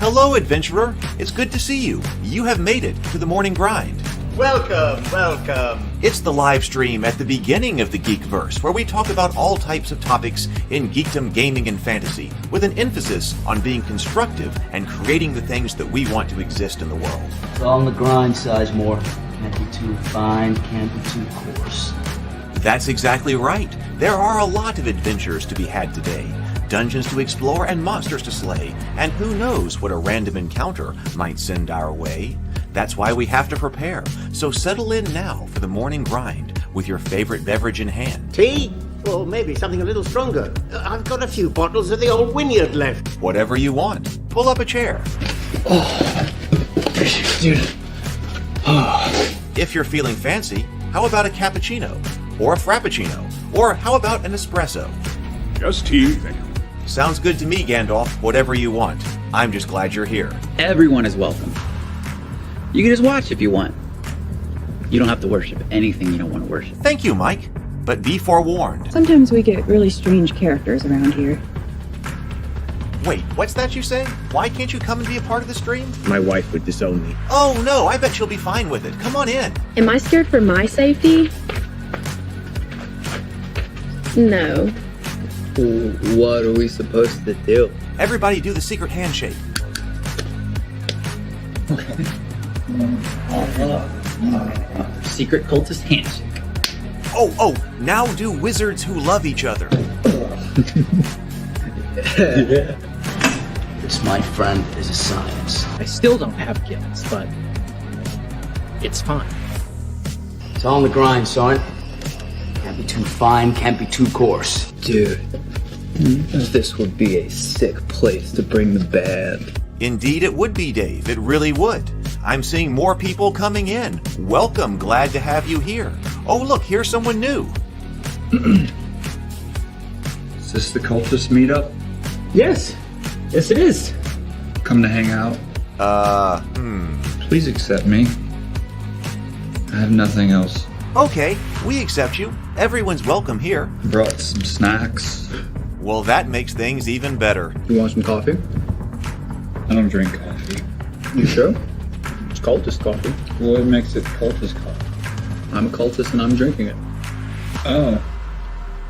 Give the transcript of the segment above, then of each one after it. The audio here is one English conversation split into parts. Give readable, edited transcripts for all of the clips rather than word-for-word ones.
Hello, adventurer. It's good to see you. You have made it to the morning grind. Welcome, welcome. It's the live stream at the beginning of the Geekverse, where we talk about all types of topics in geekdom, gaming, and fantasy, with an emphasis on being constructive and creating the things that we want to exist in the world. It's all on the grind, Sizemore. Can't be too fine, can't be too coarse. That's exactly right. There are a lot of adventures to be had today. Dungeons to explore and monsters to slay, and who knows what a random encounter might send our way. That's why we have to prepare, so settle in now for the morning grind with your favorite beverage in hand. Tea? Or maybe something a little stronger. I've got a few bottles of the old Wynyard left. Whatever you want. Pull up a chair. Dude. If you're feeling fancy, how about a cappuccino? Or a frappuccino? Or how about an espresso? Just tea, thank you. Sounds good to me, Gandalf. Whatever you want. I'm just glad you're here. Everyone is welcome. You can just watch if you want. You don't have to worship anything you don't want to worship. Thank you, Mike. But be forewarned. Sometimes we get really strange characters around here. Wait, what's that you say? Why can't you come and be a part of the stream? My wife would disown me. Oh no, I bet she'll be fine with it. Come on in. Am I scared for my safety? No. What are we supposed to do? Everybody do the secret handshake. Secret cultist handshake. Oh, now do wizards who love each other. This, my friend, is a science. I still don't have gifts, but it's fine. It's all on the grind, son. Can't be too fine, can't be too coarse. Dude, this would be a sick place to bring the band. Indeed it would be, Dave. It really would. I'm seeing more people coming in. Welcome. Glad to have you here. Oh, look, here's someone new. Is this the cultist meetup? Yes it is. Come to hang out? Please accept me. I have nothing else. Okay, we accept you. Everyone's welcome here. Brought some snacks. Well, that makes things even better. You want some coffee? I don't drink coffee. You sure? It's cultist coffee. What makes it cultist coffee? I'm a cultist and I'm drinking it. Oh.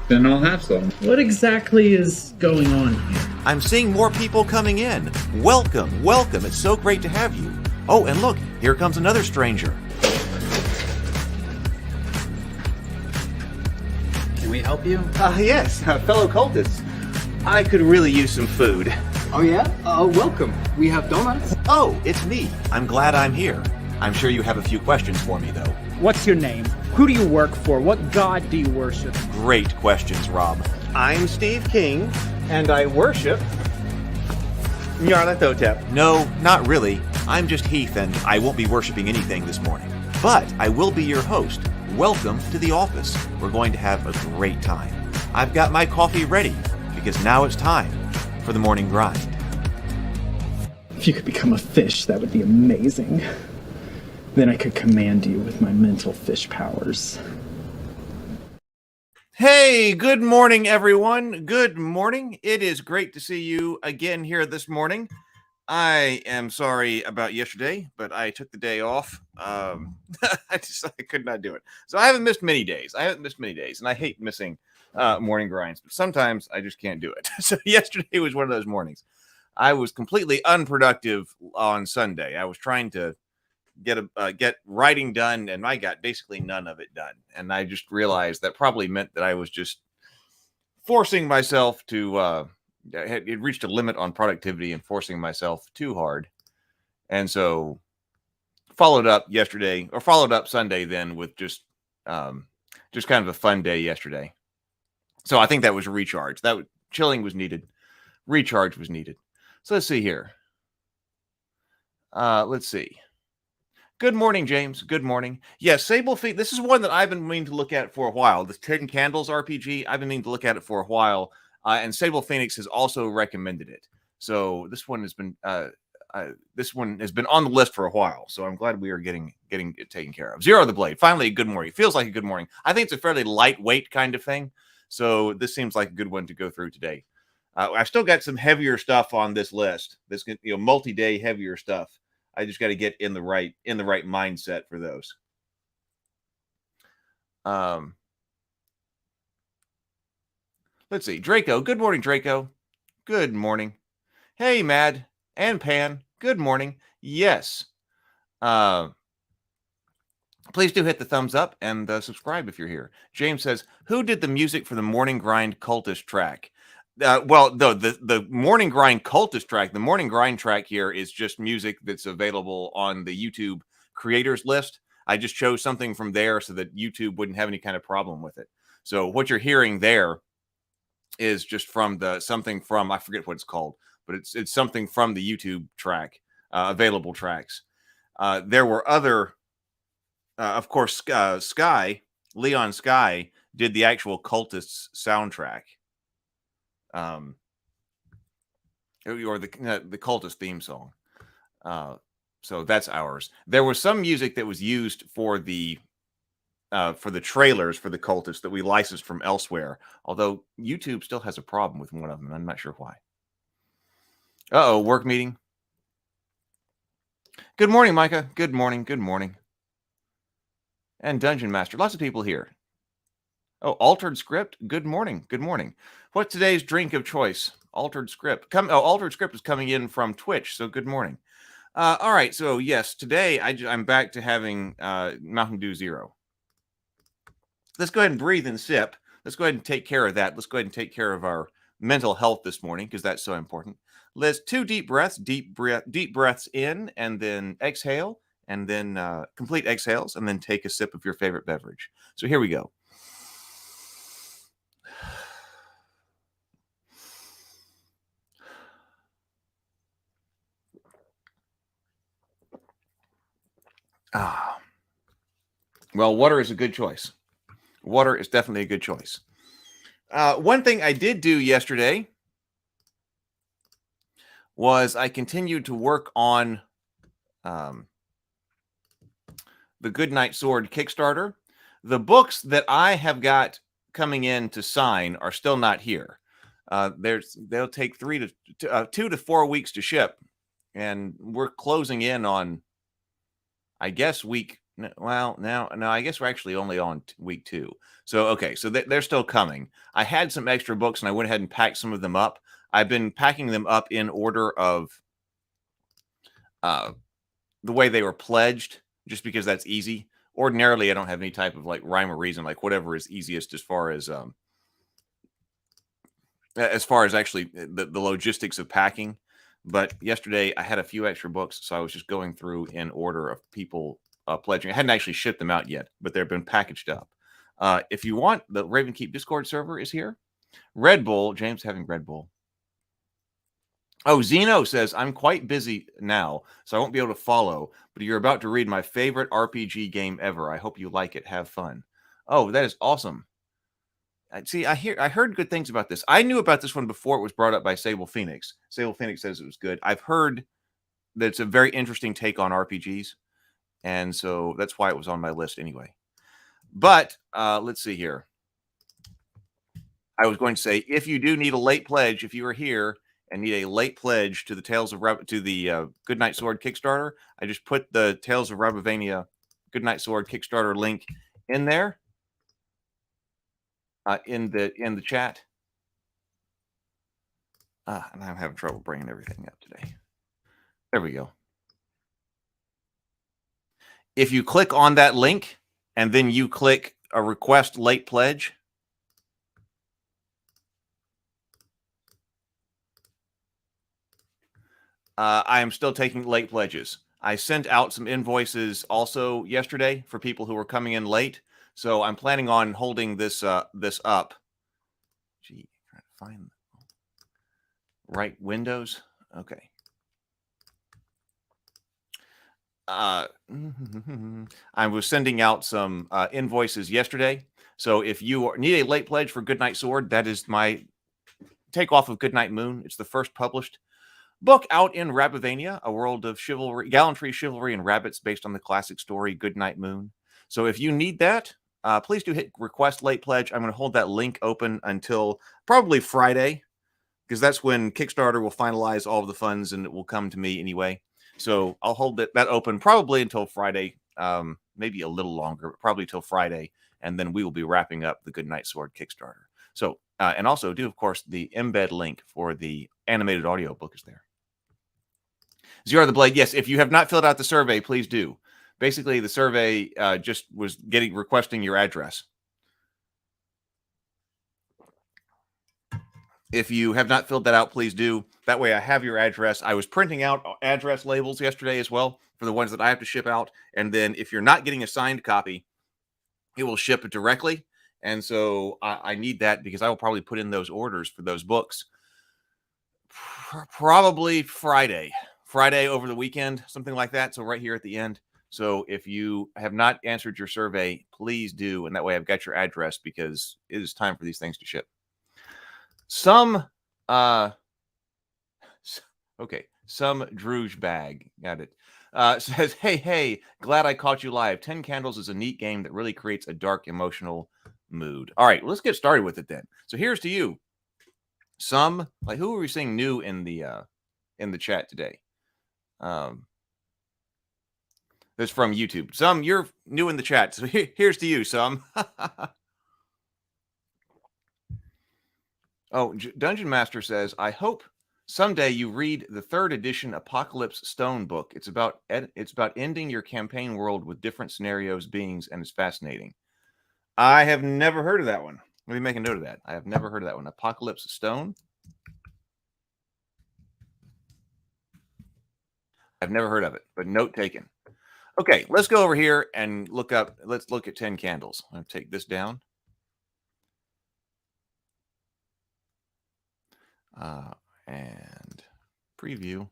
Then I'll have some. What exactly is going on here? I'm seeing more people coming in. Welcome. It's so great to have you. Oh, and look, here comes another stranger. Can we help you? Yes, fellow cultists. I could really use some food. Oh yeah? Welcome. We have donuts. Oh, it's me. I'm glad I'm here. I'm sure you have a few questions for me, though. What's your name? Who do you work for? What god do you worship? Great questions, Rob. I'm Steve King, and I worship Nyarlathotep. No, not really. I'm just Heath, and I won't be worshiping anything this morning. But I will be your host. Welcome to the office. We're going to have a great time. I've got my coffee ready, because now it's time for the morning grind. If you could become a fish, that would be amazing. Then I could command you with my mental fish powers. Hey, good morning, everyone. Good morning. It is great to see you again here this morning. I am sorry about yesterday, but I took the day off. I could not do it. So I haven't missed many days. And I hate missing morning grinds, but sometimes I just can't do it. So yesterday was one of those mornings. I was completely unproductive on Sunday. I was trying to get writing done, and I got basically none of it done. And I just realized that probably meant that I was just forcing myself to it reached a limit on productivity and forcing myself too hard. And so followed up Sunday then with just kind of a fun day yesterday. So I think that was a recharge. Chilling was needed. Recharge was needed. So let's see here. Let's see. Good morning, James. Good morning. Yes, Sable Feet. This is one that I've been meaning to look at for a while. The 10 Candles RPG. I've been meaning to look at it for a while. And Sable Phoenix has also recommended it. So this one has been on the list for a while. So I'm glad we are getting it taken care of. Zero the Blade. Finally, a good morning. Feels like a good morning. I think it's a fairly lightweight kind of thing. So this seems like a good one to go through today. I've still got some heavier stuff on this list. This, multi-day heavier stuff. I just got to get in the right mindset for those. Let's see. Draco. Good morning, Draco. Good morning. Hey, Mad and Pan. Good morning. Yes. Please do hit the thumbs up and subscribe if you're here. James says, who did the music for the Morning Grind Cultist track? Well, the Morning Grind Cultist track, the Morning Grind track here is just music that's available on the YouTube creators list. I just chose something from there so that YouTube wouldn't have any kind of problem with it. So what you're hearing there is just from something from, I forget what it's called, but it's something from the YouTube track, available tracks. There were other, of course, Leon Sky did the actual Cultists soundtrack, or the Cultist theme song. So that's ours. There was some music that was used for the trailers for the Cultists that we licensed from elsewhere. Although YouTube still has a problem with one of them. I'm not sure why. Uh-oh, work meeting. Good morning, Micah. Good morning. Good morning. And Dungeon Master. Lots of people here. Oh, Altered Script. Good morning. Good morning. What's today's drink of choice? Altered Script. Altered Script is coming in from Twitch. So good morning. All right. So yes, today I'm back to having Mountain Dew Zero. Let's go ahead and breathe and sip. Let's go ahead and take care of that. Let's go ahead and take care of our mental health this morning because that's so important. Let's 2 deep breaths, deep breaths in, and then exhale, and then complete exhales, and then take a sip of your favorite beverage. So here we go. Well, water is a good choice. Water is definitely a good choice. One thing I did do yesterday was I continued to work on the Goodnight Sword Kickstarter. The books that I have got coming in to sign are still not here. They'll take 2 to 4 weeks to ship, and we're closing in on, I guess, I guess we're actually only on week 2. So, okay, so they're still coming. I had some extra books, and I went ahead and packed some of them up. I've been packing them up in order of the way they were pledged, just because that's easy. Ordinarily, I don't have any type of like rhyme or reason, like whatever is easiest as far as actually the logistics of packing. But yesterday, I had a few extra books, so I was just going through in order of people pledging. I hadn't actually shipped them out yet, but they've been packaged up. If you want, the Raven Keep Discord server is here. Red Bull, James having Red Bull. Oh, Zeno says, I'm quite busy now, so I won't be able to follow, but you're about to read my favorite RPG game ever. I hope you like it. Have fun. Oh, that is awesome. See, I heard good things about this. I knew about this one before it was brought up by Sable Phoenix. Sable Phoenix says it was good. I've heard that it's a very interesting take on RPGs, and so that's why it was on my list anyway. But let's see here. I was going to say, if you do need a late pledge, if you are here and need a late pledge to the Goodnight Sword Kickstarter, I just put the Tales of Rabavania Goodnight Sword Kickstarter link in there, in the chat. And I'm having trouble bringing everything up today. There we go. If you click on that link and then you click a request late pledge, I am still taking late pledges. I sent out some invoices also yesterday for people who were coming in late. So I'm planning on holding this up. Gee, trying to find the right windows. Okay. I was sending out some invoices yesterday. So if you need a late pledge for Goodnight Sword, that is my takeoff of Goodnight Moon. It's the first published book out in Rabavania, a world of chivalry, gallantry, chivalry, and rabbits based on the classic story Goodnight Moon. So if you need that, please do hit request late pledge. I'm going to hold that link open until probably Friday. because that's when Kickstarter will finalize all of the funds and it will come to me anyway. So I'll hold that open probably until Friday, maybe a little longer, but probably till Friday, and then we will be wrapping up the Goodnight Sword Kickstarter. So, and also do, of course, the embed link for the animated audiobook is there. Zero the Blade, yes, if you have not filled out the survey, please do. Basically, the survey just was requesting your address. If you have not filled that out, please do. That way I have your address. I was printing out address labels yesterday as well for the ones that I have to ship out. And then if you're not getting a signed copy, it will ship directly. And so I need that because I will probably put in those orders for those books probably Friday over the weekend, something like that. So right here at the end. So if you have not answered your survey, please do. And that way I've got your address because it is time for these things to ship. Some Drooge bag, got it, says, hey, glad I caught you live. 10 Candles is a neat game that really creates a dark emotional mood. All right, let's get started with it then. So here's to you. Who are we seeing new in the chat today? That's from YouTube. Some, you're new in the chat, so here's to you, some. Oh, Dungeon Master says, I hope someday you read the 3rd edition Apocalypse Stone book. It's about ending your campaign world with different scenarios, beings, and it's fascinating. I have never heard of that one. Let me make a note of that. I have never heard of that one. Apocalypse Stone. I've never heard of it, but note taken. Okay, let's go over here and let's look at 10 Candles. I'm going to take this down. And preview.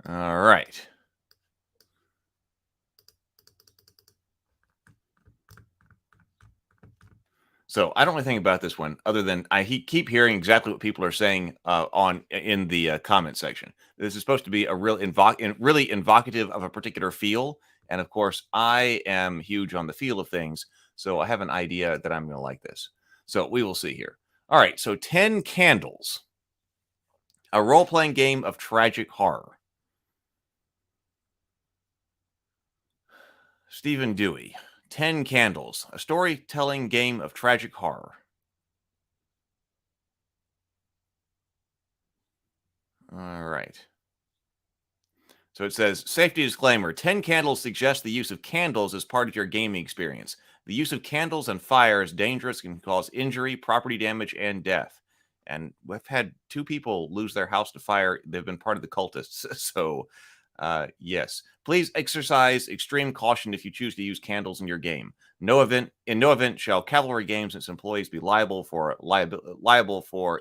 All right. So I don't know anything about this one other than I keep hearing exactly what people are saying in the comment section. This is supposed to be a really evocative of a particular feel, and of course I am huge on the feel of things, so I have an idea that I'm going to like this. So we will see here. All right, so 10 Candles, a role-playing game of tragic horror. Stephen Dewey. 10 Candles, a storytelling game of tragic horror. All right. So it says, safety disclaimer, 10 Candles suggests the use of candles as part of your gaming experience. The use of candles and fire is dangerous and can cause injury, property damage, and death. And we've had 2 people lose their house to fire. They've been part of the cultists. So, yes. Please exercise extreme caution if you choose to use candles in your game. In no event shall Cavalry Games and its employees be liable for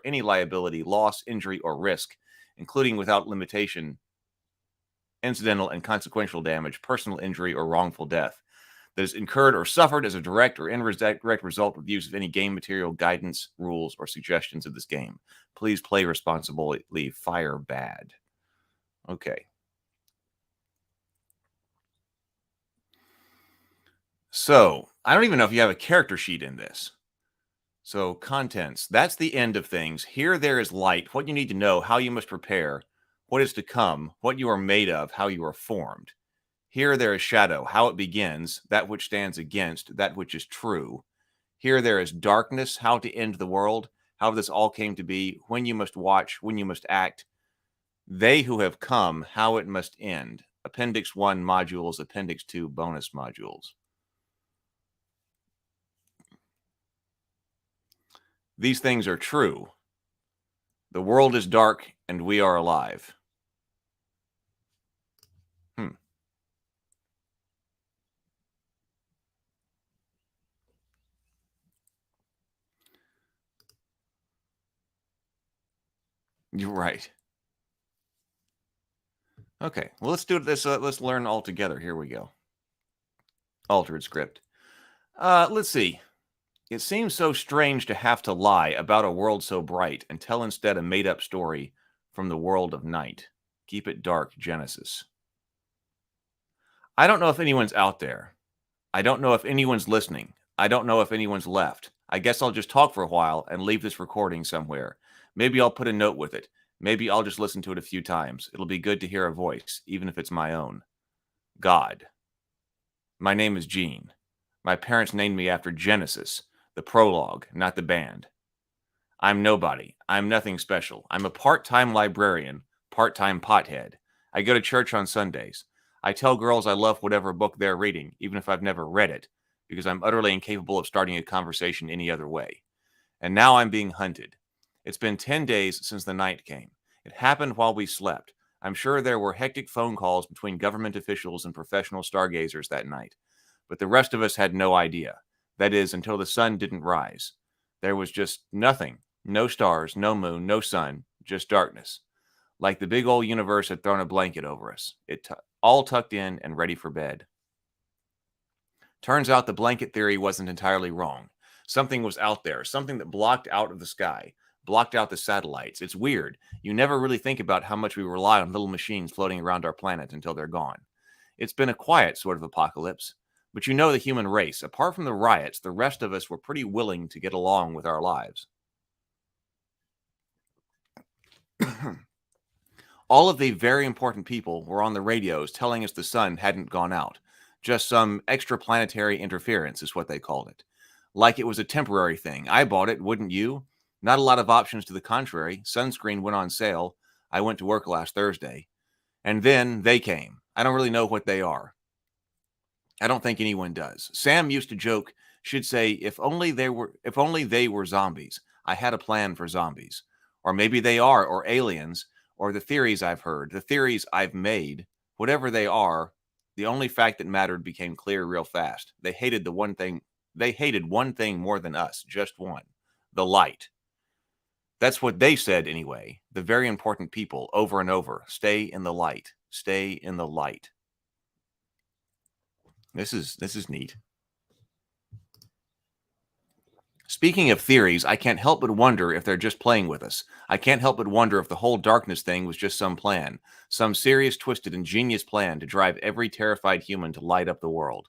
any liability, loss, injury, or risk, including without limitation, incidental and consequential damage, personal injury, or wrongful death that is incurred or suffered as a direct or indirect result of the use of any game material, guidance, rules, or suggestions of this game. Please play responsibly. Fire bad. Okay. So, I don't even know if you have a character sheet in this. So, contents. That's the end of things. Here there is light, what you need to know, how you must prepare, what is to come, what you are made of, how you are formed. Here there is shadow, how it begins, that which stands against, that which is true. Here there is darkness, how to end the world, how this all came to be, when you must watch, when you must act. They who have come, how it must end. Appendix 1 modules, Appendix 2 bonus modules. These things are true. The world is dark and we are alive. You're right. Okay, well, let's do this. Let's learn all together. Here we go. Altered script. Let's see. It seems so strange to have to lie about a world so bright and tell instead a made-up story from the world of night. Keep it dark, Genesis. I don't know if anyone's out there. I don't know if anyone's listening. I don't know if anyone's left. I guess I'll just talk for a while and leave this recording somewhere. Maybe I'll put a note with it. Maybe I'll just listen to it a few times. It'll be good to hear a voice, even if it's my own. God. My name is Gene. My parents named me after Genesis, the prologue, not the band. I'm nobody. I'm nothing special. I'm a part-time librarian, part-time pothead. I go to church on Sundays. I tell girls I love whatever book they're reading, even if I've never read it, because I'm utterly incapable of starting a conversation any other way. And now I'm being hunted. It's been 10 days since the night came. It happened while we slept. I'm sure there were hectic phone calls between government officials and professional stargazers that night. But the rest of us had no idea. That is, until the sun didn't rise. There was just nothing. No stars, no moon, no sun, just darkness. Like the big old universe had thrown a blanket over us. All tucked in and ready for bed. Turns out the blanket theory wasn't entirely wrong. Something was out there, something that blocked out of the sky, blocked out the satellites. It's weird. You never really think about how much we rely on little machines floating around our planet until they're gone. It's been a quiet sort of apocalypse. But you know the human race. Apart from the riots, the rest of us were pretty willing to get along with our lives. All of the very important people were on the radios telling us the sun hadn't gone out. Just some extraplanetary interference is what they called it. Like it was a temporary thing. I bought it, wouldn't you? Not a lot of options to the contrary. Sunscreen went on sale. I went to work last Thursday. And then they came. I don't really know what they are. I don't think anyone does. Sam used to joke, should say, if only they were zombies. I had a plan for zombies. Or maybe they are, or aliens, or the theories I've heard, the theories I've made, whatever they are, the only fact that mattered became clear real fast. They hated one thing more than us, just one, the light. That's what they said anyway, the very important people, over and over. Stay in the light. Stay in the light. This is neat. Speaking of theories, I can't help but wonder if they're just playing with us. I can't help but wonder if the whole darkness thing was just some plan, some serious, twisted, ingenious plan to drive every terrified human to light up the world.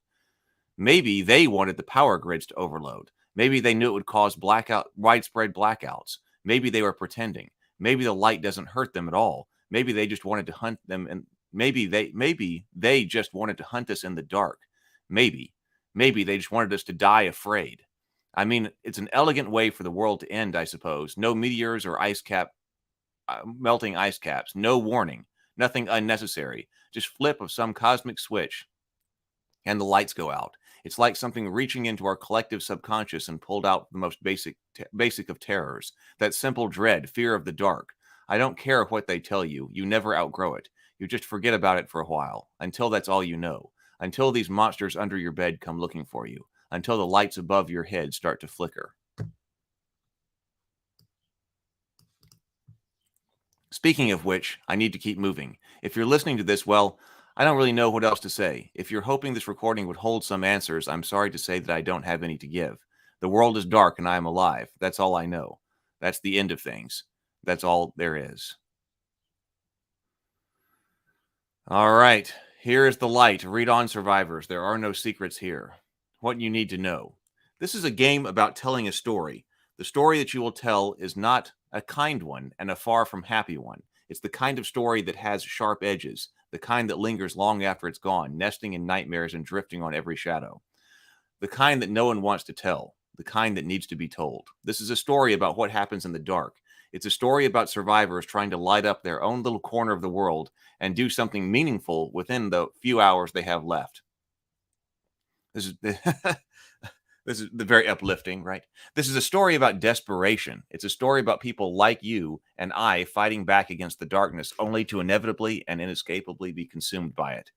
Maybe they wanted the power grids to overload. Maybe they knew it would cause widespread blackouts. Maybe they were pretending. Maybe the light doesn't hurt them at all. Maybe they just wanted to hunt them, and maybe they just wanted to hunt us in the dark. Maybe they just wanted us to die afraid. I mean, it's an elegant way for the world to end, I suppose. No meteors or melting ice caps. No warning. Nothing unnecessary. Just flip of some cosmic switch, and the lights go out. It's like something reaching into our collective subconscious and pulled out the most basic of terrors. That simple dread, fear of the dark. I don't care what they tell you. You never outgrow it. You just forget about it for a while, until that's all you know. Until these monsters under your bed come looking for you. Until the lights above your head start to flicker. Speaking of which, I need to keep moving. If you're listening to this, well, I don't really know what else to say. If you're hoping this recording would hold some answers, I'm sorry to say that I don't have any to give. The world is dark and I am alive. That's all I know. That's the end of things. That's all there is. All right. Here is the light. Read on, survivors. There are no secrets here. What you need to know. This is a game about telling a story. The story that you will tell is not a kind one and a far from happy one. It's the kind of story that has sharp edges, the kind that lingers long after it's gone, nesting in nightmares and drifting on every shadow. The kind that no one wants to tell, the kind that needs to be told. This is a story about what happens in the dark. It's a story about survivors trying to light up their own little corner of the world and do something meaningful within the few hours they have left. This is very uplifting, right? This is a story about desperation. It's a story about people like you and I fighting back against the darkness, only to inevitably and inescapably be consumed by it.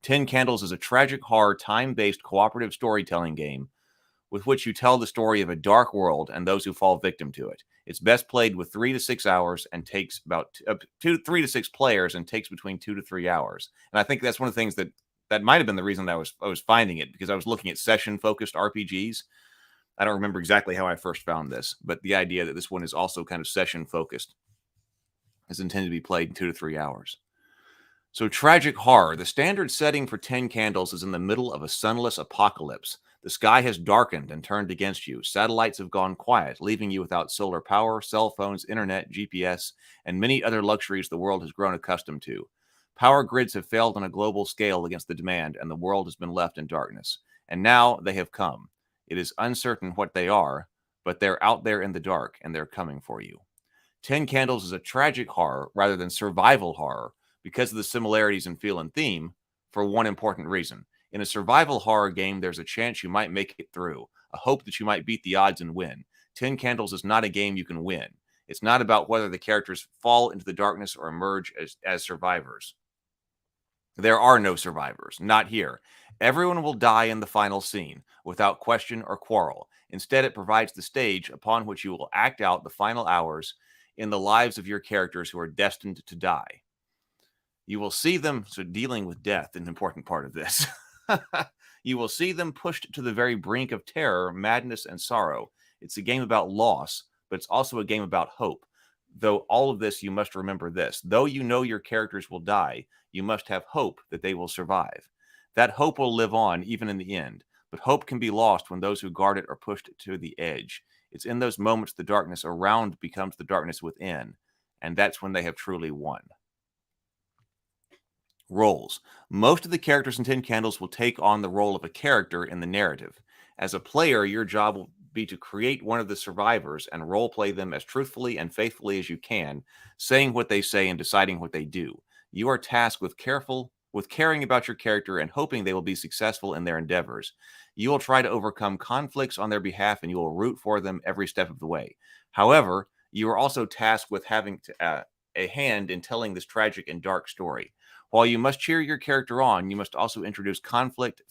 10 Candles is a tragic horror, time-based cooperative storytelling game with which you tell the story of a dark world and those who fall victim to it. It's best played with 3 to 6 hours and takes about 3 to 6 players and takes between 2 to 3 hours. And I think that's one of the things that might have been the reason that I was finding it, because I was looking at session-focused RPGs. I don't remember exactly how I first found this, but the idea that this one is also kind of session-focused. is intended to be played in 2 to 3 hours. So, tragic horror. The standard setting for 10 Candles is in the middle of a sunless apocalypse. The sky has darkened and turned against you. Satellites have gone quiet, leaving you without solar power, cell phones, internet, GPS, and many other luxuries the world has grown accustomed to. Power grids have failed on a global scale against the demand, and the world has been left in darkness. And now they have come. It is uncertain what they are, but they're out there in the dark, and they're coming for you. 10 Candles is a tragic horror rather than survival horror because of the similarities in feel and theme for one important reason. In a survival horror game, there's a chance you might make it through, a hope that you might beat the odds and win. 10 Candles is not a game you can win. It's not about whether the characters fall into the darkness or emerge as survivors. There are no survivors, not here. Everyone will die in the final scene, without question or quarrel. Instead, it provides the stage upon which you will act out the final hours in the lives of your characters who are destined to die. You will see them, so dealing with death, an important part of this. You will see them pushed to the very brink of terror, madness, and sorrow. It's a game about loss, but it's also a game about hope. Though all of this, you must remember this. Though you know your characters will die, you must have hope that they will survive. That hope will live on even in the end, but hope can be lost when those who guard it are pushed to the edge. It's in those moments the darkness around becomes the darkness within, and that's when they have truly won. Roles. Most of the characters in 10 Candles will take on the role of a character in the narrative. As a player, your job will be to create one of the survivors and roleplay them as truthfully and faithfully as you can, saying what they say and deciding what they do. You are tasked with caring about your character and hoping they will be successful in their endeavors. You will try to overcome conflicts on their behalf and you will root for them every step of the way. However, you are also tasked with having a hand in telling this tragic and dark story. While you must cheer your character on, you must also introduce conflict,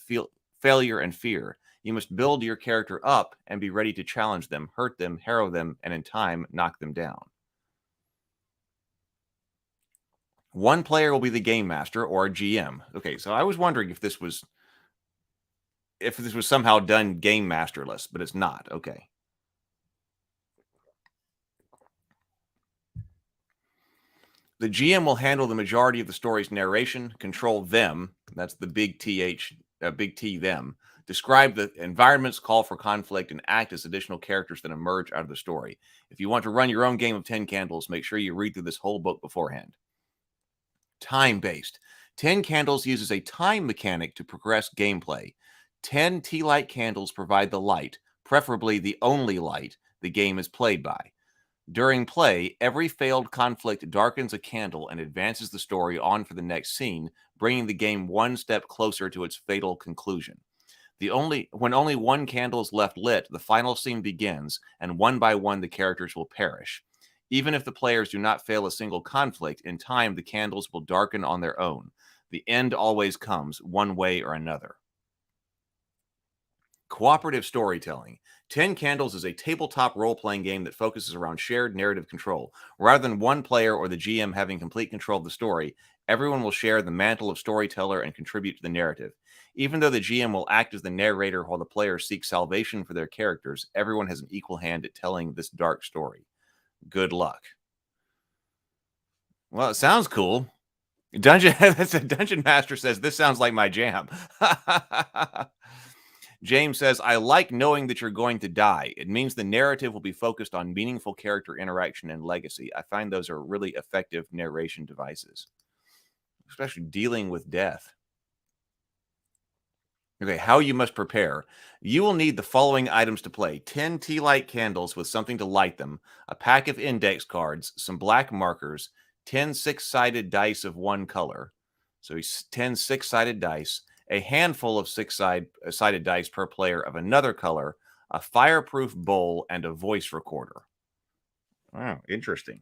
failure, and fear. You must build your character up and be ready to challenge them, hurt them, harrow them, and in time, knock them down. One player will be the game master or a GM. Okay, so I was wondering if this was somehow done game masterless, but it's not. Okay. The GM will handle the majority of the story's narration, control them, that's the big T, them, describe the environments, call for conflict, and act as additional characters that emerge out of the story. If you want to run your own game of 10 Candles, make sure you read through this whole book beforehand. Time-based. 10 Candles uses a time mechanic to progress gameplay. 10 tea-light candles provide the light, preferably the only light, the game is played by. During play, every failed conflict darkens a candle and advances the story on for the next scene, bringing the game one step closer to its fatal conclusion. When only one candle is left lit, the final scene begins, and one by one the characters will perish. Even if the players do not fail a single conflict, in time the candles will darken on their own. The end always comes, one way or another. Cooperative storytelling. 10 Candles is a tabletop role-playing game that focuses around shared narrative control. Rather than one player or the GM having complete control of the story, everyone will share the mantle of storyteller and contribute to the narrative. Even though the GM will act as the narrator while the players seek salvation for their characters, everyone has an equal hand at telling this dark story. Good luck. Well, it sounds cool. Dungeon Master says, this sounds like my jam. James says, I like knowing that you're going to die. It means the narrative will be focused on meaningful character interaction and legacy. I find those are really effective narration devices, especially dealing with death. Okay, how you must prepare. You will need the following items to play. 10 tea light candles with something to light them, a pack of index cards, some black markers, 10 six-sided dice of one color. So 10 six-sided dice, a handful of six-sided dice per player of another color, a fireproof bowl, and a voice recorder. Wow, interesting.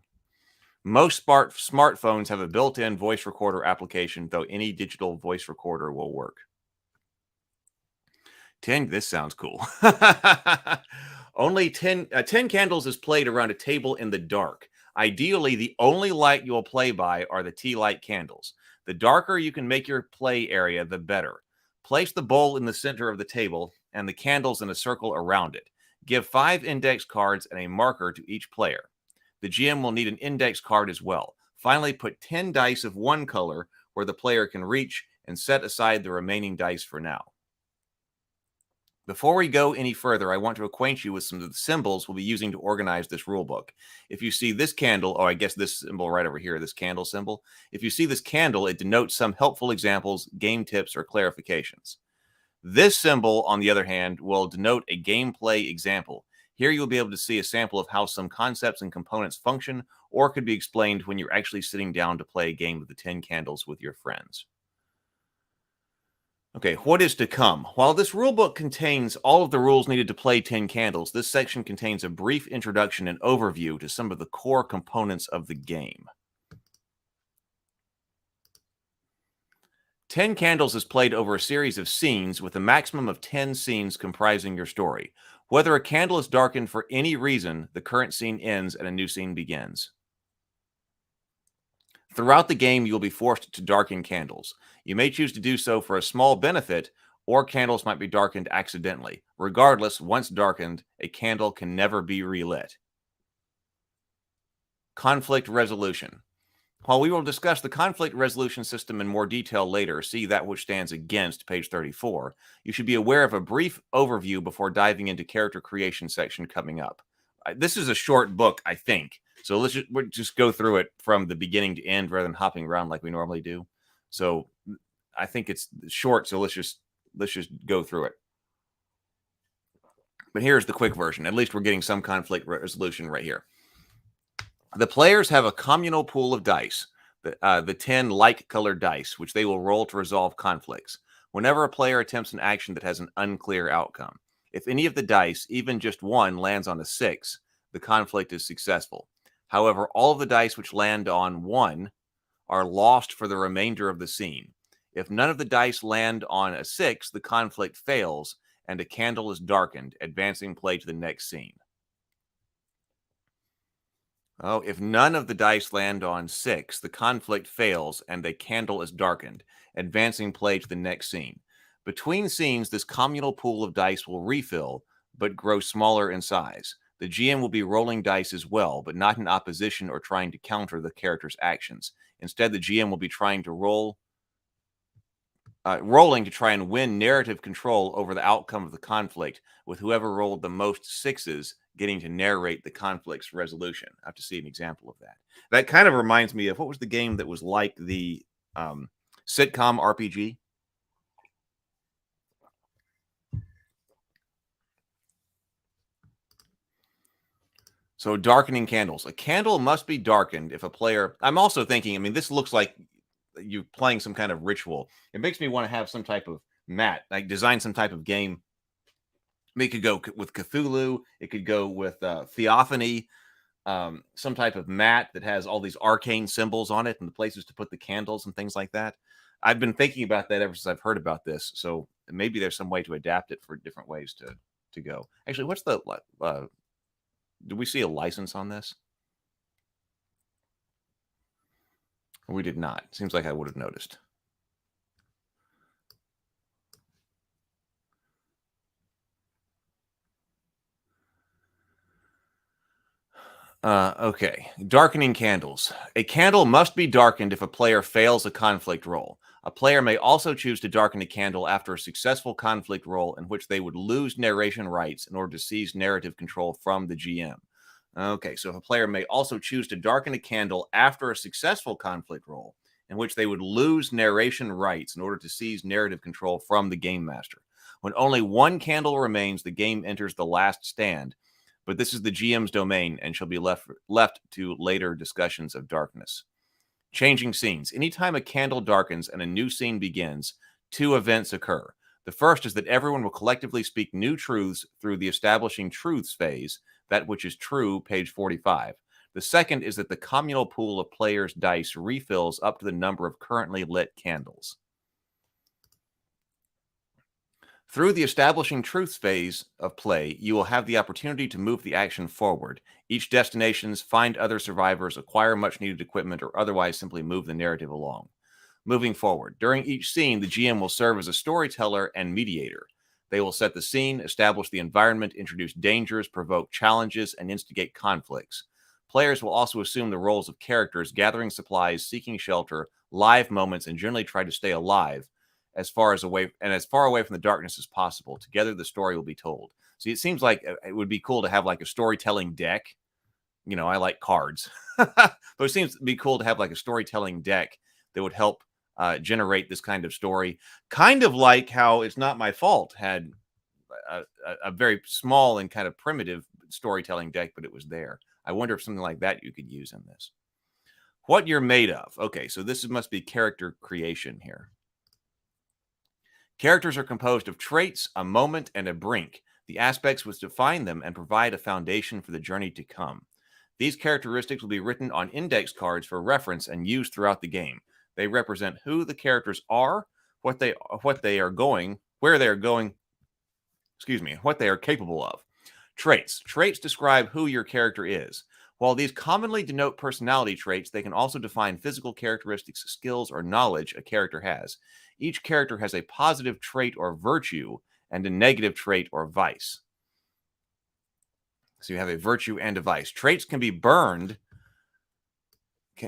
Most smartphones have a built-in voice recorder application, though any digital voice recorder will work. 10, this sounds cool. Only 10 Candles is played around a table in the dark. Ideally, the only light you will play by are the tea light candles. The darker you can make your play area, the better. Place the bowl in the center of the table and the candles in a circle around it. Give 5 index cards and a marker to each player. The GM will need an index card as well. Finally, put 10 dice of one color where the player can reach and set aside the remaining dice for now. Before we go any further, I want to acquaint you with some of the symbols we'll be using to organize this rulebook. If you see this candle, or I guess this symbol right over here, this candle symbol, if you see this candle, it denotes some helpful examples, game tips, or clarifications. This symbol, on the other hand, will denote a gameplay example. Here you'll be able to see a sample of how some concepts and components function, or could be explained when you're actually sitting down to play a game of the 10 candles with your friends. Okay, what is to come? While this rulebook contains all of the rules needed to play 10 candles, this section contains a brief introduction and overview to some of the core components of the game. 10 Candles is played over a series of scenes with a maximum of 10 scenes comprising your story. Whether a candle is darkened for any reason, the current scene ends and a new scene begins. Throughout the game, you will be forced to darken candles. You may choose to do so for a small benefit, or candles might be darkened accidentally. Regardless, once darkened, a candle can never be relit. Conflict resolution. While we will discuss the conflict resolution system in more detail later, see that which stands against, page 34, you should be aware of a brief overview before diving into character creation section coming up. This is a short book, I think, so we'll just go through it from the beginning to end rather than hopping around like we normally do. So I think it's short, so let's just go through it. But here's the quick version. At least we're getting some conflict resolution right here. The players have a communal pool of dice, the 10 like-colored dice, which they will roll to resolve conflicts. Whenever a player attempts an action that has an unclear outcome, if any of the dice, even just one, lands on a 6, the conflict is successful. However, all of the dice which land on 1 are lost for the remainder of the scene. If none of the dice land on a 6, the conflict fails, and a candle is darkened, advancing play to the next scene. Oh, if none of the dice land on 6, the conflict fails and a candle is darkened, advancing play to the next scene. Between scenes, this communal pool of dice will refill, but grow smaller in size. The GM will be rolling dice as well, but not in opposition or trying to counter the character's actions. Instead, the GM will be trying to rolling to try and win narrative control over the outcome of the conflict, with whoever rolled the most 6s getting to narrate the conflict's resolution. I have to see an example of that. That kind of reminds me of what was the game that was like the sitcom RPG? So darkening candles. A candle must be darkened if a player... I'm also thinking, I mean, this looks like you playing some kind of ritual. It makes me want to have some type of mat, like design some type of game. It could go with Cthulhu. It could go with Theophany, some type of mat that has all these arcane symbols on it and the places to put the candles and things like that. I've been thinking about that ever since I've heard about this. So maybe there's some way to adapt it for different ways to go. Actually, what's the... do we see a license on this? We did not. Seems like I would have noticed. Okay. Darkening candles. A candle must be darkened if a player fails a conflict roll. A player may also choose to darken a candle after a successful conflict roll in which they would lose narration rights in order to seize narrative control from the GM. Okay, so if a player may also choose to darken a candle after a successful conflict roll in which they would lose narration rights in order to seize narrative control from the game master. When only one candle remains, the game enters the last stand, but this is the GM's domain and shall be left to later discussions of darkness. Changing scenes. Anytime a candle darkens and a new scene begins, 2 events occur. The first is that everyone will collectively speak new truths through the establishing truths phase, that which is true, page 45. The second is that the communal pool of players' dice refills up to the number of currently lit candles. Through the establishing truths phase of play, you will have the opportunity to move the action forward. Each destinations, find other survivors, acquire much needed equipment, or otherwise simply move the narrative along. Moving forward. During each scene, the GM will serve as a storyteller and mediator. They will set the scene, establish the environment, introduce dangers, provoke challenges, and instigate conflicts. Players will also assume the roles of characters, gathering supplies, seeking shelter, live moments, and generally try to stay alive as far away from the darkness as possible. Together, the story will be told. See, it seems like it would be cool to have like a storytelling deck. You know, I like cards, but it seems to be cool to have like a storytelling deck that would help generate this kind of story. Kind of like how It's Not My Fault had a very small and kind of primitive storytelling deck, but it was there. I wonder if something like that you could use in this. What you're made of. Okay, so this must be character creation here. Characters are composed of traits, a moment, and a brink, the aspects which define them and provide a foundation for the journey to come. These characteristics will be written on index cards for reference and used throughout the game. They represent who the characters are, what they are going, where they are going, what they are capable of. Traits. Traits describe who your character is. While these commonly denote personality traits, they can also define physical characteristics, skills, or knowledge a character has. Each character has a positive trait or virtue and a negative trait or vice. So you have a virtue and a vice. Traits can be burned.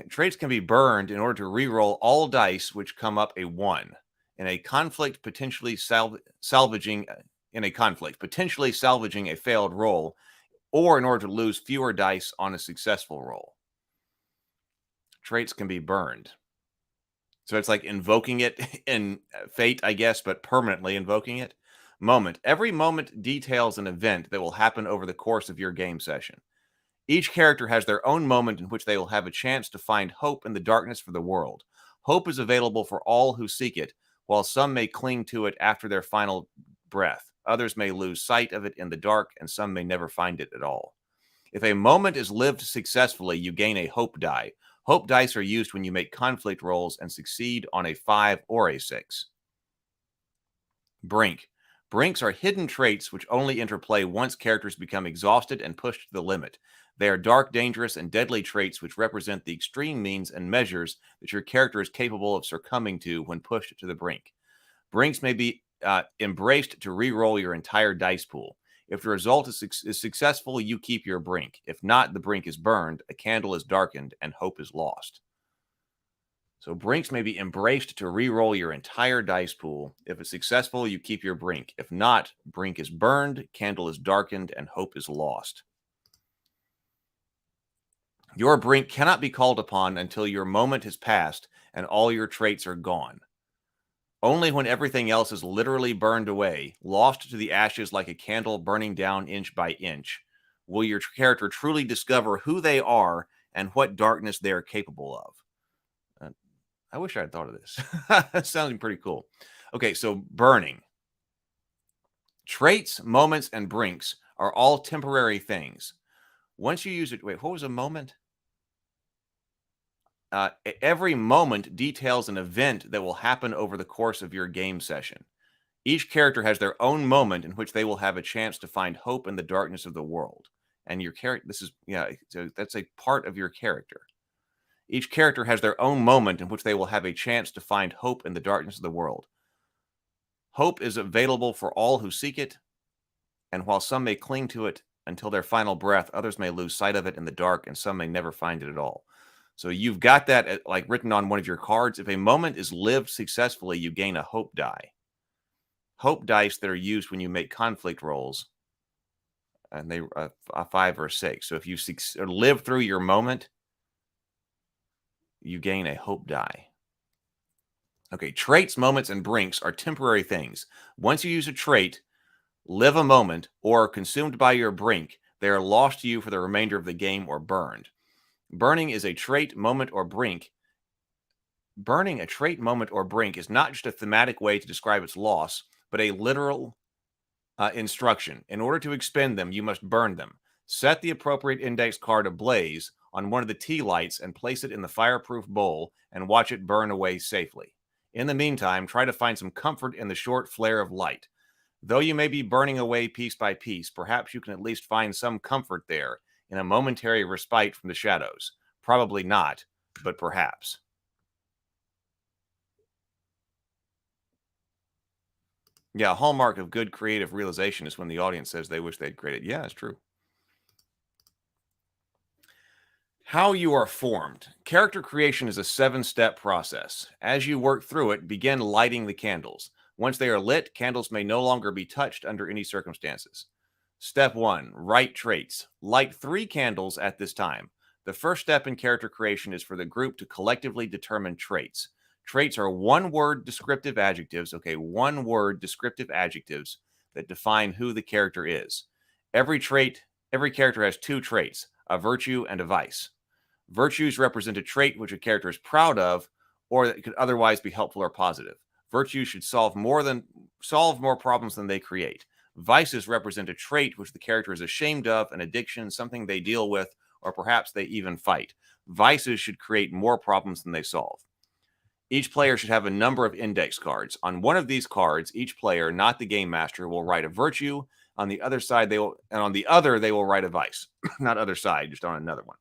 Traits can be burned in order to reroll all dice which come up a 1 in a conflict, potentially salvaging a failed roll, or in order to lose fewer dice on a successful roll. Traits can be burned. So it's like invoking it in Fate, I guess, but permanently invoking it. Moment. Every moment details an event that will happen over the course of your game session. Each character has their own moment in which they will have a chance to find hope in the darkness for the world. Hope is available for all who seek it, while some may cling to it after their final breath. Others may lose sight of it in the dark, and some may never find it at all. If a moment is lived successfully, you gain a hope die. Hope dice are used when you make conflict rolls and succeed on a 5 or a 6. Brink. Brinks are hidden traits which only interplay once characters become exhausted and pushed to the limit. They are dark, dangerous, and deadly traits which represent the extreme means and measures that your character is capable of succumbing to when pushed to the brink. Brinks may be embraced to re-roll your entire dice pool. If the result is successful, you keep your brink. If not, the brink is burned, a candle is darkened, and hope is lost. So brinks may be embraced to re-roll your entire dice pool. If it's successful, you keep your brink. If not, brink is burned, candle is darkened, and hope is lost. Your brink cannot be called upon until your moment has passed and all your traits are gone. Only when everything else is literally burned away, lost to the ashes like a candle burning down inch by inch, will your character truly discover who they are and what darkness they are capable of. I wish I had thought of this. That sounds pretty cool. Okay, so burning. Traits, moments, and brinks are all temporary things. Once you use it, wait, what was a moment? Every moment details an event that will happen over the course of your game session. Each character has their own moment in which they will have a chance to find hope in the darkness of the world. And your character, so that's a part of your character. Each character has their own moment in which they will have a chance to find hope in the darkness of the world. Hope is available for all who seek it, and while some may cling to it until their final breath, others may lose sight of it in the dark, and some may never find it at all. So you've got that like written on one of your cards. If a moment is lived successfully, you gain a hope die. Hope dice that are used when you make conflict rolls, and they a 5 or 6. So if you live through your moment, you gain a hope die. Okay, traits, moments, and brinks are temporary things. Once you use a trait, live a moment, or are consumed by your brink, they are lost to you for the remainder of the game or burned. Burning is a trait, moment, or brink. Burning a trait, moment, or brink is not just a thematic way to describe its loss, but a literal instruction. In order to expend them, you must burn them. Set the appropriate index card ablaze on one of the tea lights and place it in the fireproof bowl and watch it burn away safely. In the meantime, try to find some comfort in the short flare of light. Though you may be burning away piece by piece, perhaps you can at least find some comfort there in a momentary respite from the shadows. Probably not, but perhaps. Yeah, a hallmark of good creative realization is when the audience says they wish they'd created. Yeah, it's true. How you are formed. Character creation is a 7-step process. As you work through it, begin lighting the candles. Once they are lit, candles may no longer be touched under any circumstances. Step 1. Write traits. Light 3 candles at this time. The first step in character creation is for the group to collectively determine traits. Traits are one-word descriptive adjectives, one-word descriptive adjectives that define who the character is. Every character has 2 traits, a virtue and a vice. Virtues represent a trait which a character is proud of or that could otherwise be helpful or positive. Virtues should solve more problems than they create. Vices represent a trait which the character is ashamed of, an addiction, something they deal with, or perhaps they even fight. Vices should create more problems than they solve. Each player should have a number of index cards. On one of these cards, each player, not the game master, will write a virtue. On the other side, they will write a vice. Not other side, just on another one.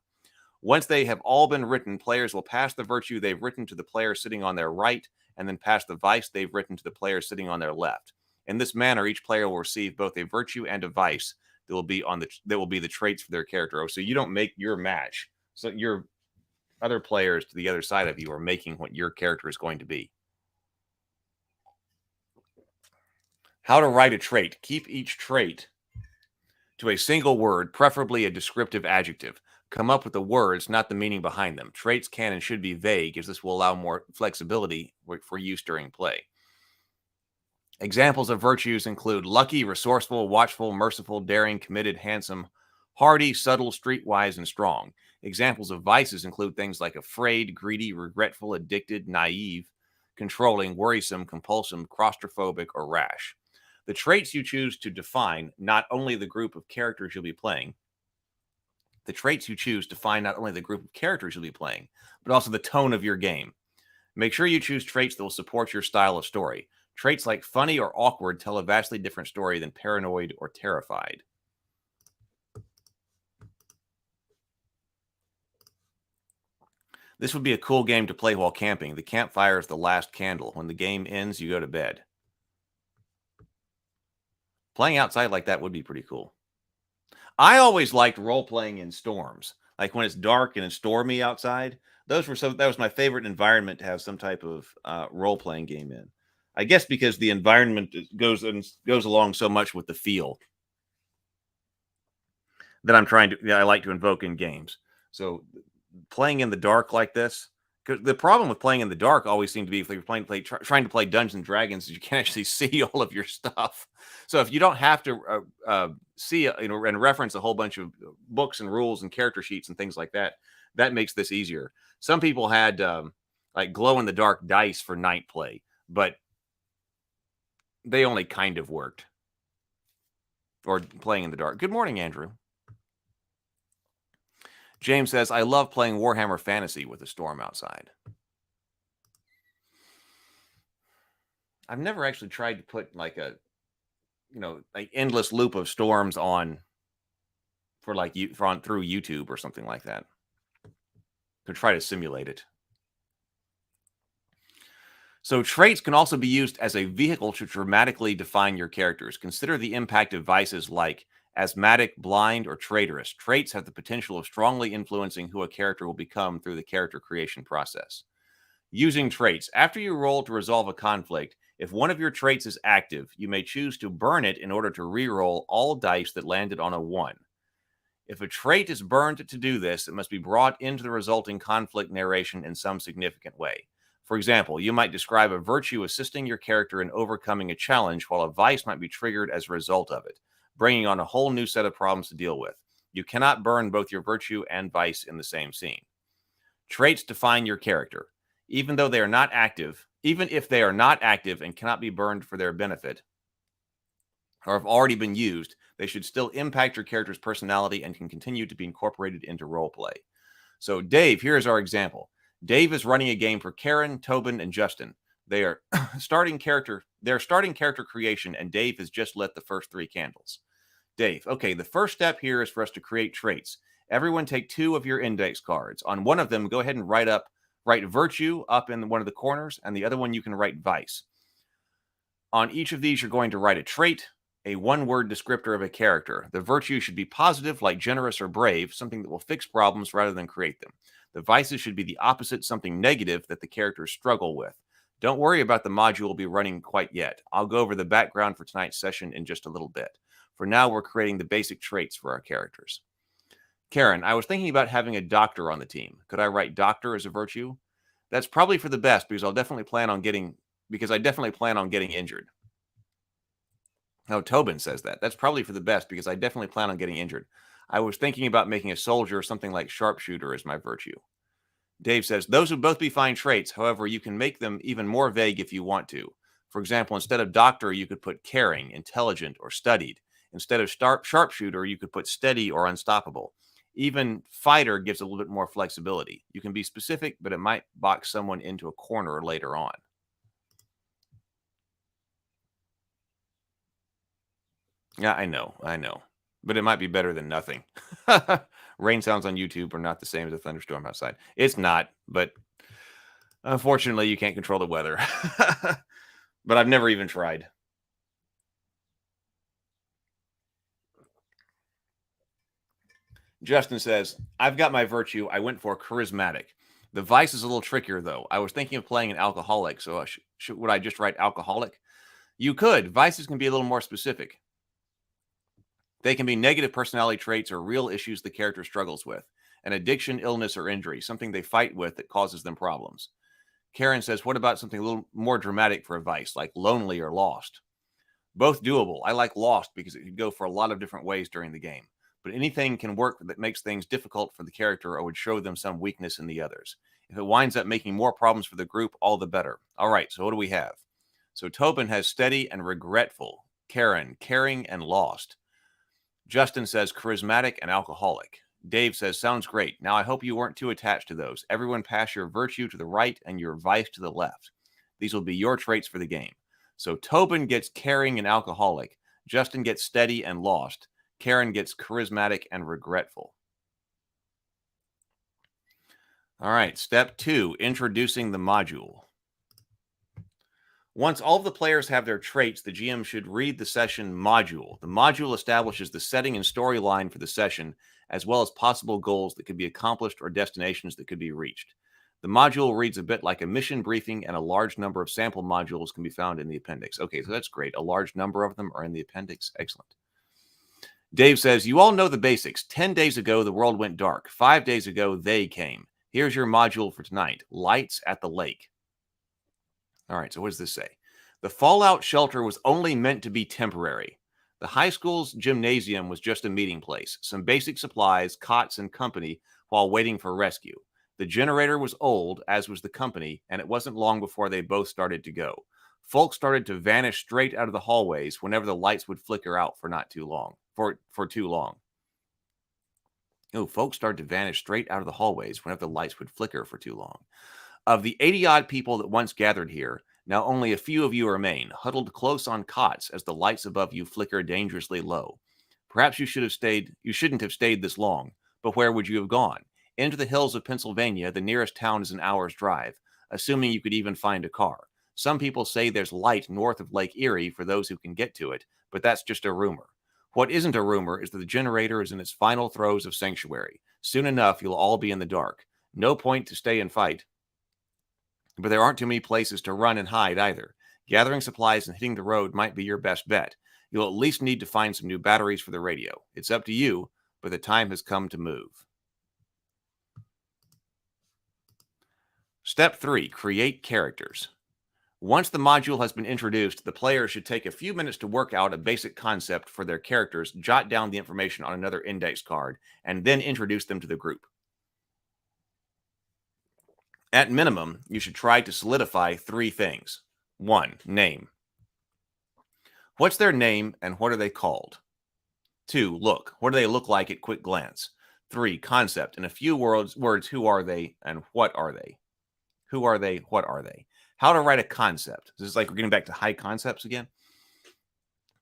Once they have all been written, players will pass the virtue they've written to the player sitting on their right, and then pass the vice they've written to the player sitting on their left. In this manner, each player will receive both a virtue and a vice that will be the traits for their character. So you don't make your match. So your other players to the other side of you are making what your character is going to be. How to write a trait. Keep each trait to a single word, preferably a descriptive adjective. Come up with the words, not the meaning behind them. Traits can and should be vague, as this will allow more flexibility for use during play. Examples of virtues include lucky, resourceful, watchful, merciful, daring, committed, handsome, hardy, subtle, streetwise, and strong. Examples of vices include things like afraid, greedy, regretful, addicted, naive, controlling, worrisome, compulsive, claustrophobic, or rash. The traits you choose to define not only the group of characters you'll be playing, but also the tone of your game. Make sure you choose traits that will support your style of story. Traits like funny or awkward tell a vastly different story than paranoid or terrified. This would be a cool game to play while camping. The campfire is the last candle. When the game ends, you go to bed. Playing outside like that would be pretty cool. I always liked role-playing in storms. Like when it's dark and it's stormy outside. That was my favorite environment to have some type of role-playing game in. I guess because the environment goes along so much with the feel that I like to invoke in games. So playing in the dark like this, because the problem with playing in the dark always seemed to be if you're trying to play Dungeons and Dragons, you can't actually see all of your stuff. So if you don't have to see and reference a whole bunch of books and rules and character sheets and things like that, that makes this easier. Some people had like glow in the dark dice for night play, but they only kind of worked. Or playing in the dark. Good morning, Andrew. James says, I love playing Warhammer Fantasy with a storm outside. I've never actually tried to put like a, like endless loop of storms on through YouTube or something like that. To try to simulate it. So traits can also be used as a vehicle to dramatically define your characters. Consider the impact of vices like asthmatic, blind, or traitorous. Traits have the potential of strongly influencing who a character will become through the character creation process. Using traits. After you roll to resolve a conflict, if one of your traits is active, you may choose to burn it in order to re-roll all dice that landed on a 1. If a trait is burned to do this, it must be brought into the resulting conflict narration in some significant way. For example, you might describe a virtue assisting your character in overcoming a challenge, while a vice might be triggered as a result of it, bringing on a whole new set of problems to deal with. You cannot burn both your virtue and vice in the same scene. Traits define your character. Even if they are not active and cannot be burned for their benefit, or have already been used, they should still impact your character's personality and can continue to be incorporated into roleplay. So Dave, here's our example. Dave is running a game for Karen, Tobin, and Justin. They are starting character creation, and Dave has just lit the first 3 candles. Dave, okay, the first step here is for us to create traits. Everyone take 2 of your index cards. On one of them, go ahead and write virtue up in one of the corners, and the other one you can write vice. On each of these, you're going to write a trait. A one-word descriptor of a character. The virtue should be positive, like generous or brave, something that will fix problems rather than create them. The vices should be the opposite, something negative that the characters struggle with. Don't worry about the module we'll be running quite yet. I'll go over the background for tonight's session in just a little bit. For now, we're creating the basic traits for our characters. Karen, I was thinking about having a doctor on the team. Could I write doctor as a virtue? That's probably for the best because I definitely plan on getting injured. No, Tobin says that. That's probably for the best because I definitely plan on getting injured. I was thinking about making a soldier or something like sharpshooter as my virtue. Dave says, those would both be fine traits. However, you can make them even more vague if you want to. For example, instead of doctor, you could put caring, intelligent, or studied. Instead of sharpshooter, you could put steady or unstoppable. Even fighter gives a little bit more flexibility. You can be specific, but it might box someone into a corner later on. Yeah, I know. But it might be better than nothing. Rain sounds on YouTube are not the same as a thunderstorm outside. It's not, but unfortunately, you can't control the weather. But I've never even tried. Justin says, I've got my virtue. I went for charismatic. The vice is a little trickier, though. I was thinking of playing an alcoholic, so would I just write alcoholic? You could. Vices can be a little more specific. They can be negative personality traits or real issues the character struggles with. An addiction, illness, or injury, something they fight with that causes them problems. Karen says, what about something a little more dramatic for a vice, like lonely or lost? Both doable. I like lost because it could go for a lot of different ways during the game. But anything can work that makes things difficult for the character or would show them some weakness in the others. If it winds up making more problems for the group, all the better. All right, so what do we have? So Tobin has steady and regretful. Karen, caring and lost. Justin says charismatic and alcoholic. Dave says, sounds great. Now I hope you weren't too attached to those. Everyone pass your virtue to the right and your vice to the left. These will be your traits for the game. So Tobin gets caring and alcoholic. Justin gets steady and lost. Karen gets charismatic and regretful. All right, step 2, introducing the module. Once all of the players have their traits, the GM should read the session module. The module establishes the setting and storyline for the session, as well as possible goals that could be accomplished or destinations that could be reached. The module reads a bit like a mission briefing, and a large number of sample modules can be found in the appendix. Okay, so that's great. A large number of them are in the appendix. Excellent. Dave says, you all know the basics. 10 days ago, the world went dark. 5 days ago, they came. Here's your module for tonight. Lights at the lake. All right, so what does this say? The fallout shelter was only meant to be temporary. The high school's gymnasium was just a meeting place, some basic supplies, cots, and company while waiting for rescue. The generator was old, as was the company, and it wasn't long before they both started to go. Folks started to vanish straight out of the hallways whenever the lights would flicker out for too long. Oh, folks started to vanish straight out of the hallways whenever the lights would flicker for too long. Of the 80-odd people that once gathered here, now only a few of you remain, huddled close on cots as the lights above you flicker dangerously low. Perhaps you shouldn't have stayed this long, but where would you have gone? Into the hills of Pennsylvania, the nearest town is an hour's drive, assuming you could even find a car. Some people say there's light north of Lake Erie for those who can get to it, but that's just a rumor. What isn't a rumor is that the generator is in its final throes of sanctuary. Soon enough, you'll all be in the dark. No point to stay and fight. But there aren't too many places to run and hide either. Gathering supplies and hitting the road might be your best bet. You'll at least need to find some new batteries for the radio. It's up to you, but the time has come to move. Step 3, create characters. Once the module has been introduced, the player should take a few minutes to work out a basic concept for their characters, jot down the information on another index card, and then introduce them to the group. At minimum, you should try to solidify 3 things. 1, name. What's their name and what are they called? 2, look. What do they look like at quick glance? 3, concept. In a few words, who are they and what are they? Who are they? What are they? How to write a concept. This is like we're getting back to high concepts again.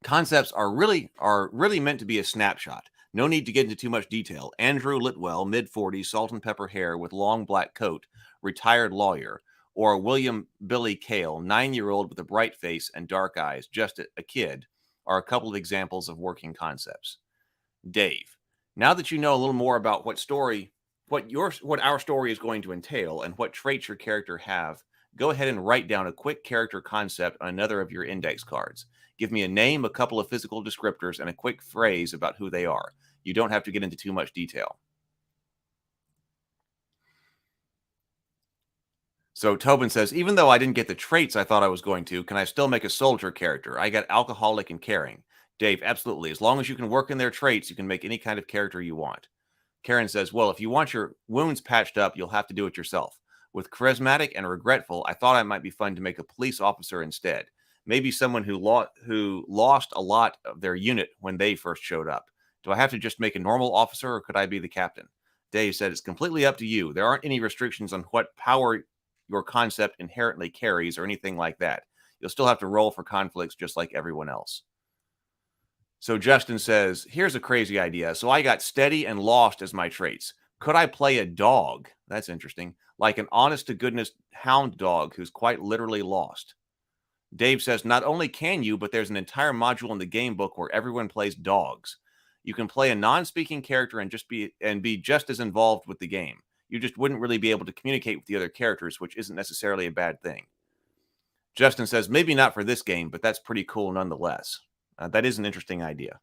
Concepts are really meant to be a snapshot. No need to get into too much detail. Andrew Litwell, mid-40s, salt and pepper hair with long black coat, retired lawyer, or William Billy Cale, 9-year-old with a bright face and dark eyes, just a kid, are a couple of examples of working concepts. Dave, now that you know a little more about what our story is going to entail and what traits your character have, go ahead and write down a quick character concept on another of your index cards. Give me a name, a couple of physical descriptors, and a quick phrase about who they are. You don't have to get into too much detail. So Tobin says, even though I didn't get the traits I thought I was going to, can I still make a soldier character? I got alcoholic and caring. Dave, absolutely. As long as you can work in their traits, you can make any kind of character you want. Karen says, well, if you want your wounds patched up, you'll have to do it yourself. With charismatic and regretful, I thought I might be fun to make a police officer instead. Maybe someone who lost a lot of their unit when they first showed up. Do I have to just make a normal officer, or could I be the captain? Dave said, it's completely up to you. There aren't any restrictions on what power your concept inherently carries or anything like that. You'll still have to roll for conflicts just like everyone else. So Justin says, here's a crazy idea. So I got steady and lost as my traits. Could I play a dog? That's interesting. Like an honest-to-goodness hound dog who's quite literally lost. Dave says, not only can you, but there's an entire module in the game book where everyone plays dogs. You can play a non-speaking character and be just as involved with the game. You just wouldn't really be able to communicate with the other characters, which isn't necessarily a bad thing. Justin says, maybe not for this game, but that's pretty cool nonetheless. That is an interesting idea.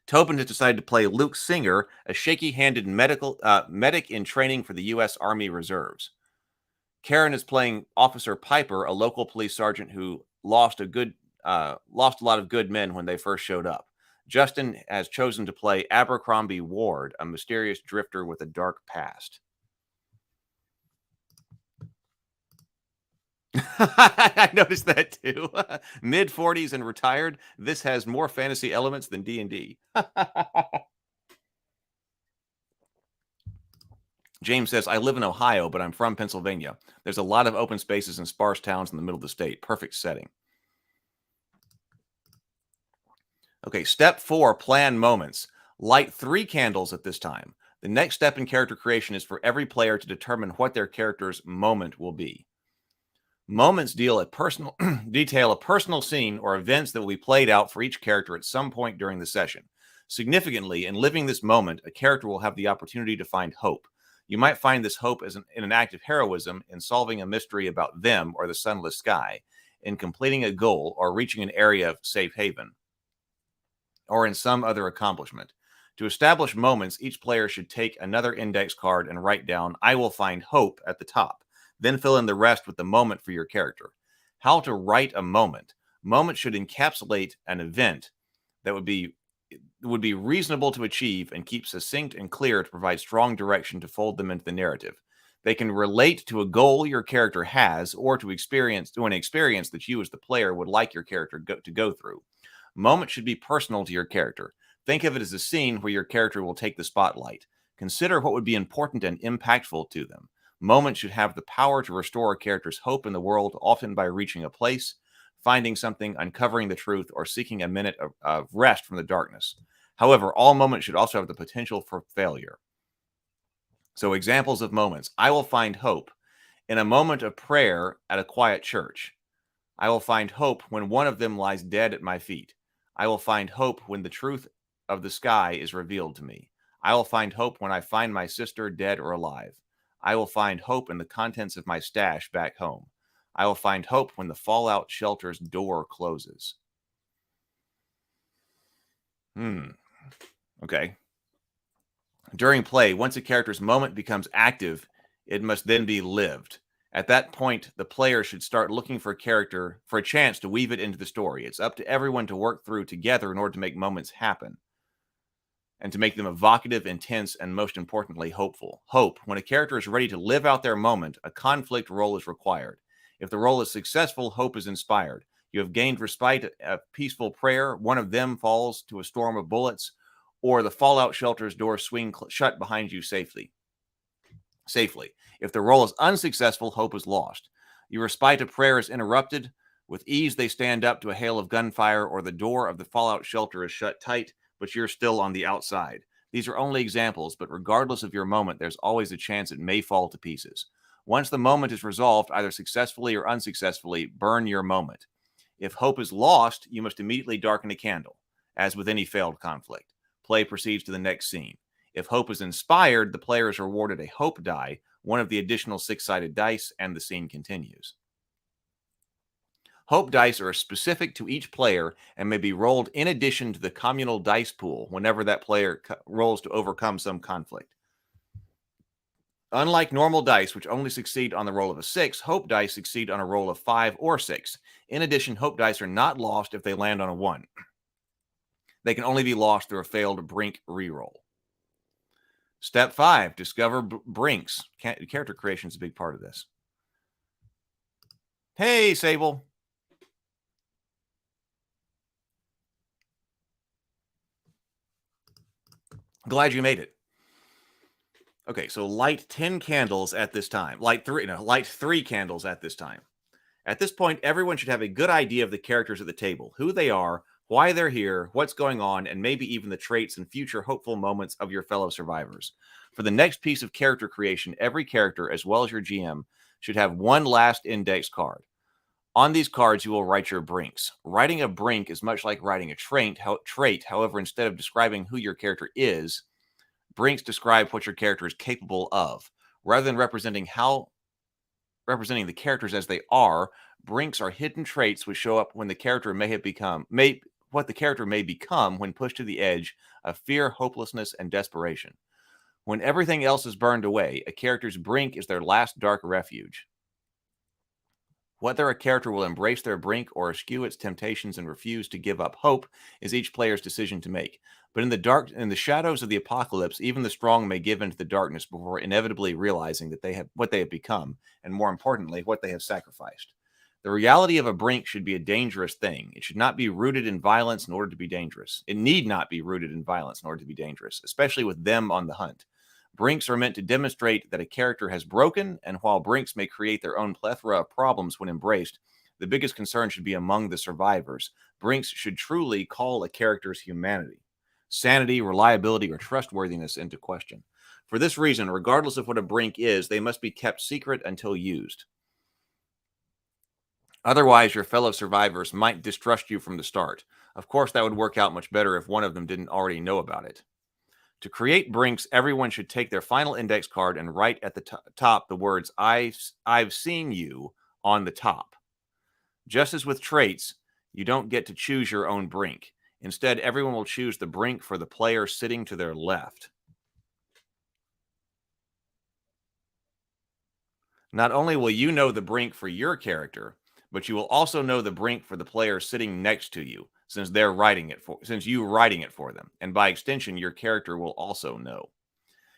Tobin has decided to play Luke Singer, a shaky-handed medic in training for the U.S. Army Reserves. Karen is playing Officer Piper, a local police sergeant who lost a lot of good men when they first showed up. Justin has chosen to play Abercrombie Ward, a mysterious drifter with a dark past. I noticed that too. Mid-40s and retired. This has more fantasy elements than D&D. James says, I live in Ohio, but I'm from Pennsylvania. There's a lot of open spaces and sparse towns in the middle of the state. Perfect setting. Okay, step 4, plan moments. Light 3 candles at this time. The next step in character creation is for every player to determine what their character's moment will be. Moments detail a personal scene or events that will be played out for each character at some point during the session. Significantly, in living this moment, a character will have the opportunity to find hope. You might find this hope in an act of heroism, in solving a mystery about them or the sunless sky, in completing a goal or reaching an area of safe haven, or in some other accomplishment. To establish moments, each player should take another index card and write down, I will find hope at the top. Then fill in the rest with the moment for your character. How to write a moment. Moment should encapsulate an event that would be reasonable to achieve and keep succinct and clear to provide strong direction to fold them into the narrative. They can relate to a goal your character has or to an experience that you as the player would like your character to go through. Moment should be personal to your character. Think of it as a scene where your character will take the spotlight. Consider what would be important and impactful to them. Moments should have the power to restore a character's hope in the world, often by reaching a place, finding something, uncovering the truth, or seeking a minute of rest from the darkness. However, all moments should also have the potential for failure. So examples of moments. I will find hope in a moment of prayer at a quiet church. I will find hope when one of them lies dead at my feet. I will find hope when the truth of the sky is revealed to me. I will find hope when I find my sister dead or alive. I will find hope in the contents of my stash back home. I will find hope when the fallout shelter's door closes. Okay. During play, once a character's moment becomes active, it must then be lived. At that point, the player should start looking for a chance to weave it into the story. It's up to everyone to work through together in order to make moments happen, and to make them evocative, intense, and most importantly, hopeful. Hope. When a character is ready to live out their moment, a conflict roll is required. If the roll is successful, hope is inspired. You have gained respite, a peaceful prayer. One of them falls to a storm of bullets, or the fallout shelter's doors swing shut behind you safely. If the roll is unsuccessful, hope is lost. Your respite of prayer is interrupted. With ease, they stand up to a hail of gunfire, or the door of the fallout shelter is shut tight, but you're still on the outside. These are only examples, but regardless of your moment, there's always a chance it may fall to pieces. Once the moment is resolved, either successfully or unsuccessfully, burn your moment. If hope is lost, you must immediately darken a candle. As with any failed conflict, play proceeds to the next scene. If hope is inspired, the player is rewarded a hope die, one of the additional 6-sided dice, and the scene continues. Hope dice are specific to each player and may be rolled in addition to the communal dice pool whenever that player rolls to overcome some conflict. Unlike normal dice, which only succeed on the roll of a 6, hope dice succeed on a roll of 5 or 6. In addition, hope dice are not lost if they land on a 1. They can only be lost through a failed brink reroll. Step 5, discover brinks. Character creation is a big part of this. Hey, Sable. Glad you made it. Okay, so light 10 candles at this time. Light 3 candles at this time. At this point, everyone should have a good idea of the characters at the table, who they are, why they're here, what's going on, and maybe even the traits and future hopeful moments of your fellow survivors. For the next piece of character creation, every character, as well as your GM, should have one last index card. On these cards, you will write your brinks. Writing a brink is much like writing a trait. However, instead of describing who your character is, brinks describe what your character is capable of. Rather than representing the characters as they are, brinks are hidden traits which show up when the character what the character may become when pushed to the edge of fear, hopelessness, and desperation. When everything else is burned away, a character's brink is their last dark refuge. Whether a character will embrace their brink or eschew its temptations and refuse to give up hope is each player's decision to make. But in the shadows of the apocalypse, even the strong may give into the darkness before inevitably realizing that what they have become, and more importantly, what they have sacrificed. The reality of a brink should be a dangerous thing. It should not be rooted in violence in order to be dangerous. It need not be rooted in violence in order to be dangerous, especially with them on the hunt. Brinks are meant to demonstrate that a character has broken, and while brinks may create their own plethora of problems when embraced, the biggest concern should be among the survivors. Brinks should truly call a character's humanity, sanity, reliability, or trustworthiness into question. For this reason, regardless of what a brink is, they must be kept secret until used. Otherwise, your fellow survivors might distrust you from the start. Of course, that would work out much better if one of them didn't already know about it. To create brinks, everyone should take their final index card and write at the top the words, I've seen you on the top. Just as with traits, you don't get to choose your own brink. Instead, everyone will choose the brink for the player sitting to their left. Not only will you know the brink for your character, but you will also know the brink for the player sitting next to you, since you writing it for them, and by extension, your character will also know.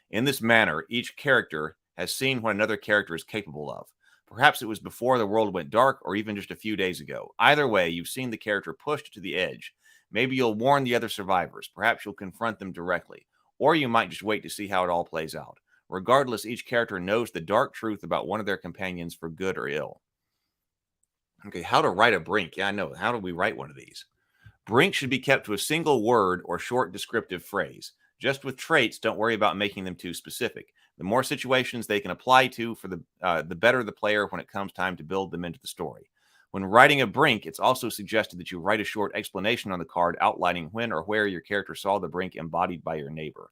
In this manner, each character has seen what another character is capable of. Perhaps it was before the world went dark, or even just a few days ago. Either way, you've seen the character pushed to the edge. Maybe you'll warn the other survivors. Perhaps you'll confront them directly, or you might just wait to see how it all plays out. Regardless, each character knows the dark truth about one of their companions for good or ill. Okay, how to write a brink. Yeah, I know. How do we write one of these? Brink should be kept to a single word or short descriptive phrase. Just with traits, don't worry about making them too specific. The more situations they can apply to, the better the player when it comes time to build them into the story. When writing a brink, it's also suggested that you write a short explanation on the card outlining when or where your character saw the brink embodied by your neighbor.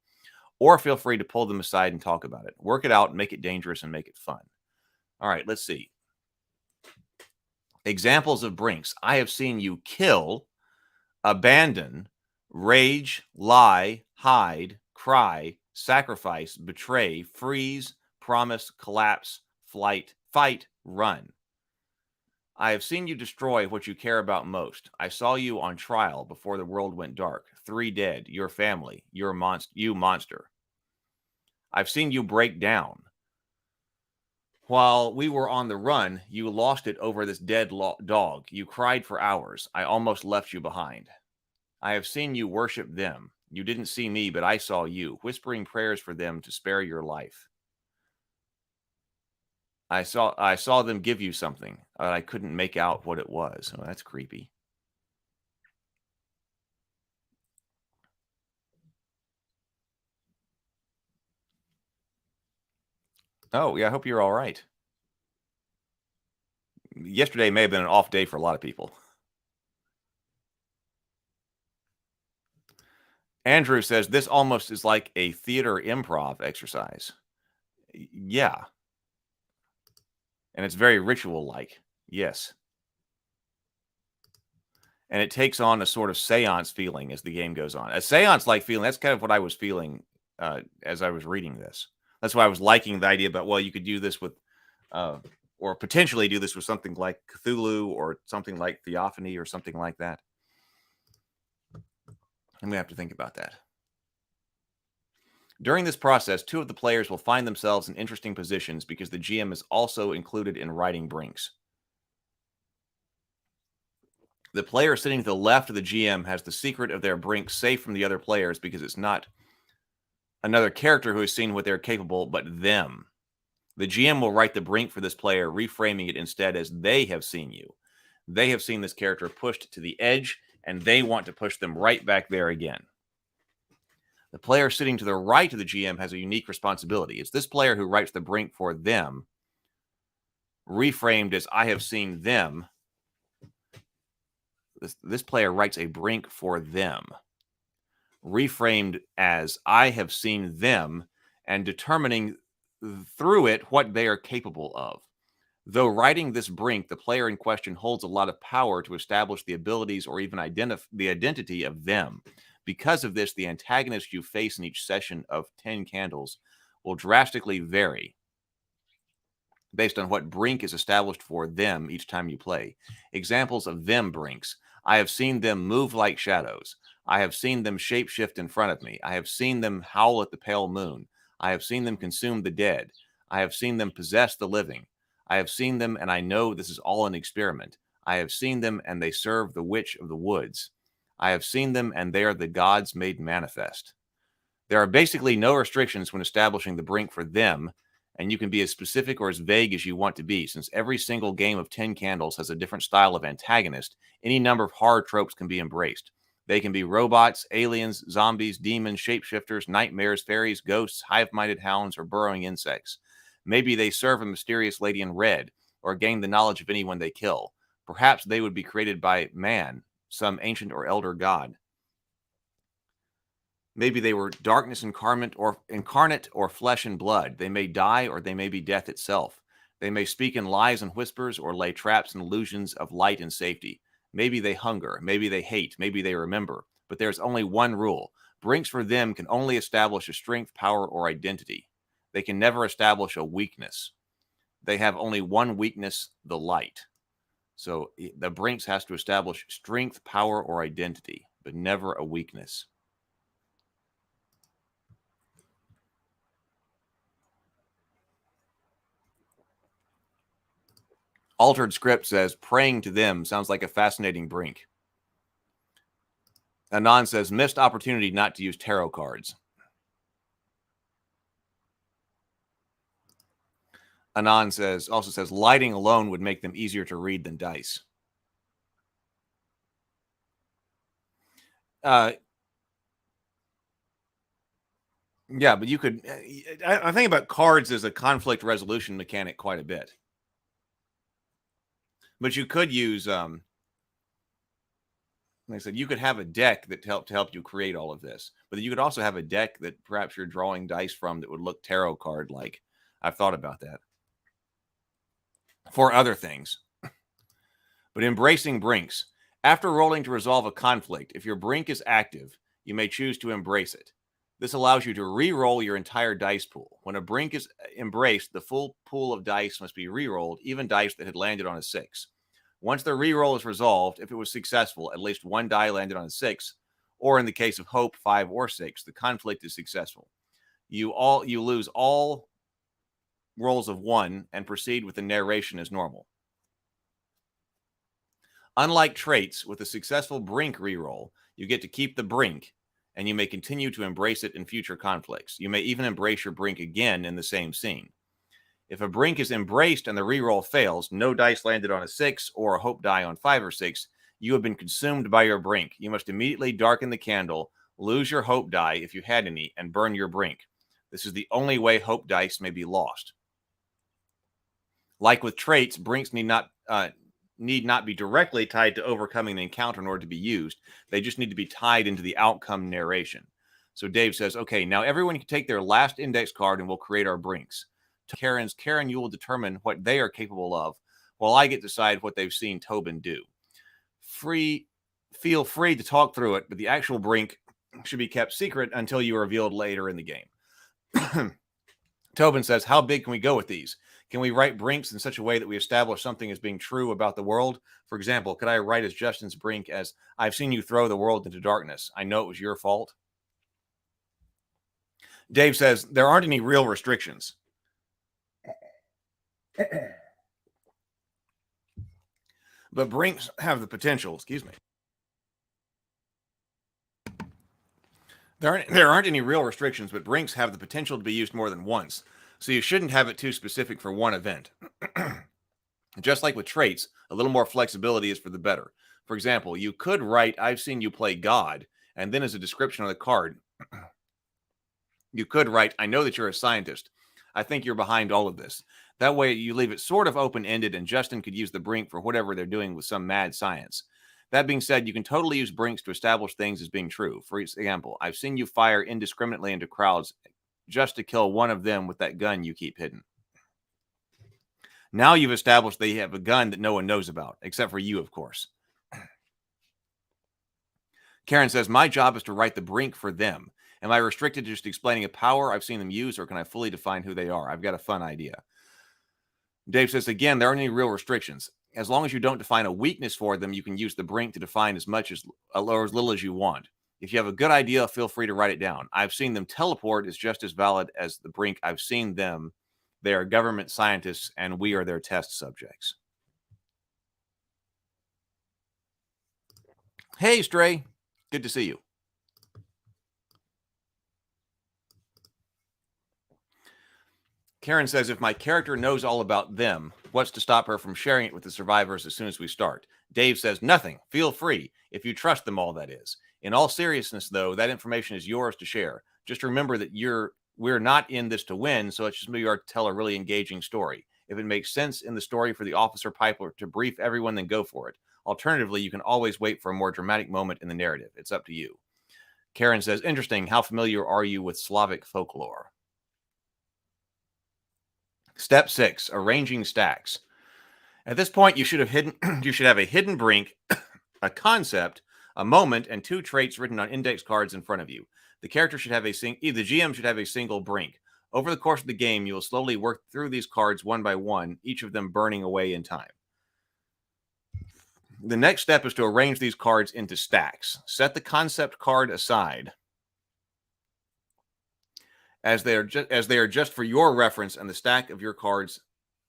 Or feel free to pull them aside and talk about it. Work it out, make it dangerous, and make it fun. All right, let's see. Examples of brinks. I have seen you kill, abandon, rage, lie, hide, cry, sacrifice, betray, freeze, promise, collapse, flight, fight, run. I have seen you destroy what you care about most. I saw you on trial before the world went dark. 3 dead, your family, you monster. I've seen you break down. While we were on the run, you lost it over this dead dog. You cried for hours. I almost left you behind. I have seen you worship them. You didn't see me, but I saw you, whispering prayers for them to spare your life. I saw them give you something, but I couldn't make out what it was. Oh, that's creepy. Oh, yeah, I hope you're all right. Yesterday may have been an off day for a lot of people. Andrew says this almost is like a theater improv exercise. Yeah. And it's very ritual-like. Yes. And it takes on a sort of seance feeling as the game goes on. A seance-like feeling, that's kind of what I was feeling as I was reading this. That's why I was liking the idea about, well, you could do this with, or potentially do this with something like Cthulhu or something like Theophany or something like that. And we have to think about that. During this process, 2 of the players will find themselves in interesting positions because the GM is also included in writing brinks. The player sitting to the left of the GM has the secret of their brink safe from the other players because it's not another character who has seen what they're capable, but them. The GM will write the brink for this player, reframing it instead as they have seen you. They have seen this character pushed to the edge, and they want to push them right back there again. The player sitting to the right of the GM has a unique responsibility. It's this player who writes the brink for them, reframed as I have seen them. This player writes a brink for them, reframed as I have seen them, and determining through it what they are capable of. Though writing this brink, the player in question holds a lot of power to establish the abilities or even the identity of them. Because of this, the antagonist you face in each session of 10 candles will drastically vary based on what brink is established for them each time you play. Examples of them brinks. I have seen them move like shadows. I have seen them shapeshift in front of me. I have seen them howl at the pale moon. I have seen them consume the dead. I have seen them possess the living. I have seen them, and I know this is all an experiment. I have seen them, and they serve the witch of the woods. I have seen them, and they are the gods made manifest. There are basically no restrictions when establishing the brink for them, and you can be as specific or as vague as you want to be. Since every single game of 10 candles has a different style of antagonist, any number of horror tropes can be embraced. They can be robots, aliens, zombies, demons, shapeshifters, nightmares, fairies, ghosts, hive-minded hounds, or burrowing insects. Maybe they serve a mysterious lady in red, or gain the knowledge of anyone they kill. Perhaps they would be created by man, some ancient or elder god. Maybe they were darkness incarnate or flesh and blood. They may die, or they may be death itself. They may speak in lies and whispers, or lay traps and illusions of light and safety. Maybe they hunger, maybe they hate, maybe they remember. But there's only one rule. Brinks for them can only establish a strength, power, or identity. They can never establish a weakness. They have only one weakness, the light. So the Brinks has to establish strength, power, or identity, but never a weakness. Altered Script says, praying to them sounds like a fascinating brink. Anon says, missed opportunity not to use tarot cards. Anon also says, lighting alone would make them easier to read than dice. Yeah, but you could, I think about cards as a conflict resolution mechanic quite a bit. But you could use, like I said, you could have a deck that help you create all of this. But you could also have a deck that perhaps you're drawing dice from that would look tarot card-like. I've thought about that for other things. But embracing brinks. After rolling to resolve a conflict, if your brink is active, you may choose to embrace it. This allows you to re-roll your entire dice pool. When a brink is embraced, the full pool of dice must be re-rolled, even dice that had landed on a 6. Once the re-roll is resolved, if it was successful, at least one die landed on a 6, or in the case of Hope, 5 or 6, the conflict is successful. You lose all rolls of 1 and proceed with the narration as normal. Unlike traits, with a successful brink re-roll, you get to keep the brink, and you may continue to embrace it in future conflicts. You may even embrace your brink again in the same scene. If a brink is embraced and the reroll fails, no dice landed on a 6 or a hope die on 5 or 6, you have been consumed by your brink. You must immediately darken the candle, lose your hope die if you had any, and burn your brink. This is the only way hope dice may be lost. Like with traits, brinks need not be directly tied to overcoming the encounter in order to be used. They just need to be tied into the outcome narration. So Dave says, okay, now everyone can take their last index card and we'll create our brinks. Karen, you will determine what they are capable of, while I get to decide what they've seen Tobin do. Feel free to talk through it, but the actual brink should be kept secret until you are revealed later in the game. Tobin says, how big can we go with these? Can we write brinks in such a way that we establish something as being true about the world? For example, could I write as Justin's brink as, I've seen you throw the world into darkness. I know it was your fault. Dave says, there aren't any real restrictions. But brinks have the potential, excuse me. There aren't any real restrictions, but brinks have the potential to be used more than once. So you shouldn't have it too specific for one event. Just like with traits, a little more flexibility is for the better. For example, you could write, I've seen you play God, and then as a description on the card, you could write, I know that you're a scientist. I think you're behind all of this. That way you leave it sort of open-ended, and Justin could use the brink for whatever they're doing with some mad science. That being said, you can totally use brinks to establish things as being true. For example, I've seen you fire indiscriminately into crowds just to kill one of them with that gun you keep hidden. Now you've established they have a gun that no one knows about, except for you, of course. Karen says, my job is to write the brink for them. Am I restricted to just explaining a power I've seen them use, or can I fully define who they are? I've got a fun idea. Dave says, again, there aren't any real restrictions. As long as you don't define a weakness for them, you can use the brink to define as much as or as little as you want. If you have a good idea, feel free to write it down. I've seen them teleport is just as valid as the brink. I've seen them. They are government scientists, and we are their test subjects. Hey, Stray. Good to see you. Karen says, if my character knows all about them, what's to stop her from sharing it with the survivors as soon as we start? Dave says, nothing. Feel free. If you trust them all, that is. In all seriousness, though, that information is yours to share. Just remember that we're not in this to win, so it's just we are to tell a really engaging story. If it makes sense in the story for the officer Piper to brief everyone, then go for it. Alternatively, you can always wait for a more dramatic moment in the narrative. It's up to you. Karen says, interesting. How familiar are you with Slavic folklore? Step 6, arranging stacks. At this point, you should have a hidden brink, a concept, a moment, and 2 traits written on index cards in front of you. The character should have the GM should have a single brink. Over the course of the game, you will slowly work through these cards one by one, each of them burning away in time. The next step is to arrange these cards into stacks. Set the concept card aside, as they are just for your reference and the stack of your cards.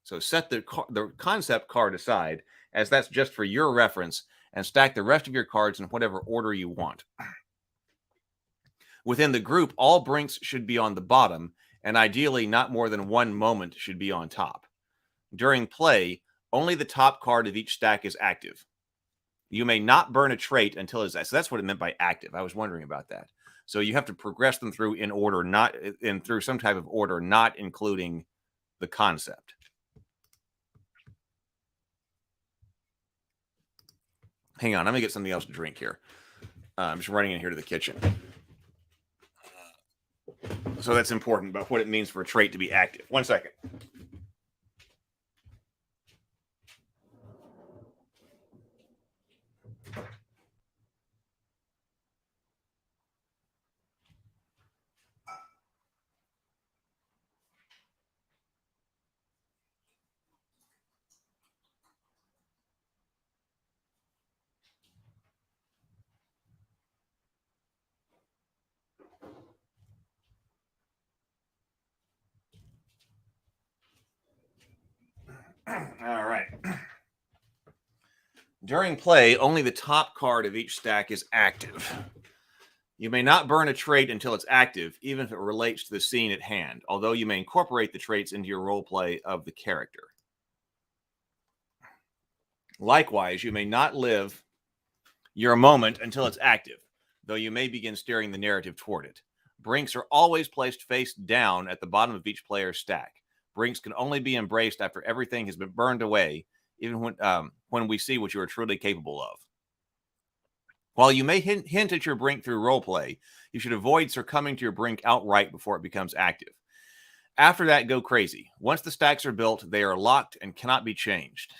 So set the concept card aside, as that's just for your reference, and stack the rest of your cards in whatever order you want. Within the group, all brinks should be on the bottom, and ideally not more than one moment should be on top. During play, only the top card of each stack is active. You may not burn a trait until it's... So that's what it meant by active. I was wondering about that. So you have to progress them through in order, not in through some type of order, not including the concept. Hang on, I'm gonna get something else to drink here. I'm just running in here to the kitchen. So that's important about what it means for a trait to be active. 1 second. All right. During play, only the top card of each stack is active. You may not burn a trait until it's active, even if it relates to the scene at hand, although you may incorporate the traits into your role play of the character. Likewise, you may not live your moment until it's active, though you may begin steering the narrative toward it. Brinks are always placed face down at the bottom of each player's stack. Brinks can only be embraced after everything has been burned away, even when we see what you are truly capable of. While you may hint at your brink through roleplay, you should avoid succumbing to your brink outright before it becomes active. After that, go crazy. Once the stacks are built, they are locked and cannot be changed.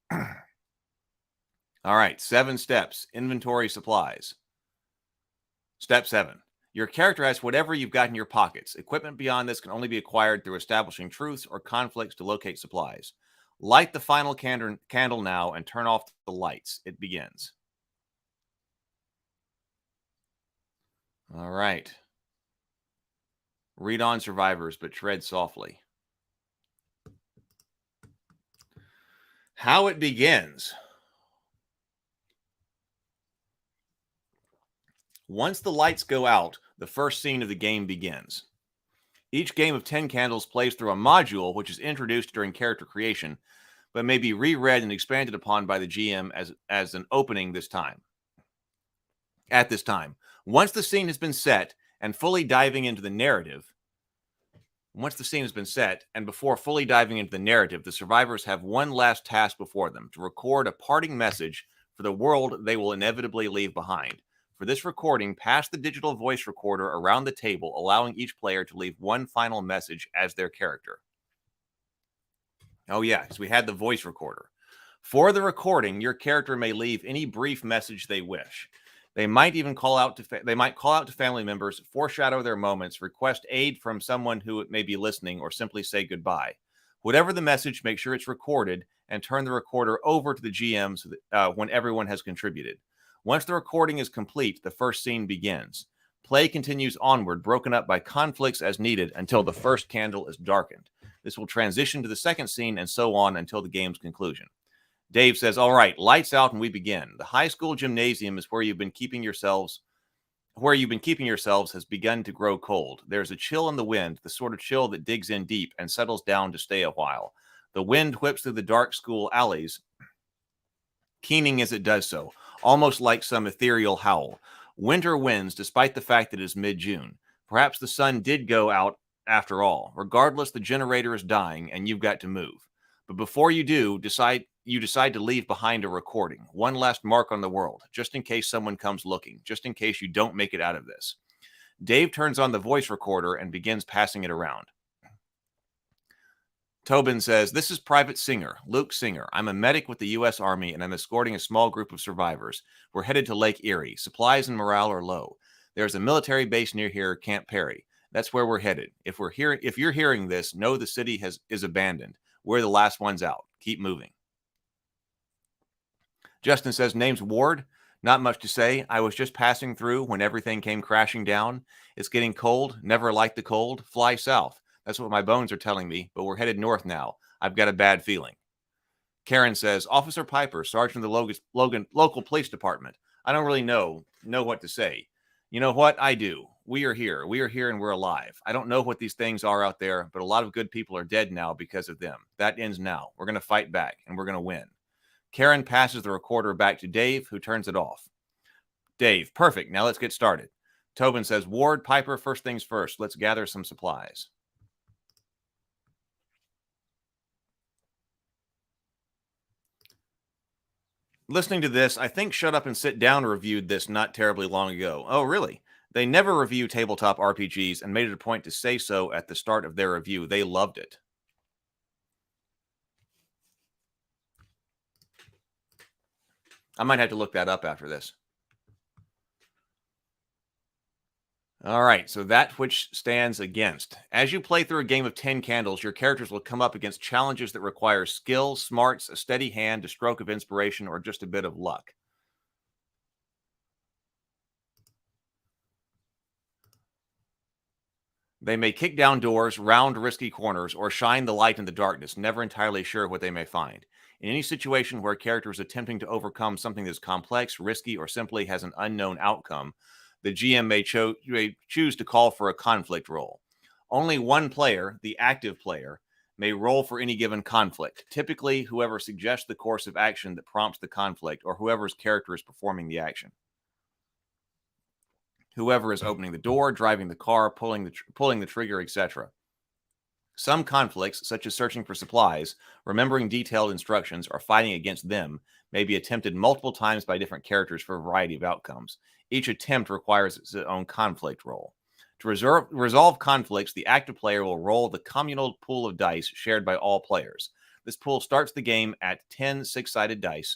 All right, 7 steps. Inventory supplies. Step 7. Your character has whatever you've got in your pockets. Equipment beyond this can only be acquired through establishing truths or conflicts to locate supplies. Light the final candle now and turn off the lights. It begins. All right. Read on, survivors, but tread softly. How it begins. Once the lights go out, the first scene of the game begins. Each game of 10 candles plays through a module which is introduced during character creation, but may be reread and expanded upon by the GM as an opening at this time. Once the scene has been set and fully diving into the narrative, before fully diving into the narrative, the survivors have one last task before them: to record a parting message for the world they will inevitably leave behind. For this recording, pass the digital voice recorder around the table, allowing each player to leave one final message as their character. Oh yeah, because we had the voice recorder. For the recording, your character may leave any brief message they wish. They might even call out to family members, foreshadow their moments, request aid from someone who may be listening, or simply say goodbye. Whatever the message, make sure it's recorded and turn the recorder over to the GM when everyone has contributed. Once the recording is complete, the first scene begins. Play continues onward, broken up by conflicts as needed until the first candle is darkened. This will transition to the second scene and so on until the game's conclusion. Dave says, all right, lights out and we begin. The high school gymnasium is where you've been keeping yourselves has begun to grow cold. There's a chill in the wind, the sort of chill that digs in deep and settles down to stay a while. The wind whips through the dark school alleys, keening as it does so, almost like some ethereal howl. Winter winds, despite the fact that it is mid-June. Perhaps the sun did go out after all. Regardless, the generator is dying and you've got to move. But before you do, you decide to leave behind a recording, one last mark on the world, just in case someone comes looking, just in case you don't make it out of this. Dave turns on the voice recorder and begins passing it around. Tobin says, this is Private Singer, Luke Singer. I'm a medic with the U.S. Army, and I'm escorting a small group of survivors. We're headed to Lake Erie. Supplies and morale are low. There's a military base near here, Camp Perry. That's where we're headed. If you're hearing this, know the city is abandoned. We're the last ones out. Keep moving. Justin says, name's Ward. Not much to say. I was just passing through when everything came crashing down. It's getting cold. Never liked the cold. Fly south. That's what my bones are telling me, but we're headed north now. I've got a bad feeling. Karen says, Officer Piper, Sergeant of the local police department. I don't really know what to say. You know what? I do. We are here. We are here and we're alive. I don't know what these things are out there, but a lot of good people are dead now because of them. That ends now. We're going to fight back and we're going to win. Karen passes the recorder back to Dave, who turns it off. Dave, perfect. Now let's get started. Tobin says, Ward, Piper, first things first. Let's gather some supplies. Listening to this, I think Shut Up and Sit Down reviewed this not terribly long ago. Oh, really? They never review tabletop RPGs and made it a point to say so at the start of their review. They loved it. I might have to look that up after this. All right, so that which stands against. As you play through a game of 10 candles, your characters will come up against challenges that require skill, smarts, a steady hand, a stroke of inspiration, or just a bit of luck. They may kick down doors, round risky corners, or shine the light in the darkness, never entirely sure what they may find. In any situation where a character is attempting to overcome something that's complex, risky, or simply has an unknown outcome, the GM may choose to call for a conflict roll. Only one player, the active player, may roll for any given conflict. Typically, whoever suggests the course of action that prompts the conflict, or whoever's character is performing the action. Whoever is opening the door, driving the car, pulling the trigger, etc. Some conflicts, such as searching for supplies, remembering detailed instructions, or fighting against them, may be attempted multiple times by different characters for a variety of outcomes. Each attempt requires its own conflict roll. To resolve conflicts, the active player will roll the communal pool of dice shared by all players. This pool starts the game at 10 six-sided dice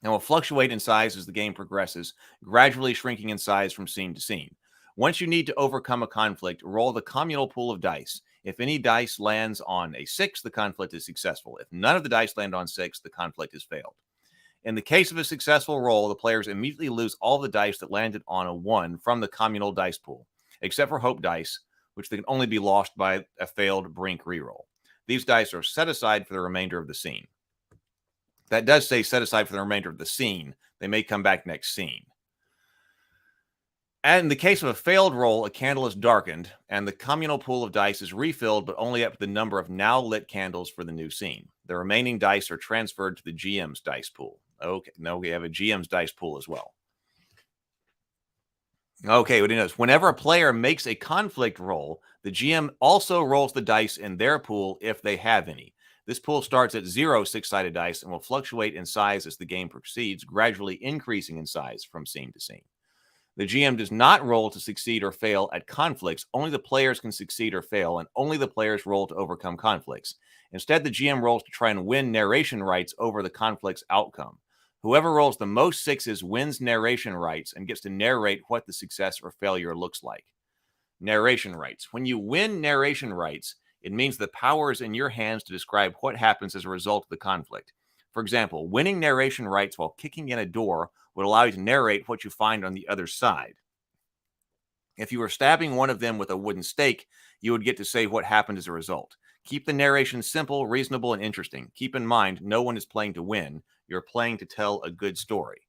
and will fluctuate in size as the game progresses, gradually shrinking in size from scene to scene. Once you need to overcome a conflict, roll the communal pool of dice. If any dice lands on a 6, the conflict is successful. If none of the dice land on 6, the conflict has failed. In the case of a successful roll, the players immediately lose all the dice that landed on a 1 from the communal dice pool, except for hope dice, which can only be lost by a failed brink reroll. These dice are set aside for the remainder of the scene. That does say set aside for the remainder of the scene. They may come back next scene. And in the case of a failed roll, a candle is darkened, and the communal pool of dice is refilled, but only up to the number of now lit candles for the new scene. The remaining dice are transferred to the GM's dice pool. Okay, no, we have a GM's dice pool as well. Okay, what do you notice? Whenever a player makes a conflict roll, the GM also rolls the dice in their pool if they have any. This pool starts at 0 six-sided dice and will fluctuate in size as the game proceeds, gradually increasing in size from scene to scene. The GM does not roll to succeed or fail at conflicts. Only the players can succeed or fail, and only the players roll to overcome conflicts. Instead, the GM rolls to try and win narration rights over the conflict's outcome. Whoever rolls the most 6s wins narration rights and gets to narrate what the success or failure looks like. Narration rights. When you win narration rights, it means the power is in your hands to describe what happens as a result of the conflict. For example, winning narration rights while kicking in a door would allow you to narrate what you find on the other side. If you were stabbing one of them with a wooden stake, you would get to say what happened as a result. Keep the narration simple, reasonable, and interesting. Keep in mind, no one is playing to win. You're playing to tell a good story.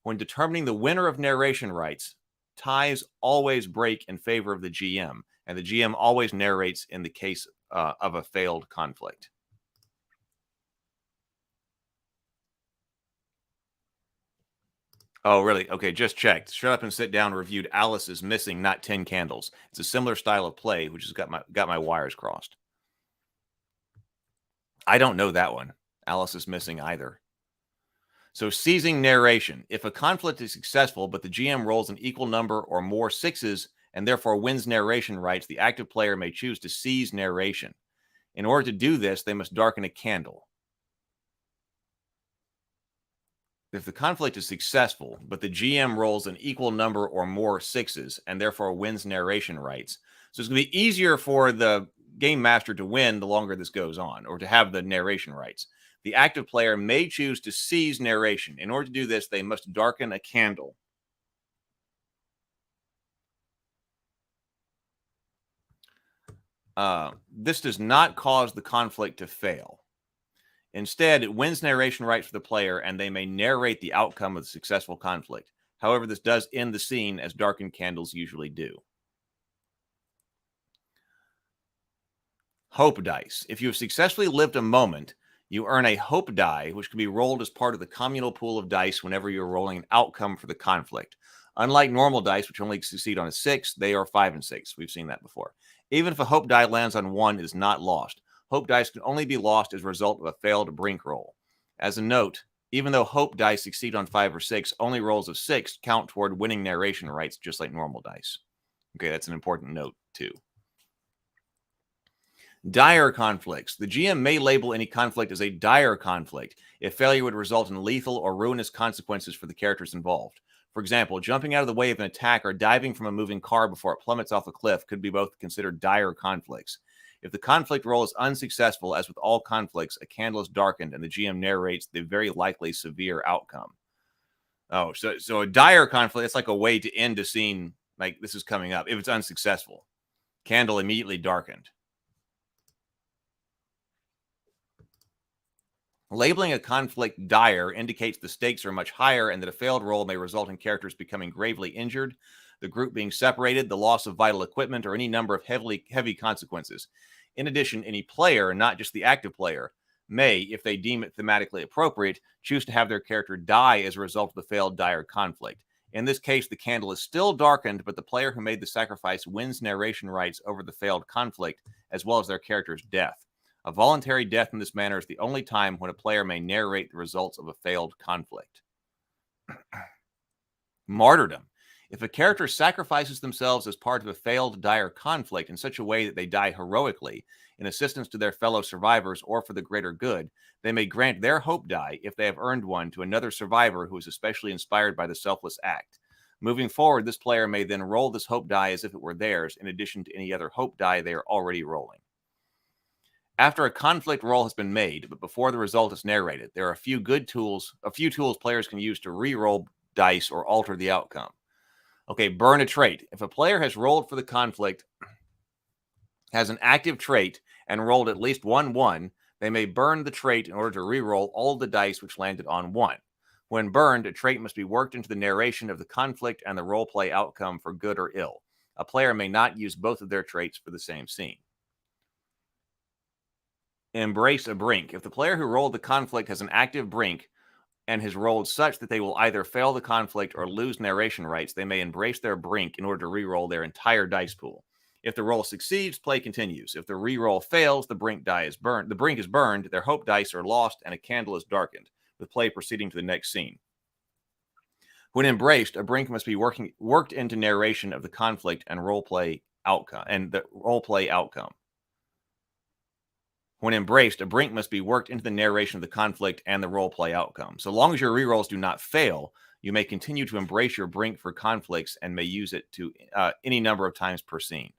When determining the winner of narration rights, ties always break in favor of the GM, and the GM always narrates in the case of a failed conflict. Oh, really? Okay, just checked. Shut Up and Sit Down reviewed Alice is Missing, Not 10 Candles. It's a similar style of play, which has got my wires crossed. I don't know that one. Alice is Missing either. So seizing narration. If a conflict is successful, but the GM rolls an equal number or more 6s and therefore wins narration rights, the active player may choose to seize narration. In order to do this, they must darken a candle. If the conflict is successful, but the GM rolls an equal number or more 6s and therefore wins narration rights, so it's going to be easier for the game master to win the longer this goes on, or to have the narration rights. The active player may choose to seize narration. In order to do this, they must darken a candle. This does not cause the conflict to fail. Instead, it wins narration rights for the player, and they may narrate the outcome of the successful conflict. However, this does end the scene, as darkened candles usually do. Hope dice. If you have successfully lived a moment, you earn a hope die, which can be rolled as part of the communal pool of dice whenever you're rolling an outcome for the conflict. Unlike normal dice, which only succeed on a 6, they are 5 and 6. We've seen that before. Even if a hope die lands on 1, it is not lost. Hope dice can only be lost as a result of a failed brink roll. As a note, even though hope dice succeed on 5 or 6, only rolls of 6 count toward winning narration rights, just like normal dice. Okay, that's an important note, too. Dire conflicts. The GM may label any conflict as a dire conflict if failure would result in lethal or ruinous consequences for the characters involved. For example, jumping out of the way of an attack or diving from a moving car before it plummets off a cliff could be both considered dire conflicts. If the conflict roll is unsuccessful, as with all conflicts, a candle is darkened and the GM narrates the very likely severe outcome. Oh, so a dire conflict, it's like a way to end a scene like this is coming up. If it's unsuccessful, candle immediately darkened. Labeling a conflict dire indicates the stakes are much higher and that a failed roll may result in characters becoming gravely injured, the group being separated, the loss of vital equipment, or any number of heavy consequences. In addition, any player, not just the active player, may, if they deem it thematically appropriate, choose to have their character die as a result of the failed dire conflict. In this case, the candle is still darkened, but the player who made the sacrifice wins narration rights over the failed conflict, as well as their character's death. A voluntary death in this manner is the only time when a player may narrate the results of a failed conflict. Martyrdom. If a character sacrifices themselves as part of a failed dire conflict in such a way that they die heroically, in assistance to their fellow survivors or for the greater good, they may grant their hope die, if they have earned one, to another survivor who is especially inspired by the selfless act. Moving forward, this player may then roll this hope die as if it were theirs, in addition to any other hope die they are already rolling. After a conflict roll has been made, but before the result is narrated, there are a few tools players can use to re-roll dice or alter the outcome. Okay, burn a trait. If a player has rolled for the conflict, has an active trait, and rolled at least 1-1, they may burn the trait in order to re-roll all the dice which landed on 1. When burned, a trait must be worked into the narration of the conflict and the roleplay outcome for good or ill. A player may not use both of their traits for the same scene. Embrace a brink. If the player who rolled the conflict has an active brink and has rolled such that they will either fail the conflict or lose narration rights, they may embrace their brink in order to re-roll their entire dice pool. If the roll succeeds, play continues. If the re-roll fails, the brink is burned, their hope dice are lost, and a candle is darkened, with play proceeding to the next scene. When embraced, a brink must be worked into narration of the conflict and roleplay outcome. When embraced, a brink must be worked into the narration of the conflict and the roleplay outcome. So long as your rerolls do not fail, you may continue to embrace your brink for conflicts and may use it to any number of times per scene.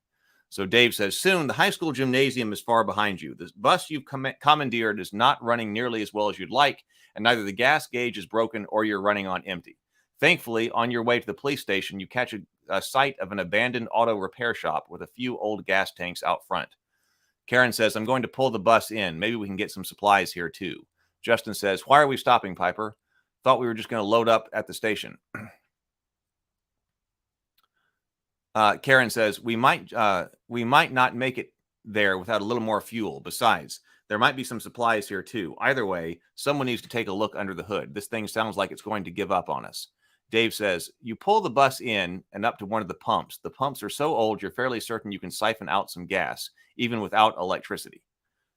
So Dave says, soon the high school gymnasium is far behind you. The bus you've commandeered is not running nearly as well as you'd like, and neither the gas gauge is broken or you're running on empty. Thankfully, on your way to the police station, you catch a sight of an abandoned auto repair shop with a few old gas tanks out front. Karen says, I'm going to pull the bus in. Maybe we can get some supplies here too. Justin says, why are we stopping, Piper? Thought we were just going to load up at the station. Karen says, we might not make it there without a little more fuel. Besides, there might be some supplies here too. Either way, someone needs to take a look under the hood. This thing sounds like it's going to give up on us. Dave says, you pull the bus in and up to one of the pumps. The pumps are so old, you're fairly certain you can siphon out some gas, even without electricity.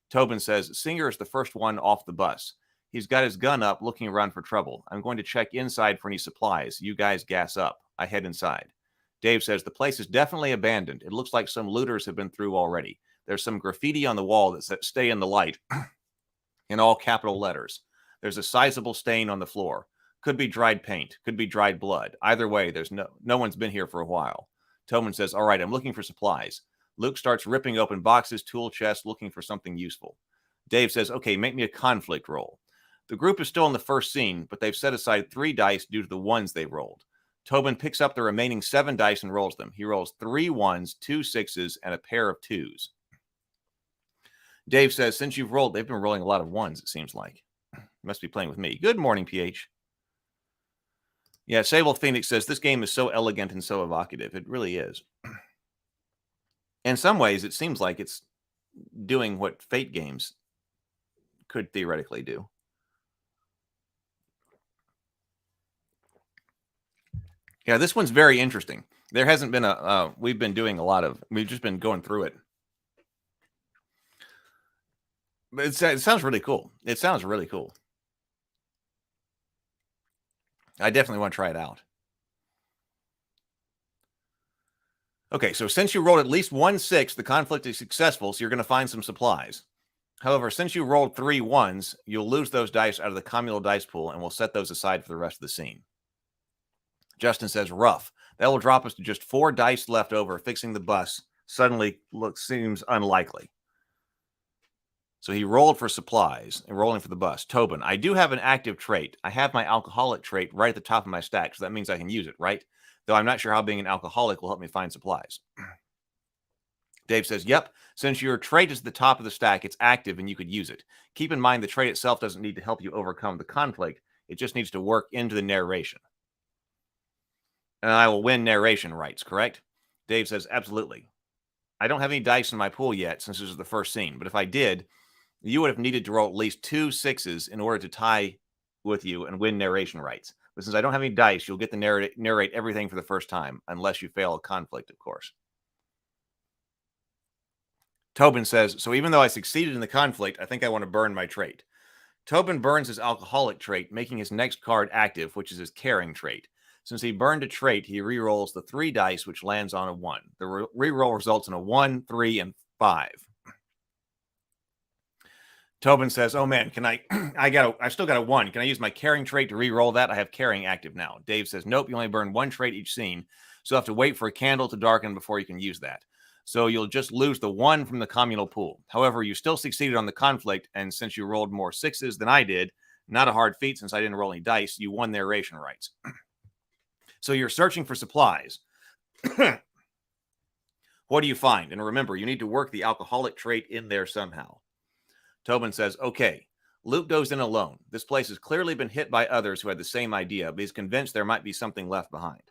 Tobin says, Singer is the first one off the bus. He's got his gun up, looking around for trouble. I'm going to check inside for any supplies. You guys gas up. I head inside. Dave says, the place is definitely abandoned. It looks like some looters have been through already. There's some graffiti on the wall that says, stay in the light, in all capital letters. There's a sizable stain on the floor. Could be dried paint. Could be dried blood. Either way, there's no one's been here for a while. Tobin says, all right, I'm looking for supplies. Luke starts ripping open boxes, tool chests, looking for something useful. Dave says, okay, make me a conflict roll. The group is still in the first scene, but they've set aside 3 dice due to the ones they rolled. Tobin picks up the remaining 7 dice and rolls them. He rolls 3 1s, 2 6s, and a pair of 2s. Dave says, since you've rolled, they've been rolling a lot of 1s, it seems like. You must be playing with me. Good morning, PH. Yeah, Sable Phoenix says, this game is so elegant and so evocative. It really is. In some ways, it seems like it's doing what Fate games could theoretically do. Yeah, this one's very interesting. There hasn't been we've just been going through it. But it sounds really cool. It sounds really cool. I definitely want to try it out. Okay, so since you rolled at least 1 6, the conflict is successful, so you're going to find some supplies. However, since you rolled 3 1s, you'll lose those dice out of the communal dice pool, and we'll set those aside for the rest of the scene. Justin says, rough. That will drop us to just 4 dice left over. Fixing the bus suddenly seems unlikely. So he rolled for supplies and rolling for the bus. Tobin, I do have an active trait. I have my alcoholic trait right at the top of my stack, so that means I can use it, right? Though I'm not sure how being an alcoholic will help me find supplies. Dave says, yep, since your trait is at the top of the stack, it's active and you could use it. Keep in mind the trait itself doesn't need to help you overcome the conflict. It just needs to work into the narration. And I will win narration rights, correct? Dave says, absolutely. I don't have any dice in my pool yet since this is the first scene, but if I did, you would have needed to roll at least 2 6s in order to tie with you and win narration rights. But since I don't have any dice, you'll get to narrate everything for the first time, unless you fail a conflict, of course. Tobin says, so even though I succeeded in the conflict, I think I want to burn my trait. Tobin burns his alcoholic trait, making his next card active, which is his caring trait. Since he burned a trait, he rerolls the 3 dice, which lands on a 1. The reroll results in a 1, 3, and 5. Tobin says, oh man, can I still got a 1. Can I use my caring trait to re-roll that? I have caring active now. Dave says, nope, you only burn 1 trait each scene. So you have to wait for a candle to darken before you can use that. So you'll just lose the 1 from the communal pool. However, you still succeeded on the conflict, and since you rolled more 6s than I did, not a hard feat since I didn't roll any dice, you won narration rights. So you're searching for supplies. What do you find? And remember, you need to work the alcoholic trait in there somehow. Tobin says, okay, Luke goes in alone. This place has clearly been hit by others who had the same idea, but he's convinced there might be something left behind.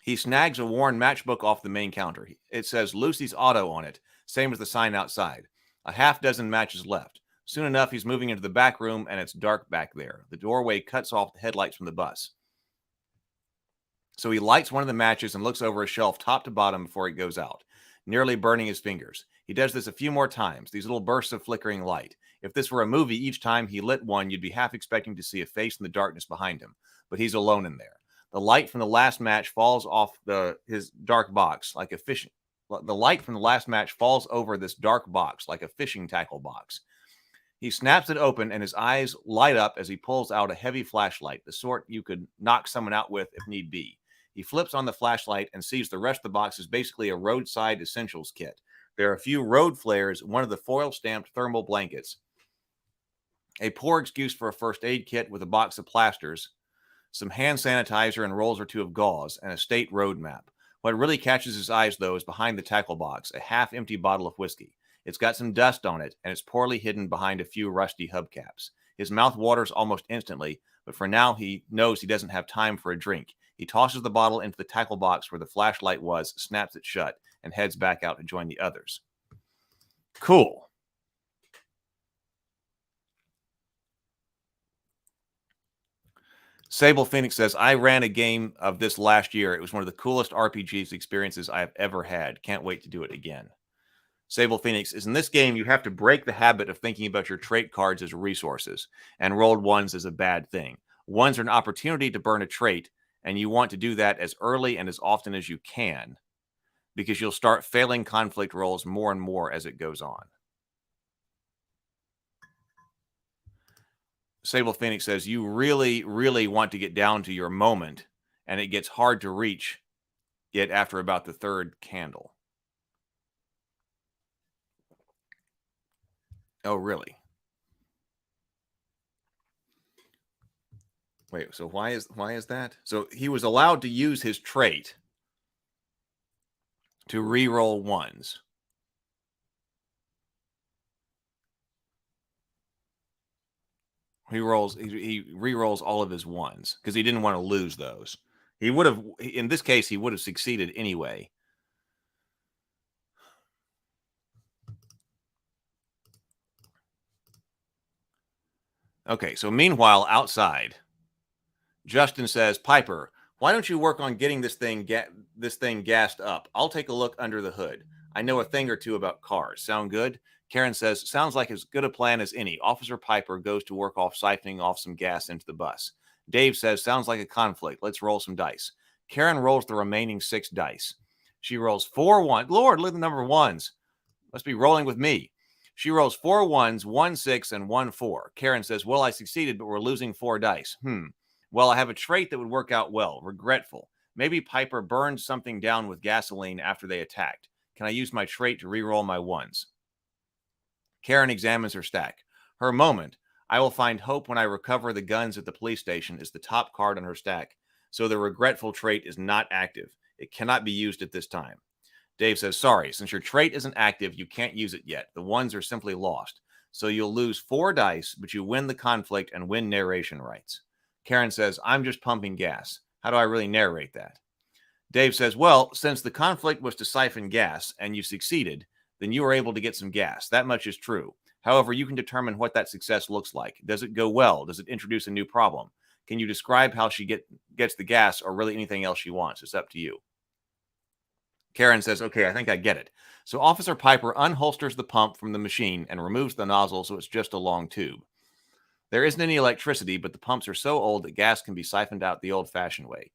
He snags a worn matchbook off the main counter. It says Lucy's Auto on it, same as the sign outside. A half dozen matches left. Soon enough, he's moving into the back room, and it's dark back there. The doorway cuts off the headlights from the bus. So he lights one of the matches and looks over a shelf top to bottom before it goes out, nearly burning his fingers. He does this a few more times, these little bursts of flickering light. If this were a movie, each time he lit one, you'd be half expecting to see a face in the darkness behind him. But he's alone in there. The light from the last match falls off his dark box like a fishing. The light from the last match falls over this dark box like a fishing tackle box. He snaps it open, and his eyes light up as he pulls out a heavy flashlight, the sort you could knock someone out with if need be. He flips on the flashlight and sees the rest of the box is basically a roadside essentials kit. There are a few road flares, one of the foil-stamped thermal blankets, a poor excuse for a first aid kit with a box of plasters, some hand sanitizer and rolls or 2 of gauze, and a state road map. What really catches his eyes, though, is behind the tackle box, a half-empty bottle of whiskey. It's got some dust on it, and it's poorly hidden behind a few rusty hubcaps. His mouth waters almost instantly, but for now he knows he doesn't have time for a drink. He tosses the bottle into the tackle box where the flashlight was, snaps it shut, and heads back out to join the others. Cool. Sable Phoenix says, I ran a game of this last year. It was one of the coolest RPGs experiences I have ever had. Can't wait to do it again. Sable Phoenix is in this game, you have to break the habit of thinking about your trait cards as resources, and rolled ones as a bad thing. Ones are an opportunity to burn a trait, and you want to do that as early and as often as you can, because you'll start failing conflict rolls more and more as it goes on. Sable Phoenix says, you really, really want to get down to your moment, and it gets hard to reach it after about the 3rd candle. Oh, really? Wait, so why is that? So he was allowed to use his trait to re-roll ones. He re-rolls all of his ones because he didn't want to lose those. He would have, in this case, he would have succeeded anyway. Okay, so meanwhile, outside, Justin says, Piper, why don't you work on getting this thing gassed up? I'll take a look under the hood. I know a thing or two about cars. Sound good? Karen says, sounds like as good a plan as any. Officer Piper goes to work off siphoning off some gas into the bus. Dave says, sounds like a conflict. Let's roll some dice. Karen rolls the remaining 6 dice. She rolls 4 1. Lord, look at the number of ones. Must be rolling with me. She rolls 4 1s, 1 6, and 1 4. Karen says, well, I succeeded, but we're losing 4 dice. Well, I have a trait that would work out well. Regretful. Maybe Piper burned something down with gasoline after they attacked. Can I use my trait to re-roll my 1s? Karen examines her stack. Her moment, I will find hope when I recover the guns at the police station, is the top card on her stack. So the regretful trait is not active. It cannot be used at this time. Dave says, sorry, since your trait isn't active, you can't use it yet. The 1s are simply lost. So you'll lose 4 dice, but you win the conflict and win narration rights. Karen says, I'm just pumping gas. How do I really narrate that? Dave says, well, since the conflict was to siphon gas and you succeeded, then you were able to get some gas. That much is true. However, you can determine what that success looks like. Does it go well? Does it introduce a new problem? Can you describe how she gets the gas or really anything else she wants? It's up to you. Karen says, okay, I think I get it. So Officer Piper unholsters the pump from the machine and removes the nozzle so it's just a long tube. There isn't any electricity, but the pumps are so old that gas can be siphoned out the old-fashioned way.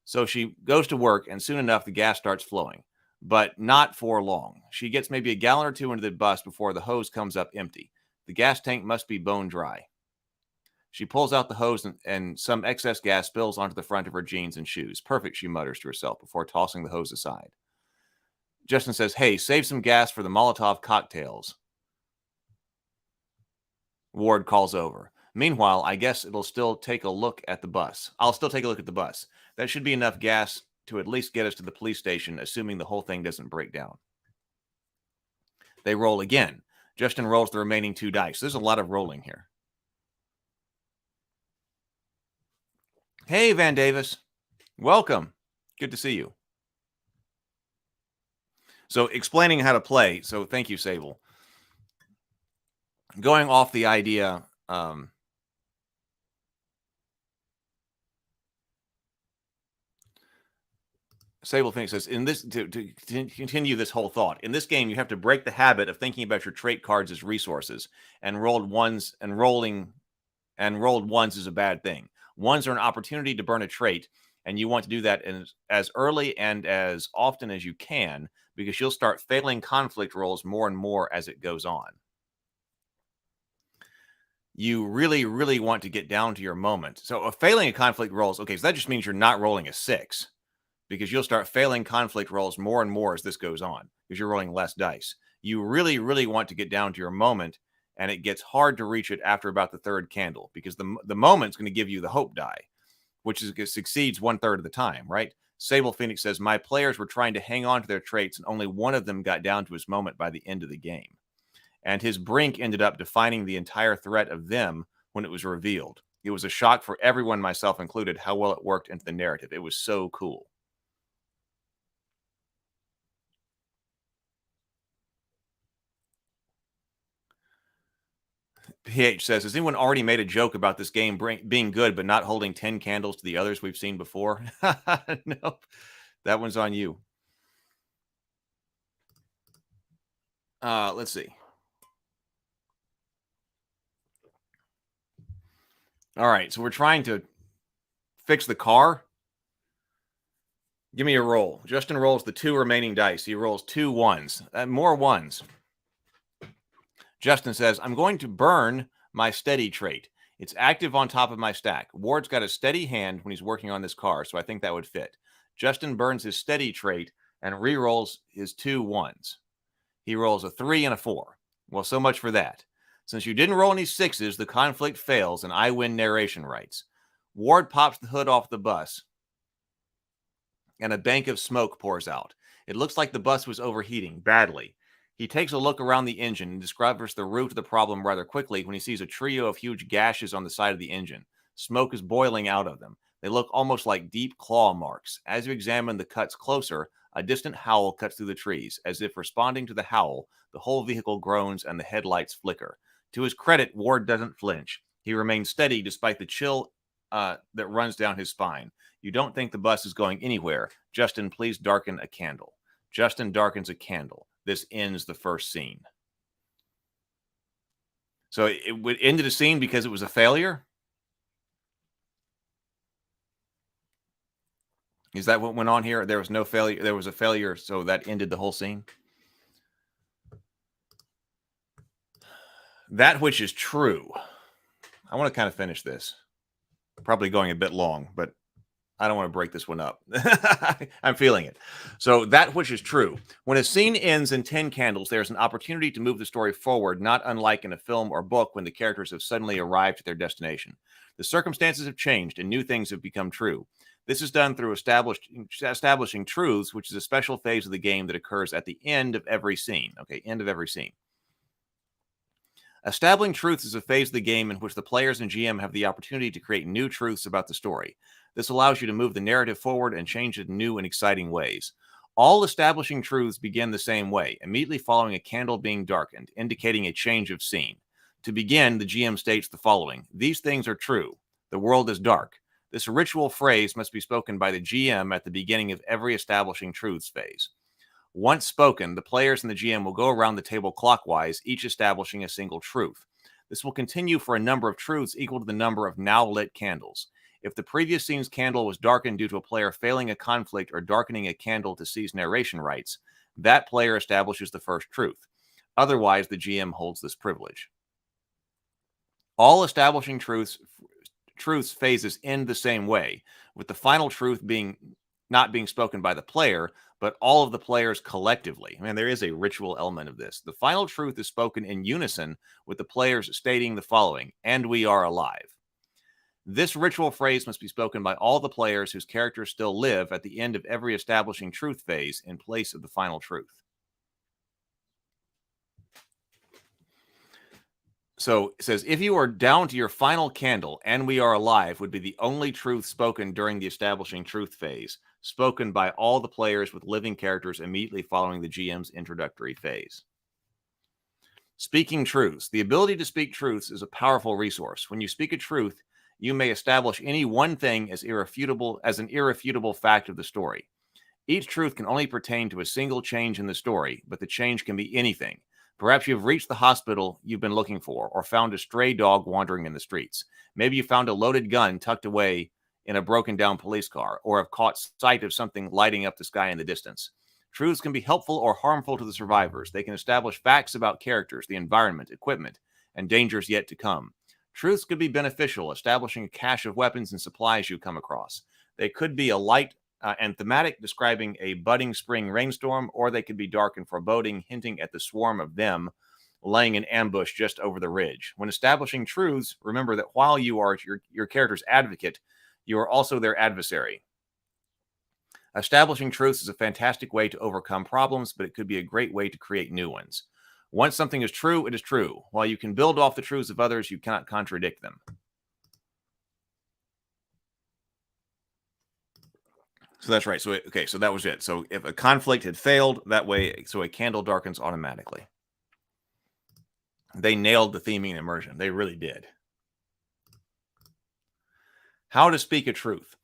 So she goes to work, and soon enough, the gas starts flowing. But not for long. She gets maybe a gallon or two into the bus before the hose comes up empty. The gas tank must be bone dry. She pulls out the hose and some excess gas spills onto the front of her jeans and shoes. Perfect, she mutters to herself before tossing the hose aside. Justin says, hey, save some gas for the Molotov cocktails. Ward calls over. Meanwhile, I guess it'll still take a look at the bus. I'll still take a look at the bus. That should be enough gas to at least get us to the police station, assuming the whole thing doesn't break down. They roll again. Justin rolls the remaining 2 dice. There's a lot of rolling here. Hey, Van Davis. Welcome. Good to see you. So explaining how to play. So thank you, Sable. Going off the idea... Sable Phoenix says, in this to continue this whole thought, in this game, you have to break the habit of thinking about your trait cards as resources, and rolled ones is a bad thing. Ones are an opportunity to burn a trait, and you want to do that as early and as often as you can, because you'll start failing conflict rolls more and more as it goes on. You really, really want to get down to your moment. So failing a conflict rolls, okay, so that just means you're not rolling a 6. Because you'll start failing conflict rolls more and more as this goes on, because you're rolling less dice. You really, really want to get down to your moment, and it gets hard to reach it after about the 3rd candle, because the moment's going to give you the hope die, which succeeds 1/3 of the time, right? Sable Phoenix says, my players were trying to hang on to their traits, and only one of them got down to his moment by the end of the game. And his brink ended up defining the entire threat of them when it was revealed. It was a shock for everyone, myself included, how well it worked into the narrative. It was so cool. PH says, has anyone already made a joke about this game being good but not holding 10 candles to the others we've seen before? Nope. That one's on you. Let's see. All right, so we're trying to fix the car. Give me a roll. Justin rolls the 2 remaining dice. He rolls 2 ones. More 1s. Justin says, I'm going to burn my steady trait. It's active on top of my stack. Ward's got a steady hand when he's working on this car, so I think that would fit. Justin burns his steady trait and re-rolls his 2 ones. He rolls a 3 and a 4. Well, so much for that. Since you didn't roll any 6s, the conflict fails and I win narration rights. Ward pops the hood off the bus and a bank of smoke pours out. It looks like the bus was overheating badly. He takes a look around the engine and discovers the root of the problem rather quickly when he sees a trio of huge gashes on the side of the engine. Smoke is boiling out of them. They look almost like deep claw marks. As you examine the cuts closer, a distant howl cuts through the trees. As if responding to the howl, the whole vehicle groans and the headlights flicker. To his credit, Ward doesn't flinch. He remains steady despite the chill that runs down his spine. You don't think the bus is going anywhere. Justin, please darken a candle. Justin darkens a candle. This ends the first scene. So it would end the scene because it was a failure? Is that what went on here? There was no failure. There was a failure, so that ended the whole scene? That which is true. I want to kind of finish this. Probably going a bit long, but I don't want to break this one up. I'm feeling it. So that which is true. When a scene ends in 10 candles, there's an opportunity to move the story forward, not unlike in a film or book when the characters have suddenly arrived at their destination. The circumstances have changed and new things have become true. This is done through establishing truths, which is a special phase of the game that occurs at the end of every scene. Okay, end of every scene. Establishing truths is a phase of the game in which the players and GM have the opportunity to create new truths about the story. This allows you to move the narrative forward and change it in new and exciting ways. All establishing truths begin the same way, immediately following a candle being darkened, indicating a change of scene. To begin, the GM states the following: these things are true. The world is dark. This ritual phrase must be spoken by the GM at the beginning of every establishing truths phase. Once spoken, the players and the GM will go around the table clockwise, each establishing a single truth. This will continue for a number of truths equal to the number of now lit candles. If the previous scene's candle was darkened due to a player failing a conflict or darkening a candle to seize narration rights, that player establishes the first truth. Otherwise, the GM holds this privilege. All establishing truths phases end the same way, with the final truth not being spoken by the player, but all of the players collectively. There is a ritual element of this. The final truth is spoken in unison with the players stating the following: and we are alive. This ritual phrase must be spoken by all the players whose characters still live at the end of every establishing truth phase in place of the final truth. So it says, if you are down to your final candle, and we are alive would be the only truth spoken during the establishing truth phase, spoken by all the players with living characters immediately following the GM's introductory phase. Speaking truths. The ability to speak truths is a powerful resource. When you speak a truth, you may establish any one thing as an irrefutable fact of the story. Each truth can only pertain to a single change in the story, but the change can be anything. Perhaps you've reached the hospital you've been looking for, or found a stray dog wandering in the streets. Maybe you found a loaded gun tucked away in a broken down police car, or have caught sight of something lighting up the sky in the distance. Truths can be helpful or harmful to the survivors. They can establish facts about characters, the environment, equipment, and dangers yet to come. Truths could be beneficial, establishing a cache of weapons and supplies you come across. They could be a light and thematic, describing a budding spring rainstorm, or they could be dark and foreboding, hinting at the swarm of them laying in ambush just over the ridge. When establishing truths, remember that while you are your character's advocate, you are also their adversary. Establishing truths is a fantastic way to overcome problems, but it could be a great way to create new ones. Once something is true, it is true. While you can build off the truths of others, you cannot contradict them. So that's right. So that was it. So if a conflict had failed, that way, so a candle darkens automatically. They nailed the theming and immersion. They really did. How to speak a truth.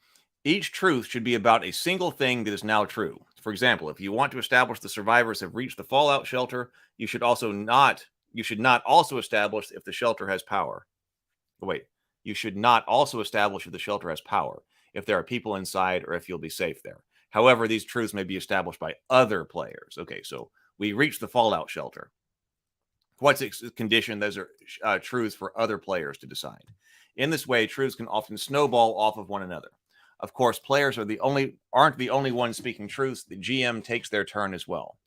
Each truth should be about a single thing that is now true. For example, if you want to establish the survivors have reached the fallout shelter, you should not also establish if the shelter has power. You should not also establish if the shelter has power, if there are people inside, or if you'll be safe there. However, these truths may be established by other players. Okay, so we reached the fallout shelter. What's its condition? Those are truths for other players to decide. In this way, truths can often snowball off of one another. Of course, players aren't the only ones speaking truths. The GM takes their turn as well.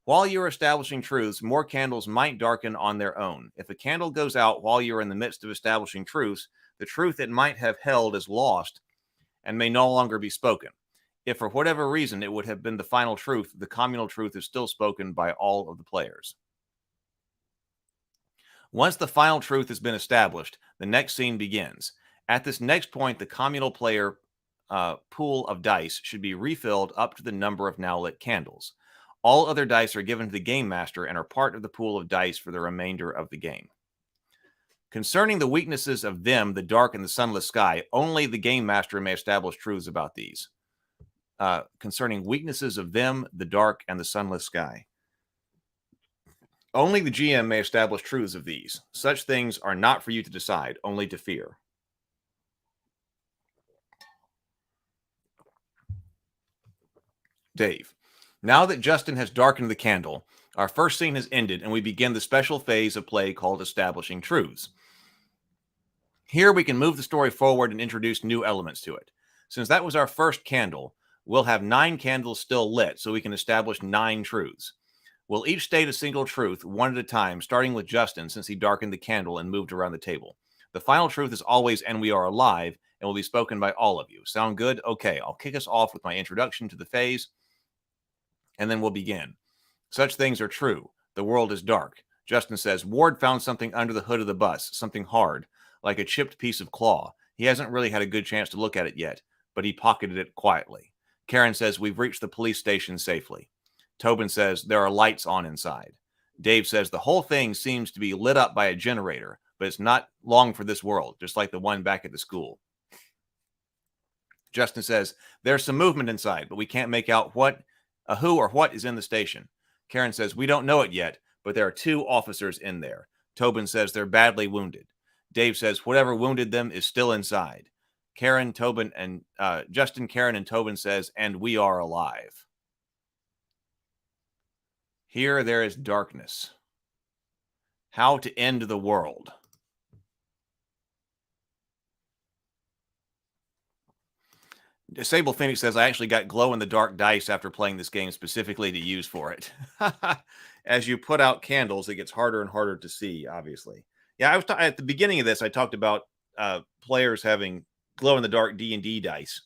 While you're establishing truths, more candles might darken on their own. If a candle goes out while you're in the midst of establishing truths, the truth it might have held is lost and may no longer be spoken. If for whatever reason it would have been the final truth, the communal truth is still spoken by all of the players. Once the final truth has been established, the next scene begins. At this next point, the communal player pool of dice should be refilled up to the number of now lit candles. All other dice are given to the game master and are part of the pool of dice for the remainder of the game. Concerning the weaknesses of them, the dark and the sunless sky, only the game master may establish truths about these. Concerning weaknesses of them, the dark and the sunless sky. Only the GM may establish truths of these. Such things are not for you to decide, only to fear. Dave. Now that Justin has darkened the candle, our first scene has ended and we begin the special phase of play called Establishing Truths. Here we can move the story forward and introduce new elements to it. Since that was our first candle, we'll have 9 candles still lit so we can establish 9 truths. We'll each state a single truth, one at a time, starting with Justin since he darkened the candle and moved around the table. The final truth is always, and we are alive, and will be spoken by all of you. Sound good? Okay, I'll kick us off with my introduction to the phase, and then we'll begin. Such things are true. The world is dark. Justin says, Ward found something under the hood of the bus, something hard, like a chipped piece of claw. He hasn't really had a good chance to look at it yet, but he pocketed it quietly. Karen says, we've reached the police station safely. Tobin says, there are lights on inside. Dave says, the whole thing seems to be lit up by a generator, but it's not long for this world, just like the one back at the school. Justin says, there's some movement inside, but we can't make out who or what is in the station. Karen says, we don't know it yet, but there are 2 officers in there. Tobin says they're badly wounded. Dave says whatever wounded them is still inside. Karen, Tobin, and Justin, Karen, and Tobin says, and we are alive. Here there is darkness. How to end the world. Sable Phoenix says, I actually got glow-in-the-dark dice after playing this game specifically to use for it. As you put out candles, it gets harder and harder to see, obviously. Yeah, I was at the beginning of this, I talked about players having glow-in-the-dark D&D dice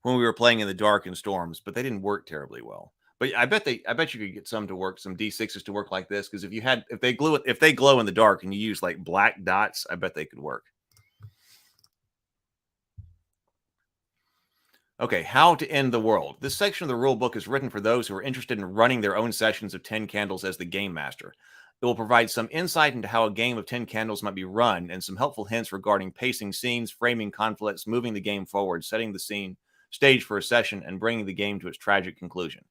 when we were playing in the dark and storms, but they didn't work terribly well. But I bet you could get some to work, some D6s to work like this, because if they glow in the dark and you use like black dots, I bet they could work. Okay, how to end the world. This section of the rule book is written for those who are interested in running their own sessions of 10 Candles as the game master. It will provide some insight into how a game of 10 Candles might be run and some helpful hints regarding pacing scenes, framing conflicts, moving the game forward, setting the stage for a session, and bringing the game to its tragic conclusion.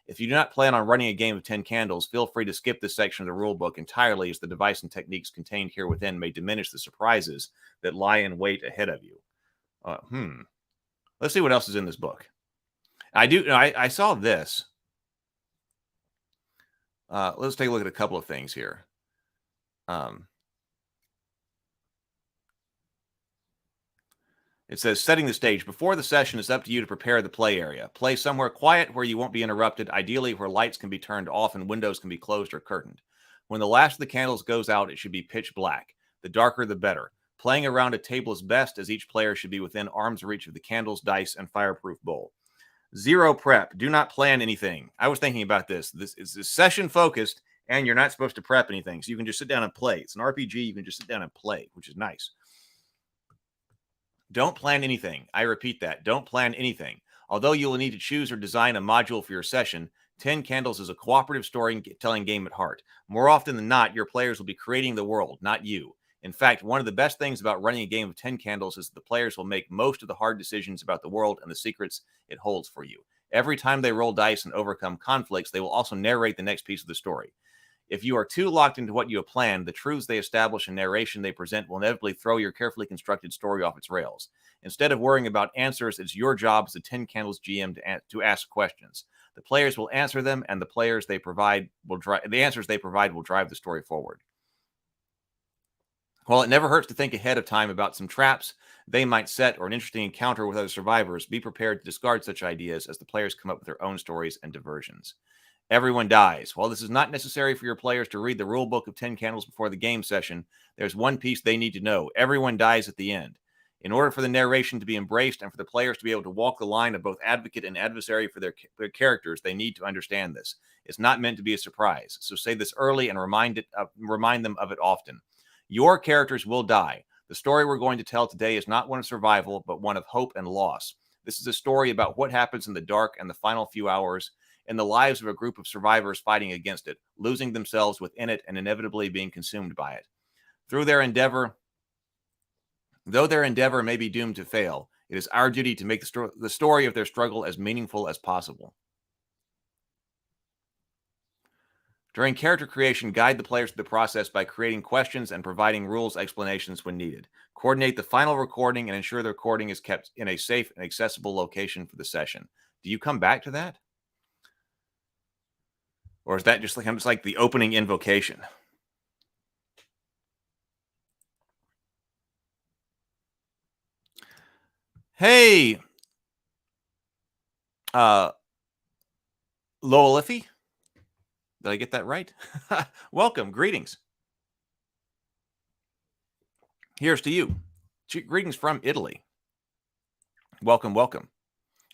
If you do not plan on running a game of 10 Candles, feel free to skip this section of the rule book entirely, as the device and techniques contained here within may diminish the surprises that lie in wait ahead of you. Let's see what else is in this book. I saw this. Let's take a look at a couple of things here. It says, setting the stage. Before the session, it's up to you to prepare the play area. Play somewhere quiet where you won't be interrupted, ideally where lights can be turned off and windows can be closed or curtained. When the last of the candles goes out, it should be pitch black. The darker, the better. Playing around a table is best, as each player should be within arm's reach of the candles, dice, and fireproof bowl. Zero prep. Do not plan anything. I was thinking about this. This is session focused, and you're not supposed to prep anything. So you can just sit down and play. It's an RPG. You can just sit down and play, which is nice. Don't plan anything. I repeat that. Don't plan anything. Although you will need to choose or design a module for your session, 10 Candles is a cooperative storytelling game at heart. More often than not, your players will be creating the world, not you. In fact, one of the best things about running a game of 10 Candles is that the players will make most of the hard decisions about the world and the secrets it holds for you. Every time they roll dice and overcome conflicts, they will also narrate the next piece of the story. If you are too locked into what you have planned, the truths they establish and narration they present will inevitably throw your carefully constructed story off its rails. Instead of worrying about answers, it's your job as the 10 Candles GM to ask questions. The players will answer them, and the answers they provide will drive the story forward. While it never hurts to think ahead of time about some traps they might set or an interesting encounter with other survivors, be prepared to discard such ideas as the players come up with their own stories and diversions. Everyone dies. While this is not necessary for your players to read the rule book of 10 Candles before the game session, there's one piece they need to know. Everyone dies at the end. In order for the narration to be embraced and for the players to be able to walk the line of both advocate and adversary for their characters, they need to understand this. It's not meant to be a surprise. So say this early and remind them of it often. Your characters will die. The story we're going to tell today is not one of survival, but one of hope and loss. This is a story about what happens in the dark and the final few hours in the lives of a group of survivors fighting against it, losing themselves within it, and inevitably being consumed by it. Though their endeavor may be doomed to fail, it is our duty to make the story of their struggle as meaningful as possible. During character creation, guide the players through the process by creating questions and providing rules explanations when needed. Coordinate the final recording and ensure the recording is kept in a safe and accessible location for the session. Do you come back to that? Or is that just like the opening invocation? Hey, Lowellify. Did I get that right? Welcome. Greetings. Here's to you. Greetings from Italy. Welcome, welcome.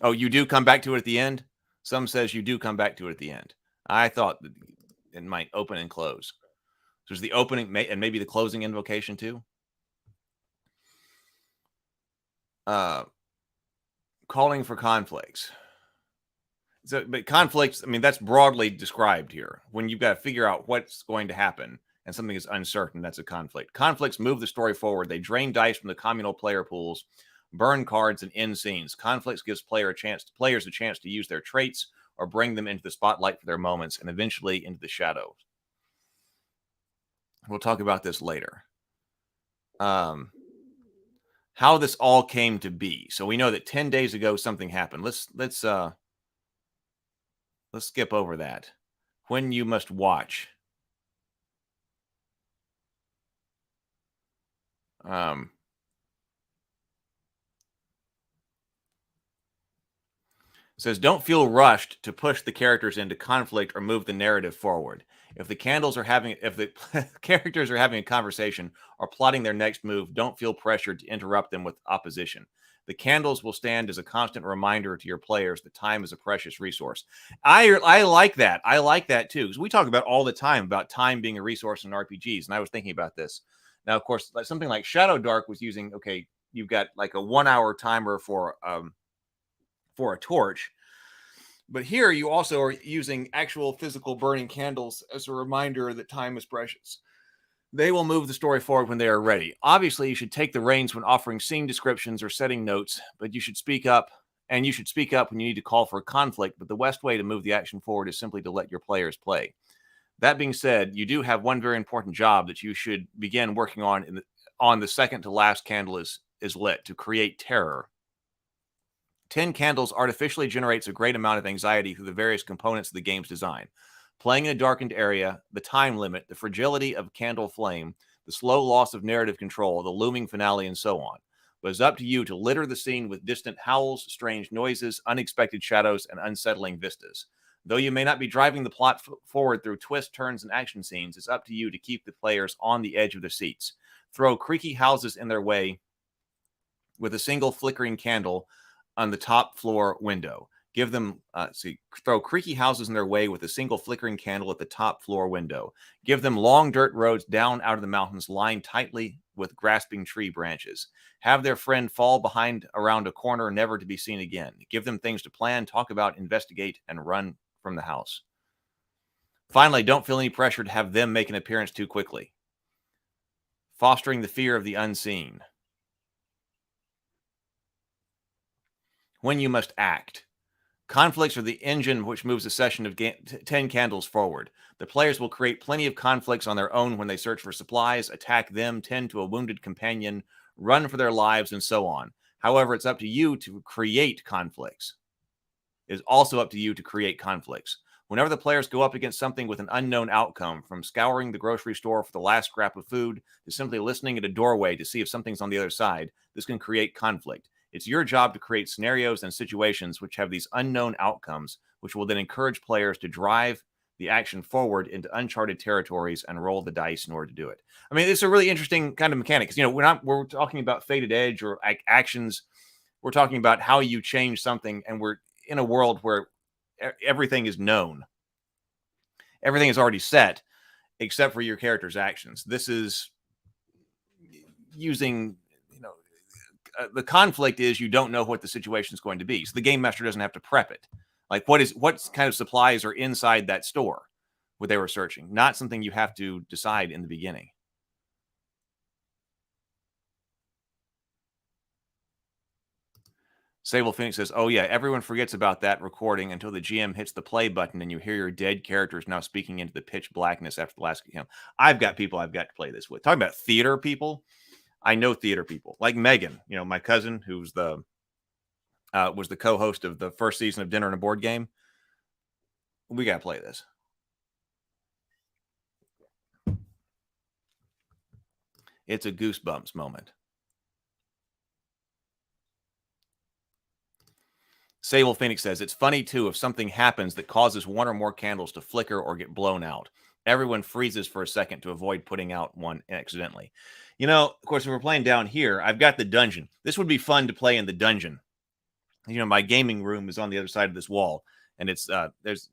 Oh, you do come back to it at the end? Some says you do come back to it at the end. I thought it might open and close. So there's the opening and maybe the closing invocation too. calling for conflicts. So, but conflicts, I mean, that's broadly described here. When you've got to figure out what's going to happen and something is uncertain, that's a conflict. Conflicts move the story forward. They drain dice from the communal player pools, burn cards, and end scenes. Conflicts gives players a chance to use their traits or bring them into the spotlight for their moments and eventually into the shadows. We'll talk about this later. How this all came to be. So we know that 10 days ago something happened. Let's skip over that. When you must watch. Says, don't feel rushed to push the characters into conflict or move the narrative forward. If the characters are having a conversation or plotting their next move, don't feel pressured to interrupt them with opposition. The candles will stand as a constant reminder to your players that time is a precious resource. I like that. I like that too, because we talk about all the time about time being a resource in RPGs, and I was thinking about this. Now, of course, something like Shadow Dark was using, okay, you've got like a 1 hour timer for a torch. But here you also are using actual physical burning candles as a reminder that time is precious. They will move the story forward when they are ready. Obviously, you should take the reins when offering scene descriptions or setting notes, but you should speak up, and you should speak up when you need to call for a conflict. But the best way to move the action forward is simply to let your players play. That being said, you do have one very important job that you should begin working on on the second to last candle is lit, to create terror. 10 candles artificially generates a great amount of anxiety through the various components of the game's design. Playing in a darkened area, the time limit, the fragility of candle flame, the slow loss of narrative control, the looming finale, and so on. But it's up to you to litter the scene with distant howls, strange noises, unexpected shadows, and unsettling vistas. Though you may not be driving the plot forward through twists, turns, and action scenes, it's up to you to keep the players on the edge of their seats. Throw creaky houses in their way with a single flickering candle on the top floor window. Give them, throw creaky houses in their way with a single flickering candle at the top floor window. Give them long dirt roads down out of the mountains lined tightly with grasping tree branches. Have their friend fall behind around a corner, never to be seen again. Give them things to plan, talk about, investigate, and run from the house. Finally, don't feel any pressure to have them make an appearance too quickly. Fostering the fear of the unseen. When you must act. Conflicts are the engine which moves a session of 10 candles forward. The players will create plenty of conflicts on their own when they search for supplies, attack them, tend to a wounded companion, run for their lives, and so on. However, it's up to you to create conflicts. It is also up to you to create conflicts. Whenever the players go up against something with an unknown outcome, from scouring the grocery store for the last scrap of food to simply listening at a doorway to see if something's on the other side, this can create conflict. It's your job to create scenarios and situations which have these unknown outcomes, which will then encourage players to drive the action forward into uncharted territories and roll the dice in order to do it. I mean, it's a really interesting kind of mechanic, because, we're talking about Fated Edge or actions. We're talking about how you change something, and we're in a world where everything is known. Everything is already set, except for your character's actions. This is using, the conflict is you don't know what the situation is going to be. So the game master doesn't have to prep it. Like what kind of supplies are inside that store where they were searching? Not something you have to decide in the beginning. Sable Phoenix says, oh yeah, everyone forgets about that recording until the GM hits the play button and you hear your dead characters now speaking into the pitch blackness after the last, I've got people I've got to play this with. Talking about theater people. I know theater people like Megan, my cousin, who's was the co-host of the first season of Dinner and a Board Game. We got to play this. It's a goosebumps moment. Sable Phoenix says, it's funny too if something happens that causes one or more candles to flicker or get blown out. Everyone freezes for a second to avoid putting out one accidentally. Of course, if we're playing down here, I've got the dungeon. This would be fun to play in the dungeon. My gaming room is on the other side of this wall, and it's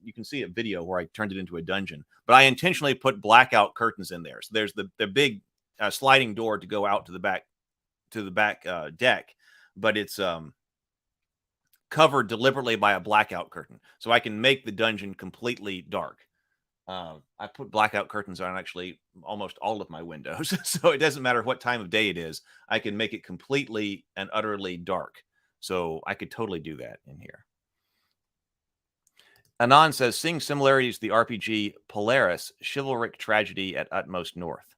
you can see a video where I turned it into a dungeon. But I intentionally put blackout curtains in there. So there's the big sliding door to go out to the back deck, but it's covered deliberately by a blackout curtain. So I can make the dungeon completely dark. I put blackout curtains on actually almost all of my windows. So it doesn't matter what time of day it is. I can make it completely and utterly dark. So I could totally do that in here. Anon says, seeing similarities to the RPG Polaris, chivalric tragedy at utmost north.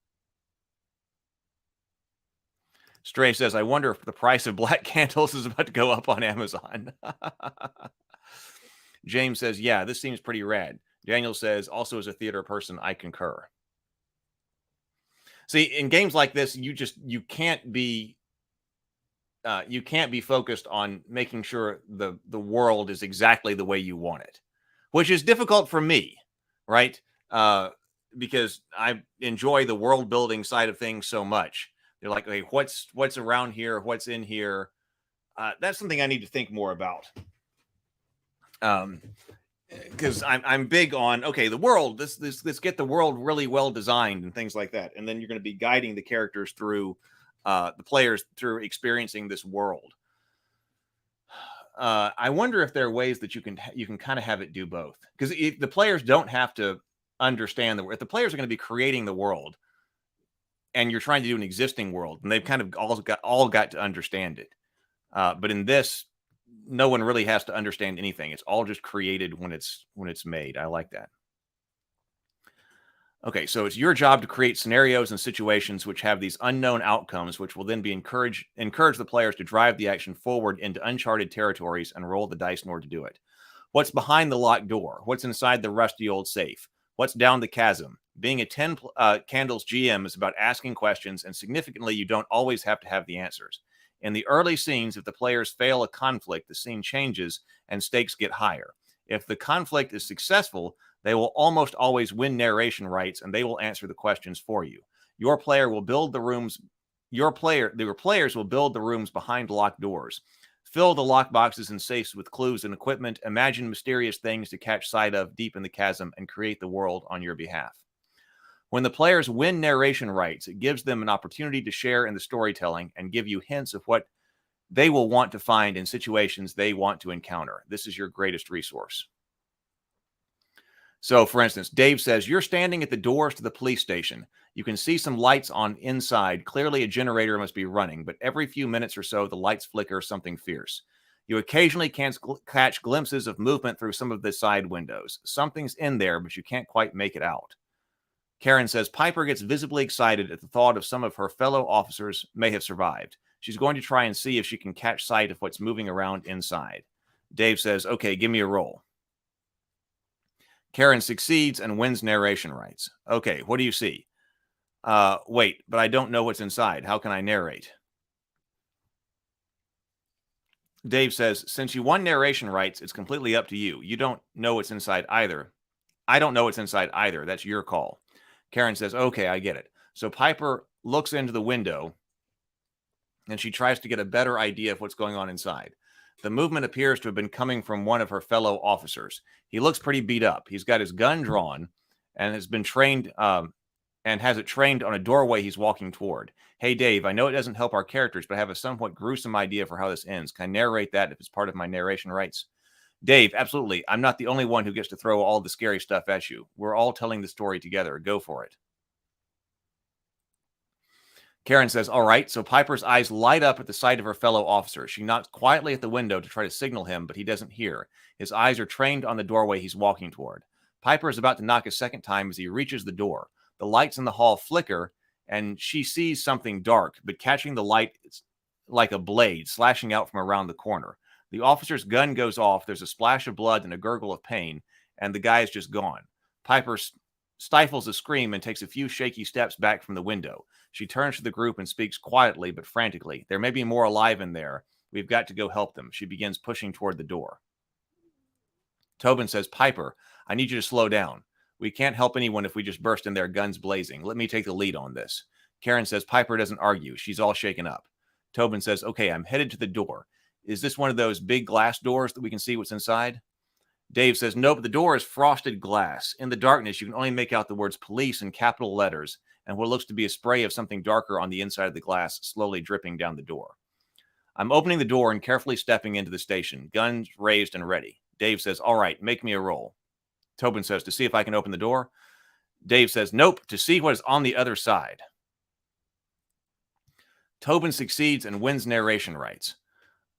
Stray says, I wonder if the price of black candles is about to go up on Amazon. James says, yeah, this seems pretty rad. Daniel says, also as a theater person, I concur. See, in games like this, you can't be focused on making sure the world is exactly the way you want it, which is difficult for me, right? Because I enjoy the world building side of things so much. They're like, hey, what's around here? What's in here? That's something I need to think more about. Because I'm big on, okay, the world, let's get the world really well designed and things like that. And then you're going to be guiding the characters through the players through experiencing this world. I wonder if there are ways that you can kind of have it do both, because the players don't have to understand if the players are going to be creating the world and you're trying to do an existing world, and they've kind of all got to understand it. But in this, no one really has to understand anything. It's all just created when it's made. I like that. Okay, so it's your job to create scenarios and situations which have these unknown outcomes, which will then be encourage the players to drive the action forward into uncharted territories and roll the dice in order to do it. What's behind the locked door? What's inside the rusty old safe? What's down the chasm? Being a 10 candles GM is about asking questions, and significantly, you don't always have to have the answers. In the early scenes, if the players fail a conflict, the scene changes and stakes get higher. If the conflict is successful, they will almost always win narration rights, and they will answer the questions for you. Your players will build the rooms behind locked doors. Fill the lockboxes and safes with clues and equipment. Imagine mysterious things to catch sight of deep in the chasm and create the world on your behalf. When the players win narration rights, it gives them an opportunity to share in the storytelling and give you hints of what they will want to find in situations they want to encounter. This is your greatest resource. So, for instance, Dave says, you're standing at the doors to the police station. You can see some lights on inside. Clearly, a generator must be running, but every few minutes or so, the lights flicker something fierce. You occasionally catch glimpses of movement through some of the side windows. Something's in there, but you can't quite make it out. Karen says, Piper gets visibly excited at the thought of some of her fellow officers may have survived. She's going to try and see if she can catch sight of what's moving around inside. Dave says, okay, give me a roll. Karen succeeds and wins narration rights. Okay, what do you see? Wait, but I don't know what's inside. How can I narrate? Dave says, since you won narration rights, it's completely up to you. You don't know what's inside either. I don't know what's inside either. That's your call. Karen says, okay, I get it. So Piper looks into the window and she tries to get a better idea of what's going on inside. The movement appears to have been coming from one of her fellow officers. He looks pretty beat up. He's got his gun drawn and has been trained and has it trained on a doorway he's walking toward. Hey, Dave, I know it doesn't help our characters, but I have a somewhat gruesome idea for how this ends. Can I narrate that if it's part of my narration rights? Dave, absolutely. I'm not the only one who gets to throw all the scary stuff at you. We're all telling the story together. Go for it. Karen says, all right. So Piper's eyes light up at the sight of her fellow officer. She knocks quietly at the window to try to signal him, but he doesn't hear. His eyes are trained on the doorway he's walking toward. Piper is about to knock a second time as he reaches the door. The lights in the hall flicker, and she sees something dark, but catching the light like a blade slashing out from around the corner. The officer's gun goes off. There's a splash of blood and a gurgle of pain, and the guy is just gone. Piper stifles a scream and takes a few shaky steps back from the window. She turns to the group and speaks quietly but frantically. There may be more alive in there. We've got to go help them. She begins pushing toward the door. Tobin says, Piper, I need you to slow down. We can't help anyone if we just burst in there guns blazing. Let me take the lead on this. Karen says, Piper doesn't argue. She's all shaken up. Tobin says, okay, I'm headed to the door. Is this one of those big glass doors that we can see what's inside? Dave says, nope, the door is frosted glass. In the darkness, you can only make out the words police in capital letters and what looks to be a spray of something darker on the inside of the glass slowly dripping down the door. I'm opening the door and carefully stepping into the station, guns raised and ready. Dave says, all right, make me a roll. Tobin says, to see if I can open the door. Dave says, nope, to see what is on the other side. Tobin succeeds and wins narration rights.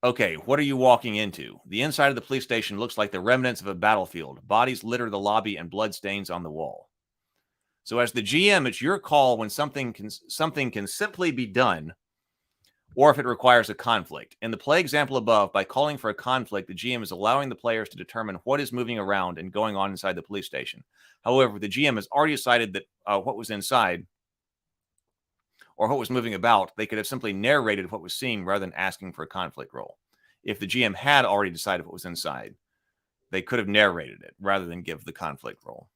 Okay, what are you walking into? The inside of the police station looks like the remnants of a battlefield. Bodies litter the lobby and blood stains on the wall. So as the GM, it's your call when something can simply be done or if it requires a conflict. In the play example above, by calling for a conflict, the GM is allowing the players to determine what is moving around and going on inside the police station. However, the GM has already decided that what was inside or what was moving about, they could have simply narrated what was seen rather than asking for a conflict roll. If the GM had already decided what was inside, they could have narrated it rather than give the conflict roll.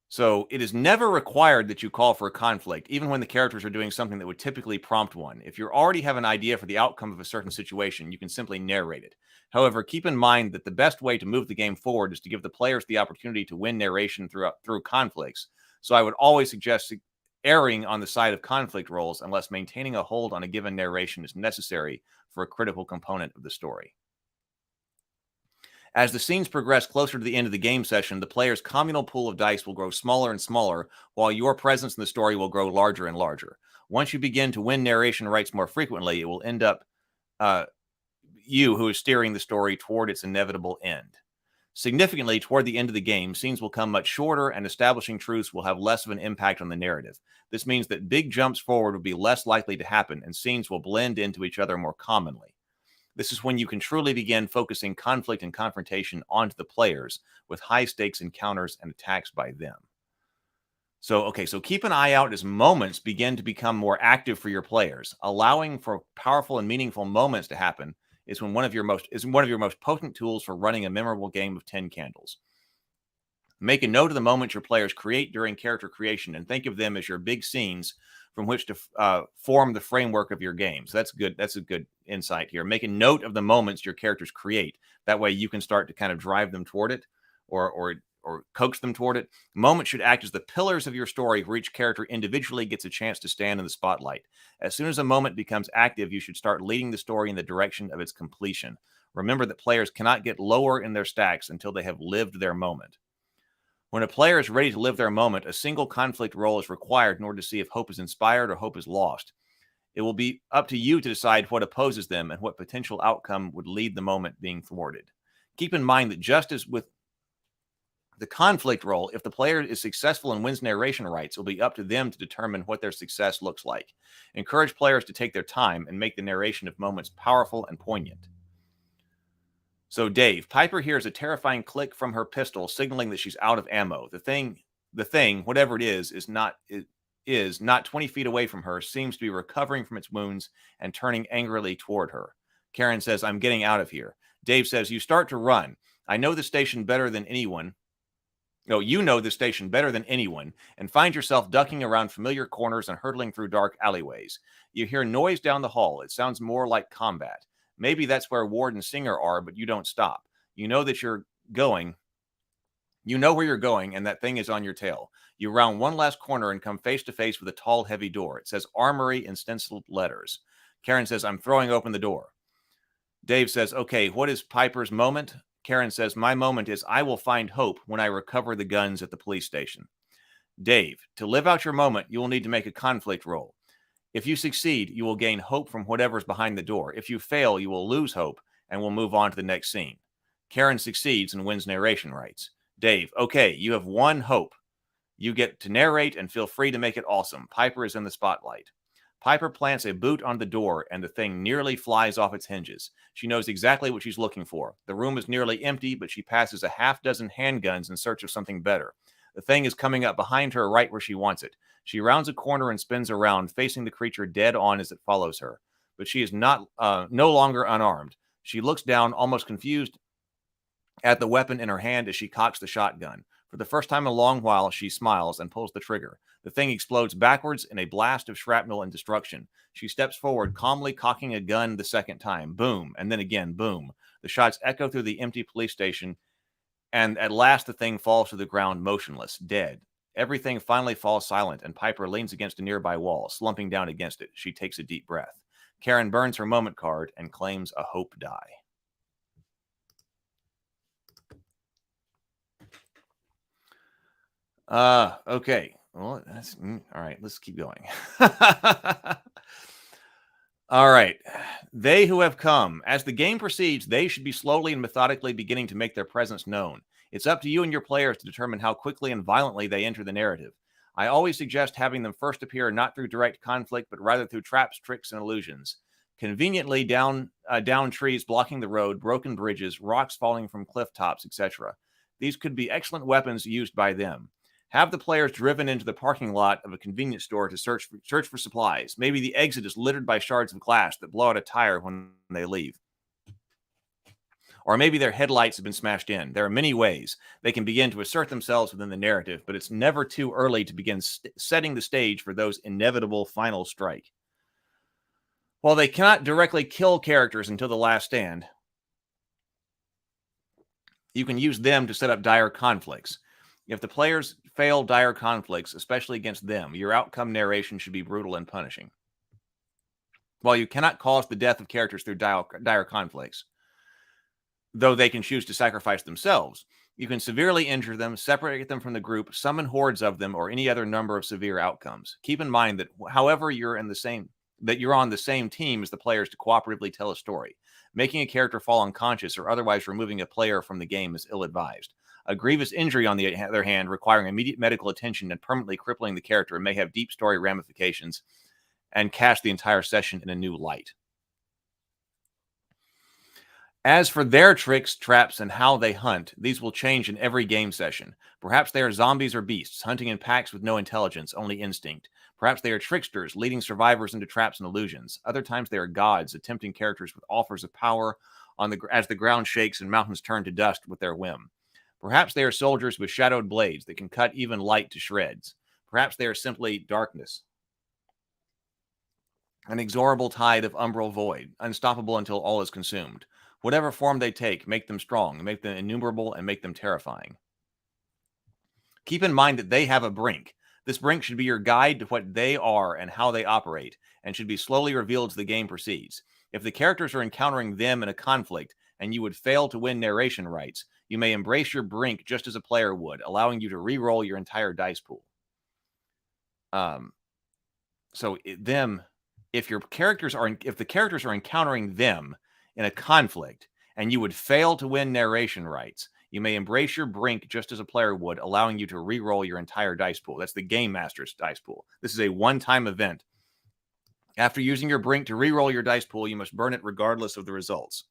So it is never required that you call for a conflict, even when the characters are doing something that would typically prompt one. If you already have an idea for the outcome of a certain situation, you can simply narrate it. However, keep in mind that the best way to move the game forward is to give the players the opportunity to win narration through conflicts. So I would always suggest erring on the side of conflict rolls unless maintaining a hold on a given narration is necessary for a critical component of the story. As the scenes progress closer to the end of the game session, the player's communal pool of dice will grow smaller and smaller, while your presence in the story will grow larger and larger. Once you begin to win narration rights more frequently, it will end up you who is steering the story toward its inevitable end. Significantly, toward the end of the game, scenes will come much shorter, and establishing truths will have less of an impact on the narrative. This means that big jumps forward will be less likely to happen, and scenes will blend into each other more commonly. This is when you can truly begin focusing conflict and confrontation onto the players with high-stakes encounters and attacks by them. So keep an eye out as moments begin to become more active for your players. Allowing for powerful and meaningful moments to happen is one of your most potent tools for running a memorable game of 10 candles. Make a note of the moments your players create during character creation and think of them as your big scenes from which to form the framework of your game. So that's good. That's a good insight here. Make a note of the moments your characters create. That way you can start to kind of drive them toward it or coax them toward it. Moments should act as the pillars of your story where each character individually gets a chance to stand in the spotlight. As soon as a moment becomes active, you should start leading the story in the direction of its completion. Remember that players cannot get lower in their stacks until they have lived their moment. When a player is ready to live their moment, a single conflict roll is required in order to see if hope is inspired or hope is lost. It will be up to you to decide what opposes them and what potential outcome would lead the moment being thwarted. Keep in mind that just as with the conflict roll, if the player is successful and wins narration rights, it will be up to them to determine what their success looks like. Encourage players to take their time and make the narration of moments powerful and poignant. So Dave, Piper hears a terrifying click from her pistol, signaling that she's out of ammo. The thing, whatever it is not 20 feet away from her, seems to be recovering from its wounds and turning angrily toward her. Karen says, I'm getting out of here. Dave says, you start to run. I know the station better than anyone. No, you know the station better than anyone, and find yourself ducking around familiar corners and hurtling through dark alleyways. You hear noise down the hall. It sounds more like combat. Maybe that's where Ward and Singer are, but you don't stop. You know that you're going. You know where you're going, and that thing is on your tail. You round one last corner and come face to face with a tall, heavy door. It says Armory in stenciled letters. Karen says, I'm throwing open the door. Dave says, okay, what is Piper's moment? Karen says, my moment is I will find hope when I recover the guns at the police station. Dave, to live out your moment, you will need to make a conflict roll. If you succeed, you will gain hope from whatever's behind the door. If you fail, you will lose hope and will move on to the next scene. Karen succeeds and wins narration rights. Dave, okay, you have one hope. You get to narrate and feel free to make it awesome. Piper is in the spotlight. Piper plants a boot on the door and the thing nearly flies off its hinges. She knows exactly what she's looking for. The room is nearly empty, but she passes a half dozen handguns in search of something better. The thing is coming up behind her right where she wants it. She rounds a corner and spins around, facing the creature dead on as it follows her. But she is no longer unarmed. She looks down, almost confused, at the weapon in her hand as she cocks the shotgun. For the first time in a long while, she smiles and pulls the trigger. The thing explodes backwards in a blast of shrapnel and destruction. She steps forward, calmly cocking a gun the second time. Boom, and then again, boom. The shots echo through the empty police station, and at last the thing falls to the ground motionless, dead. Everything finally falls silent, and Piper leans against a nearby wall, slumping down against it. She takes a deep breath. Karen burns her moment card and claims a hope die. Okay. Well, that's all right. Let's keep going. All right. They who have come. As the game proceeds, they should be slowly and methodically beginning to make their presence known. It's up to you and your players to determine how quickly and violently they enter the narrative. I always suggest having them first appear not through direct conflict, but rather through traps, tricks, and illusions. Conveniently down trees blocking the road, broken bridges, rocks falling from cliff tops, etc. These could be excellent weapons used by them. Have the players driven into the parking lot of a convenience store to search for supplies. Maybe the exit is littered by shards of glass that blow out a tire when they leave. Or maybe their headlights have been smashed in. There are many ways they can begin to assert themselves within the narrative, but it's never too early to begin setting the stage for those inevitable final strike. While they cannot directly kill characters until the last stand, you can use them to set up dire conflicts. If the players fail dire conflicts, especially against them, your outcome narration should be brutal and punishing. While you cannot cause the death of characters through dire conflicts, though they can choose to sacrifice themselves, you can severely injure them, separate them from the group, summon hordes of them, or any other number of severe outcomes. Keep in mind that however you're on the same team as the players to cooperatively tell a story. Making a character fall unconscious or otherwise removing a player from the game is ill-advised. A grievous injury, on the other hand, requiring immediate medical attention and permanently crippling the character may have deep story ramifications and cast the entire session in a new light. As for their tricks, traps, and how they hunt, these will change in every game session. Perhaps they are zombies or beasts, hunting in packs with no intelligence, only instinct. Perhaps they are tricksters, leading survivors into traps and illusions. Other times they are gods, tempting characters with offers of power as the ground shakes and mountains turn to dust with their whim. Perhaps they are soldiers with shadowed blades that can cut even light to shreds. Perhaps they are simply darkness, an inexorable tide of umbral void, unstoppable until all is consumed. Whatever form they take, make them strong, make them innumerable, and make them terrifying. Keep in mind that they have a brink. This brink should be your guide to what they are and how they operate, and should be slowly revealed as the game proceeds. If the characters are encountering them in a conflict, and you would fail to win narration rights, you may embrace your brink just as a player would, allowing you to re-roll your entire dice pool. If the characters are encountering them in a conflict, and you would fail to win narration rights, you may embrace your brink just as a player would, allowing you to re-roll your entire dice pool. That's the Game Master's dice pool. This is a one-time event. After using your brink to re-roll your dice pool, you must burn it regardless of the results.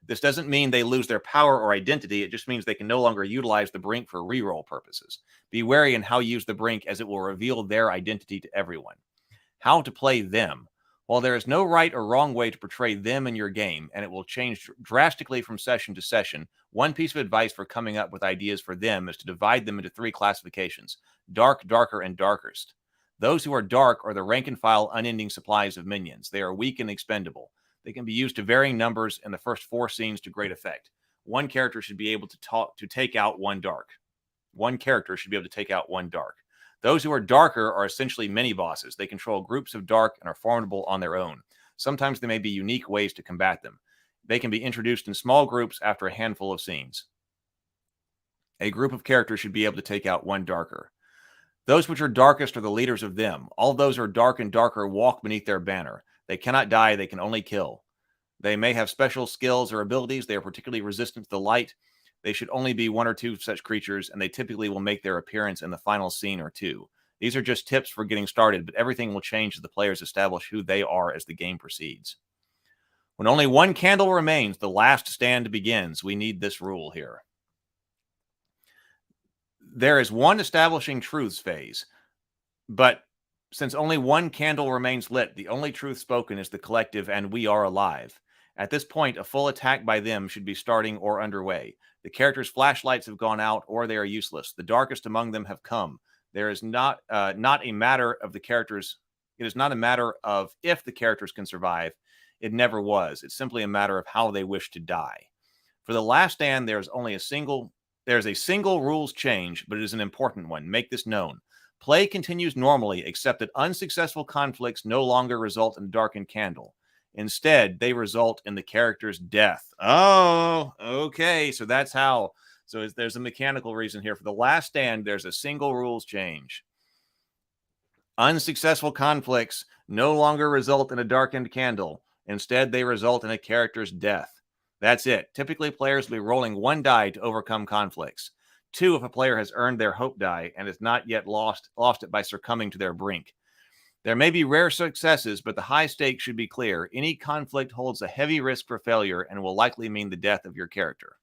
This doesn't mean they lose their power or identity. It just means they can no longer utilize the brink for re-roll purposes. Be wary in how you use the brink, as it will reveal their identity to everyone. How to play them. While there is no right or wrong way to portray them in your game, and it will change drastically from session to session, one piece of advice for coming up with ideas for them is to divide them into 3 classifications: dark, darker, and darkest. Those who are dark are the rank-and-file unending supplies of minions. They are weak and expendable. They can be used to varying numbers in the first 4 scenes to great effect. One character should be able to take out one dark. One character should be able to take out one dark. Those who are darker are essentially mini-bosses. They control groups of dark and are formidable on their own. Sometimes there may be unique ways to combat them. They can be introduced in small groups after a handful of scenes. A group of characters should be able to take out one darker. Those which are darkest are the leaders of them. All those who are dark and darker walk beneath their banner. They cannot die, they can only kill. They may have special skills or abilities. They are particularly resistant to the light. They should only be 1 or 2 such creatures, and they typically will make their appearance in the final scene or 2. These are just tips for getting started, but everything will change as the players establish who they are as the game proceeds. When only one candle remains, the last stand begins. We need this rule here. There is one establishing truths phase, but since only one candle remains lit, the only truth spoken is the collective, and we are alive. At this point, a full attack by them should be starting or underway. The characters' flashlights have gone out, or they are useless. The darkest among them have come. There is not a matter of the characters. It is not a matter of if the characters can survive. It never was. It's simply a matter of how they wish to die. For the last stand, there is only a single There's a single rules change, but it is an important one. Make this known. Play continues normally, except that unsuccessful conflicts no longer result in a darkened candle. Instead, they result in the character's death. Oh, okay. So that's how. So there's a mechanical reason here. For the last stand, there's a single rules change. Unsuccessful conflicts no longer result in a darkened candle. Instead, they result in a character's death. That's it. Typically, players will be rolling 1 die to overcome conflicts. 2 if a player has earned their hope die and has not yet lost it by succumbing to their brink. There may be rare successes, but the high stakes should be clear. Any conflict holds a heavy risk for failure and will likely mean the death of your character.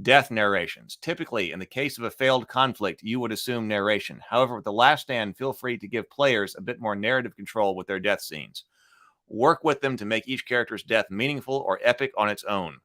Death narrations. Typically, in the case of a failed conflict, you would assume narration. However, with the last stand, feel free to give players a bit more narrative control with their death scenes. Work with them to make each character's death meaningful or epic on its own.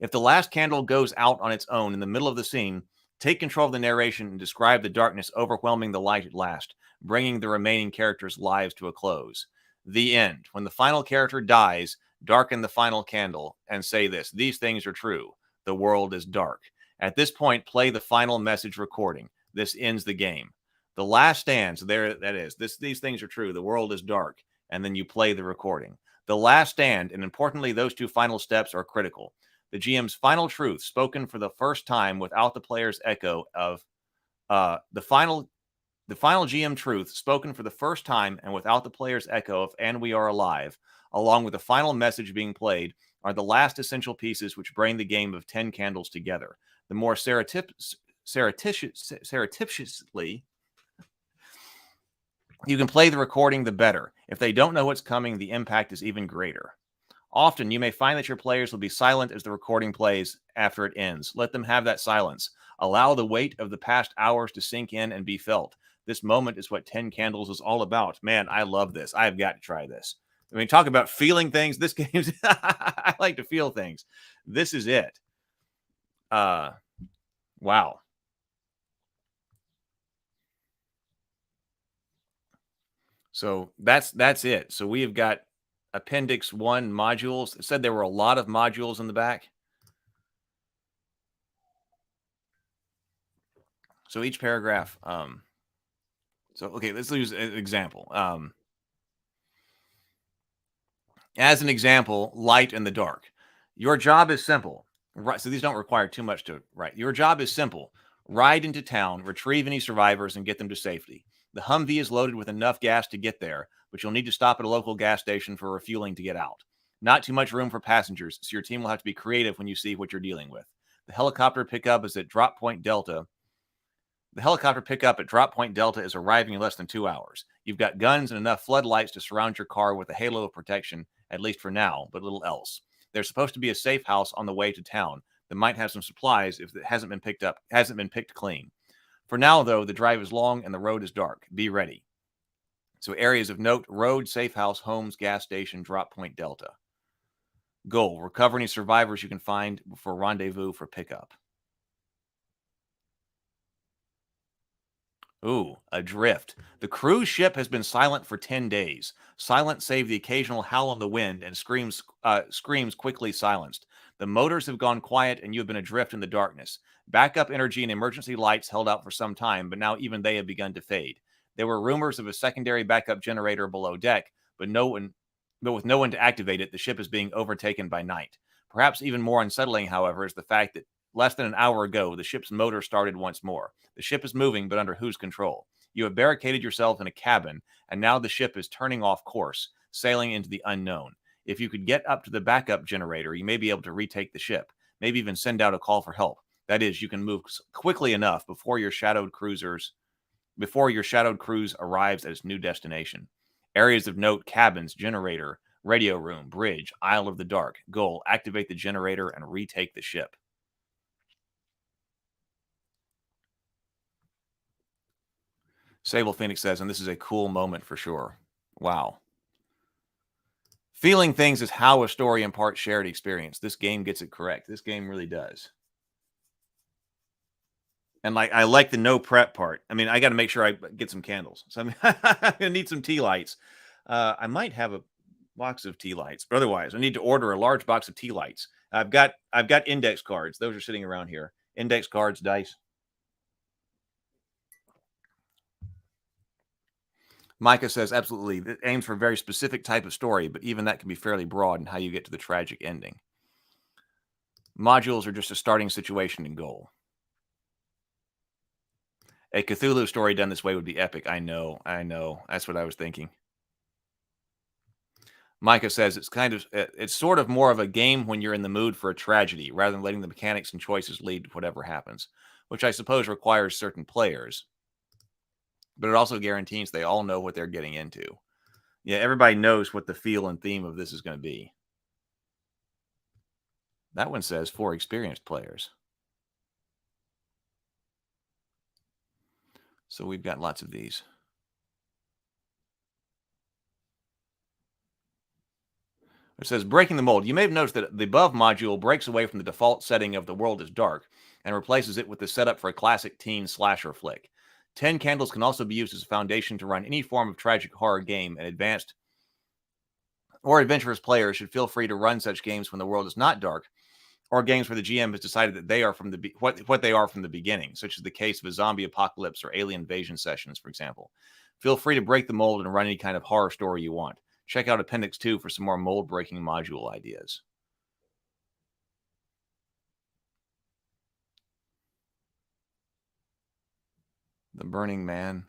If the last candle goes out on its own in the middle of the scene, take control of the narration and describe the darkness overwhelming the light at last, bringing the remaining characters' lives to a close. The end. When the final character dies, darken the final candle and say this: these things are true. The world is dark. At this point, play the final message recording. This ends the game. The last stand, so there that is. These things are true. The world is dark. And then you play the recording. The last stand, and importantly, those 2 final steps are critical. The GM's final truth, spoken for the first time without the player's echo of the final GM truth, spoken for the first time and without the player's echo of "and we are alive," along with the final message being played, are the last essential pieces which bring the game of 10 candles together. The more surreptitiously you can play the recording, the better. If they don't know what's coming, the impact is even greater. Often, you may find that your players will be silent as the recording plays after it ends. Let them have that silence. Allow the weight of the past hours to sink in and be felt. This moment is what 10 Candles is all about. Man, I love this. I've got to try this. I mean, talk about feeling things. This game's... I like to feel things. This is it. Wow. So that's it. So we have got Appendix 1 modules. It said there were a lot of modules in the back. So each paragraph. So, okay, let's use an example. As an example, light and the dark. Your job is simple. Right. So these don't require too much to write. Your job is simple. Ride into town, retrieve any survivors, and get them to safety. The Humvee is loaded with enough gas to get there, but you'll need to stop at a local gas station for refueling to get out. Not too much room for passengers, so your team will have to be creative when you see what you're dealing with. The helicopter pickup is at Drop Point Delta. The helicopter pickup at Drop Point Delta is arriving in less than 2 hours. You've got guns and enough floodlights to surround your car with a halo of protection, at least for now, but little else. There's supposed to be a safe house on the way to town that might have some supplies if it hasn't been picked clean. For now, though, the drive is long and the road is dark. Be ready. So areas of note: road, safe house, homes, gas station, Drop Point Delta. Goal: recover any survivors you can find for rendezvous for pickup. Ooh, adrift. The cruise ship has been silent for 10 days. Silent save the occasional howl on the wind and screams quickly silenced. The motors have gone quiet and you have been adrift in the darkness. Backup energy and emergency lights held out for some time, but now even they have begun to fade. There were rumors of a secondary backup generator below deck, but with no one to activate it, the ship is being overtaken by night. Perhaps even more unsettling, however, is the fact that less than an hour ago, the ship's motor started once more. The ship is moving, but under whose control? You have barricaded yourself in a cabin, and now the ship is turning off course, sailing into the unknown. If you could get up to the backup generator, you may be able to retake the ship, maybe even send out a call for help. That is, you can move quickly enough before your shadowed cruise arrives at its new destination. Areas of note: cabins, generator, radio room, bridge, Isle of the Dark. Goal: activate the generator and retake the ship. Sable Phoenix says, and this is a cool moment for sure. Wow. Feeling things is how a story imparts shared experience. This game gets it correct. This game really does. And I like the no prep part. I mean, I got to make sure I get some candles. So I'm going to need some tea lights. I might have a box of tea lights, but otherwise I need to order a large box of tea lights. I've got index cards. Those are sitting around here. Index cards, dice. Micah says, absolutely. It aims for a very specific type of story, but even that can be fairly broad in how you get to the tragic ending. Modules are just a starting situation and goal. A Cthulhu story done this way would be epic. I know. That's what I was thinking. Micah says it's sort of more of a game when you're in the mood for a tragedy, rather than letting the mechanics and choices lead to whatever happens, which I suppose requires certain players. But it also guarantees they all know what they're getting into. Yeah, everybody knows what the feel and theme of this is going to be. That one says for experienced players. So we've got lots of these. It says, breaking the mold. You may have noticed that the above module breaks away from the default setting of the world is dark and replaces it with the setup for a classic teen slasher flick. 10 candles can also be used as a foundation to run any form of tragic horror game, and advanced or adventurous players should feel free to run such games when the world is not dark, or games where the GM has decided that they are from what they are from the beginning, such as the case of a zombie apocalypse or alien invasion sessions, for example. Feel free to break the mold and run any kind of horror story you want. Check out Appendix 2 for some more mold-breaking module ideas. The Burning Man,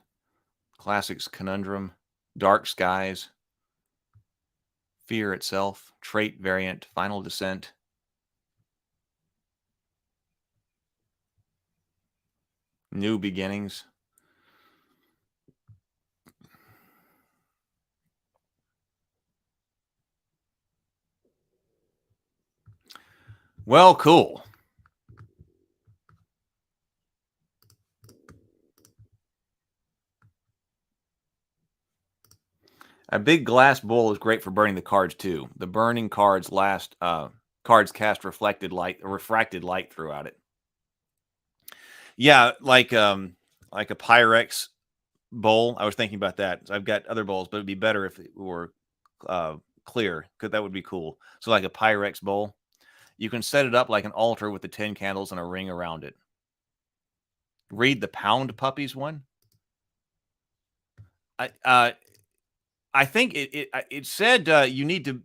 Classics Conundrum, Dark Skies, Fear Itself, Trait Variant, Final Descent. New Beginnings. Well, cool. A big glass bowl is great for burning the cards too. The burning cards cards cast refracted light throughout it. Yeah, like a Pyrex bowl. I was thinking about that. So I've got other bowls, but it'd be better if it were clear, because that would be cool. So like a Pyrex bowl. You can set it up like an altar with the 10 candles and a ring around it. Read the Pound Puppies one. I think it said you need to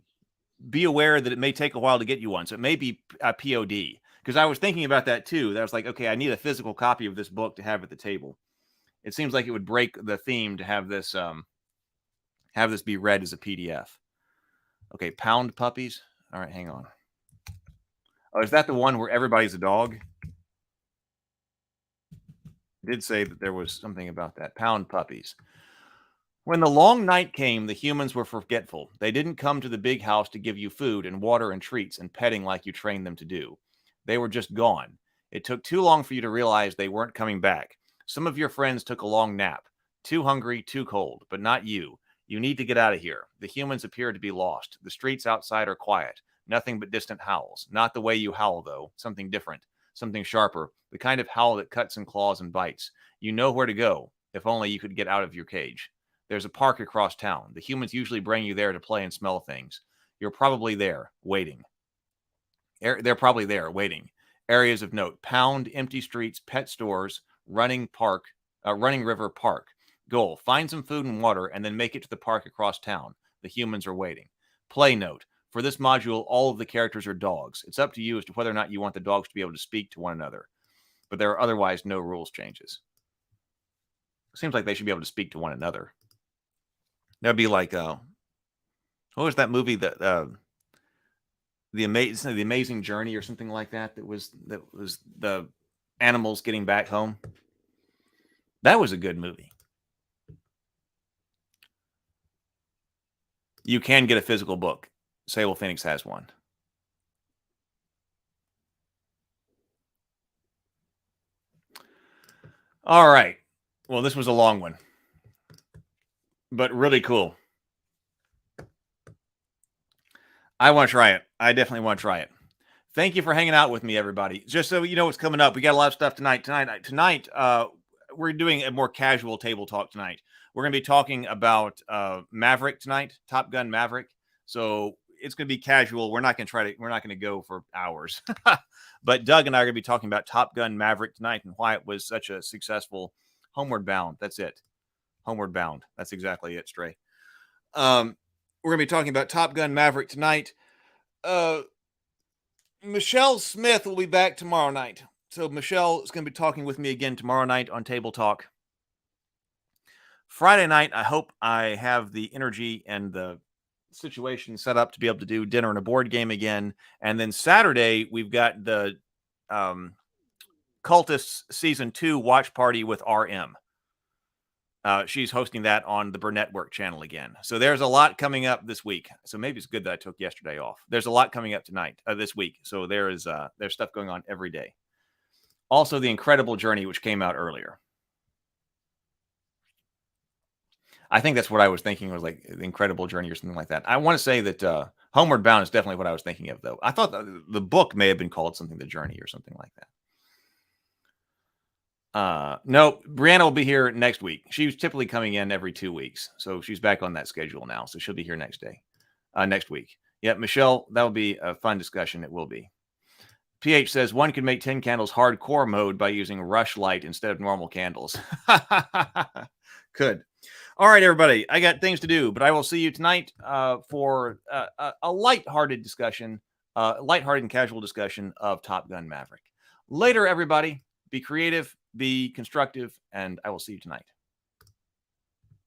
be aware that it may take a while to get you one. So it may be a POD, because I was thinking about that too. That was like, okay, I need a physical copy of this book to have at the table. It seems like it would break the theme to have this be read as a PDF. Okay, Pound Puppies. All right, hang on. Oh, is that the one where everybody's a dog? I did say that there was something about that. Pound Puppies. When the long night came, the humans were forgetful. They didn't come to the big house to give you food and water and treats and petting like you trained them to do. They were just gone. It took too long for you to realize they weren't coming back. Some of your friends took a long nap. Too hungry, too cold, but not you. You need to get out of here. The humans appear to be lost. The streets outside are quiet. Nothing but distant howls. Not the way you howl, though. Something different. Something sharper. The kind of howl that cuts and claws and bites. You know where to go. If only you could get out of your cage. There's a park across town. The humans usually bring you there to play and smell things. You're probably there, waiting. They're probably there, waiting. Areas of note: Pound, empty streets, pet stores, running river park. Goal: find some food and water and then make it to the park across town. The humans are waiting. Play note: for this module, all of the characters are dogs. It's up to you as to whether or not you want the dogs to be able to speak to one another. But there are otherwise no rules changes. Seems like they should be able to speak to one another. That'd be like, what was that movie that the Amazing Journey or something like that? That was the animals getting back home. That was a good movie. You can get a physical book. Sable Phoenix has one. All right. Well, this was a long one, but really cool. I want to try it. I definitely want to try it. Thank you for hanging out with me, everybody. Just so you know what's coming up, we got a lot of stuff tonight. Tonight, we're doing a more casual table talk tonight. We're going to be talking about Maverick tonight, Top Gun Maverick. So it's going to be casual. We're not going to go for hours. But Doug and I are going to be talking about Top Gun Maverick tonight and why it was such a successful Homeward Bound. That's it. Homeward Bound. That's exactly it, Stray. We're going to be talking about Top Gun Maverick tonight. Michelle Smith will be back tomorrow night. So Michelle is going to be talking with me again tomorrow night on Table Talk. Friday night, I hope I have the energy and the situation set up to be able to do dinner and a board game again. And then Saturday, we've got the Cultists Season 2 watch party with RM. She's hosting that on the Burnett Network channel again. So there's a lot coming up this week. So maybe it's good that I took yesterday off. There's a lot coming up this week. So there's stuff going on every day. Also, The Incredible Journey, which came out earlier. I think that's what I was thinking, was like The Incredible Journey or something like that. I want to say that Homeward Bound is definitely what I was thinking of, though. I thought the book may have been called something The Journey or something like that. No, Brianna will be here next week. She's typically coming in every 2 weeks. So she's back on that schedule now. So she'll be here next week. Yeah, Michelle, that'll be a fun discussion. It will be. PH says one could make 10 candles hardcore mode by using rush light instead of normal candles. Could. All right, everybody. I got things to do, but I will see you tonight for a lighthearted discussion, lighthearted and casual discussion of Top Gun Maverick. Later, everybody. Be creative, be constructive, and I will see you tonight.